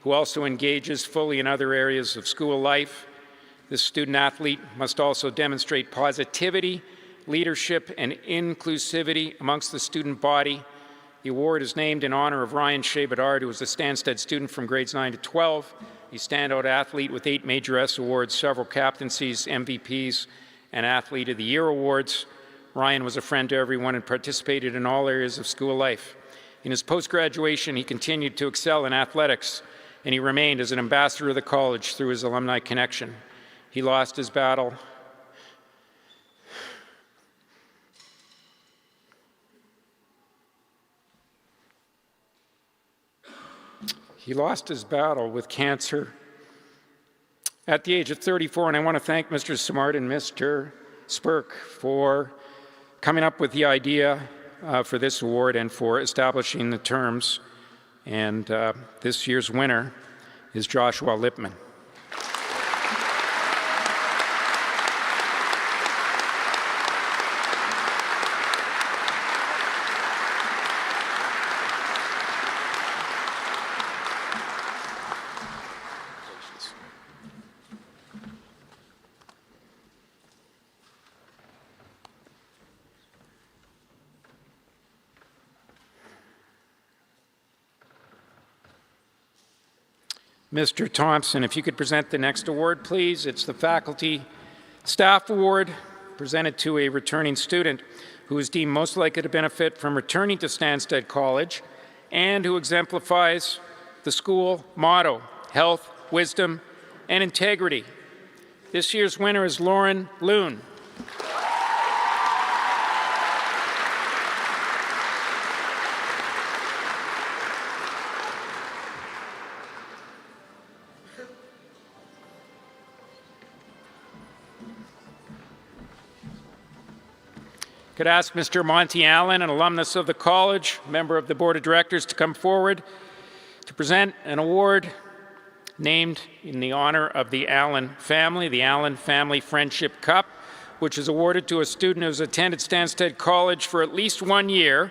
who also engages fully in other areas of school life. This student athlete must also demonstrate positivity, leadership, and inclusivity amongst the student body. The award is named in honor of Ryan Shea Bedard, who was a Stansted student from grades 9 to 12, a standout athlete with 8 major S awards, several captaincies, MVPs, and Athlete of the Year awards. Ryan was a friend to everyone and participated in all areas of school life. In his post-graduation, he continued to excel in athletics and he remained as an ambassador of the college through his alumni connection. He lost his battle with cancer at the age of 34, and I want to thank Mr. Simard and Mr. Spurk for coming up with the idea for this award and for establishing the terms. And this year's winner is Joshua Lipman. Mr. Thompson, if you could present the next award, please. It's the Faculty Staff Award, presented to a returning student who is deemed most likely to benefit from returning to Stansted College and who exemplifies the school motto, health, wisdom, and integrity. This year's winner is Lauren Loon. Could ask Mr. Monty Allen, an alumnus of the college, member of the board of directors, to come forward to present an award named in the honor of the Allen family, the Allen Family Friendship Cup, which is awarded to a student who has attended Stansted College for at least 1 year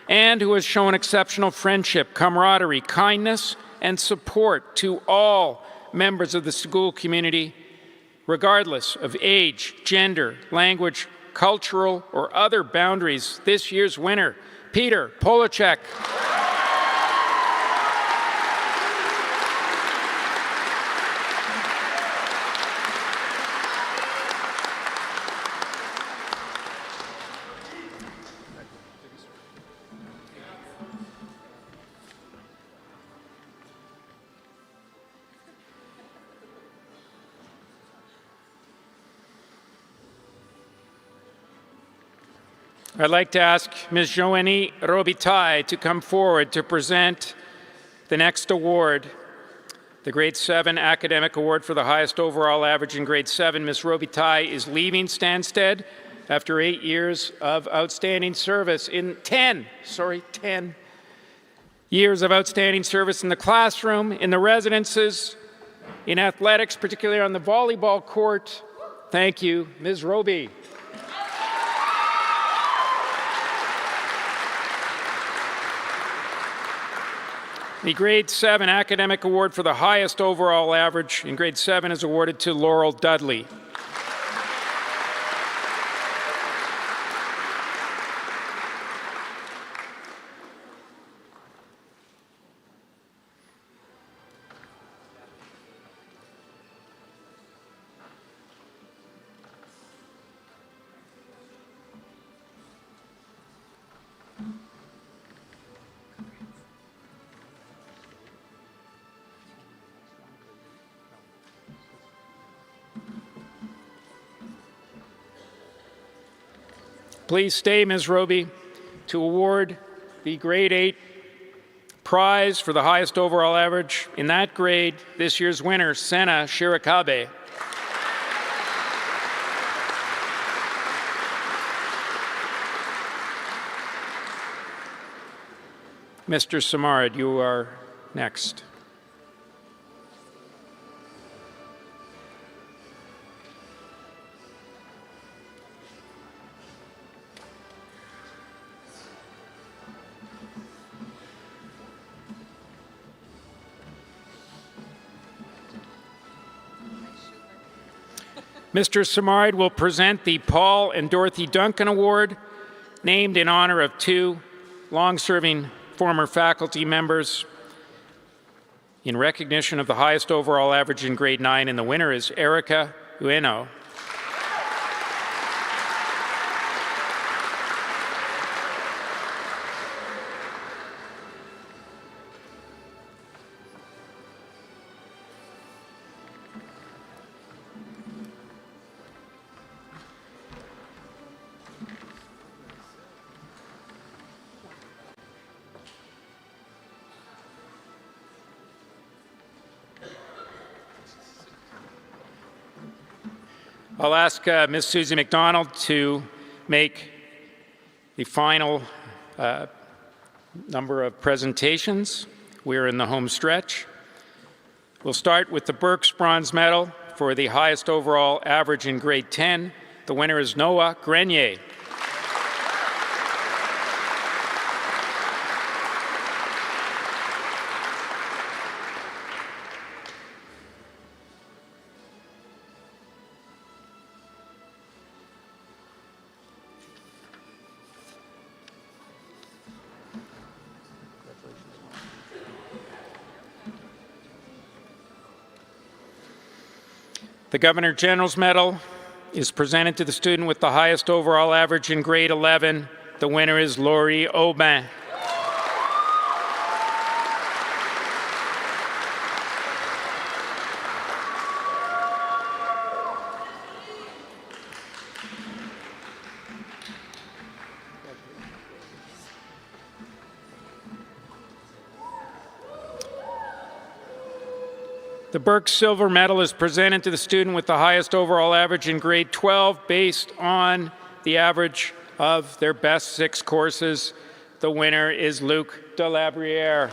and who has shown exceptional friendship, camaraderie, kindness, and support to all members of the school community, regardless of age, gender, language, cultural, or other boundaries. This year's winner, Peter Polacek. I'd like to ask Ms. Joanie Robitaille to come forward to present the next award, the Grade 7 Academic Award for the highest overall average in Grade 7. Ms. Robitaille is leaving Stansted after 8 years of outstanding service in 10 years of outstanding service in the classroom, in the residences, in athletics, particularly on the volleyball court. Thank you, Ms. Roby. The Grade 7 Academic Award for the highest overall average in Grade 7 is awarded to Laurel Dudley. Please stay, Ms. Roby, to award the Grade 8 prize for the highest overall average in that grade, this year's winner, Sena Shirakabe. Mr. Simard, you are next. Mr. Simard will present the Paul and Dorothy Duncan Award, named in honor of 2 long-serving former faculty members in recognition of the highest overall average in Grade 9, and the winner is Erica Ueno. I'll ask Ms. Susie McDonald to make the final number of presentations. We're in the home stretch. We'll start with the Burke's Bronze Medal for the highest overall average in grade 10. The winner is Noah Grenier. The Governor General's Medal is presented to the student with the highest overall average in grade 11. The winner is Laurie Aubin. The Burke Silver Medal is presented to the student with the highest overall average in grade 12 based on the average of their best 6 courses. The winner is Luc Delabriere.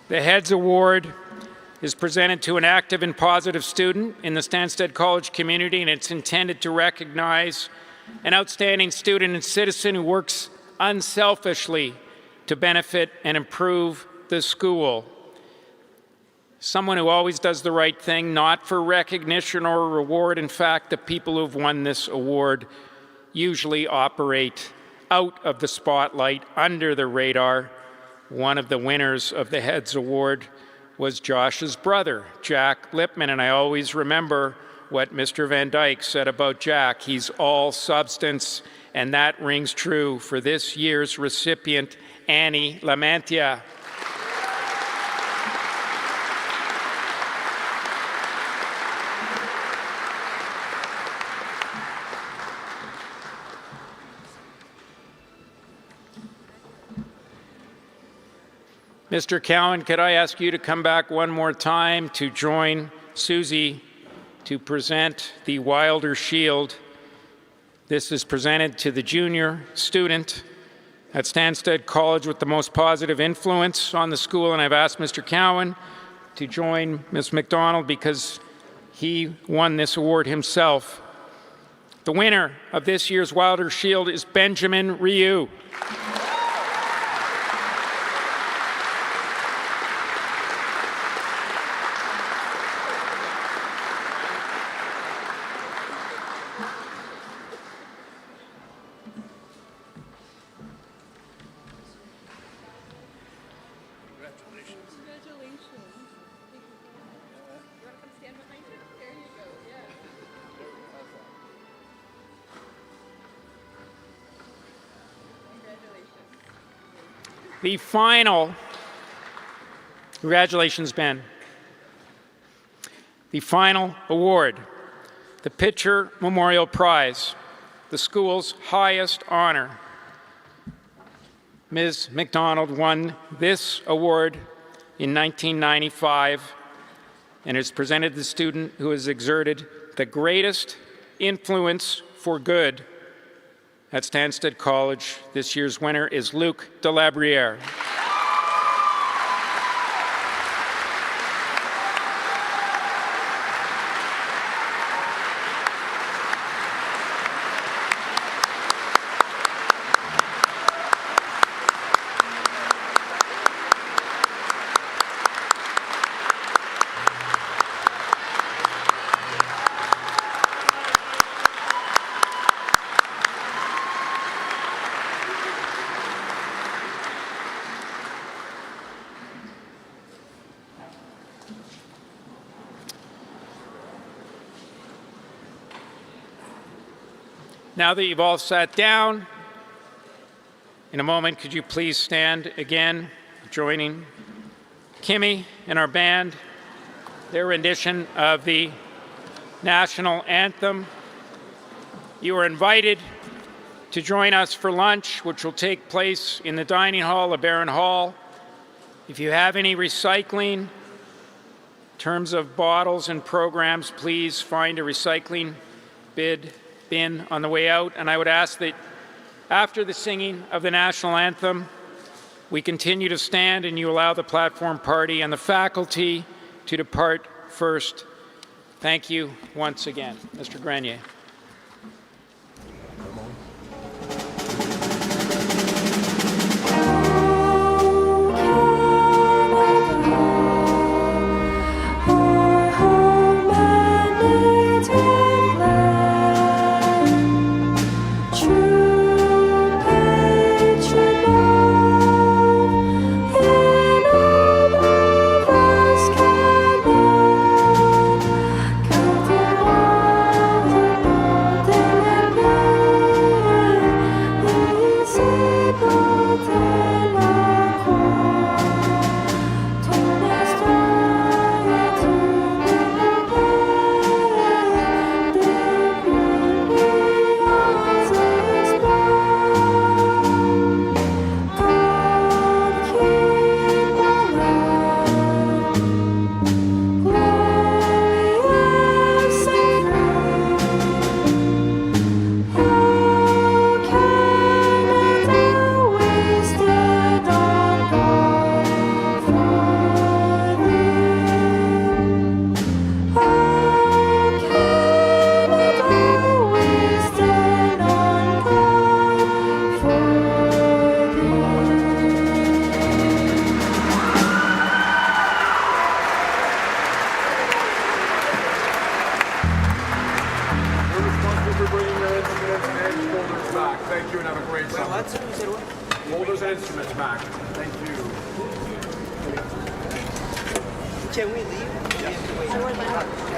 The Heads Award is presented to an active and positive student in the Stansted College community, and it's intended to recognize an outstanding student and citizen who works unselfishly to benefit and improve the school. Someone who always does the right thing, not for recognition or reward. In fact, the people who've won this award usually operate out of the spotlight, under the radar. One of the winners of the Heads Award was Josh's brother, Jack Lipman, and I always remember what Mr. Van Dyke said about Jack. He's all substance, and that rings true for this year's recipient, Annie Lamantia. Mr. Cowan, could I ask you to come back one more time to join Susie to present the Wilder Shield. This is presented to the junior student at Stansted College with the most positive influence on the school, and I've asked Mr. Cowan to join Ms. McDonald because he won this award himself. The winner of this year's Wilder Shield is Benjamin Ryu. The final, congratulations, Ben. The final award, the Pitcher Memorial Prize, the school's highest honor. Ms. McDonald won this award in 1995 and is presented to the student who has exerted the greatest influence for good at Stansted College. This year's winner is Luc Delabriere. Now that you've all sat down, in a moment, could you please stand again, joining Kimmy and our band, their rendition of the national anthem. You are invited to join us for lunch, which will take place in the dining hall of Barron Hall. If you have any recycling, in terms of bottles and programs, please find a recycling bin on the way out. And I would ask that after the singing of the national anthem, we continue to stand and you allow the platform party and the faculty to depart first. Thank you once again. Mr. Grenier. Folders and instruments back. Thank you. Can we leave? Yes. Can we leave?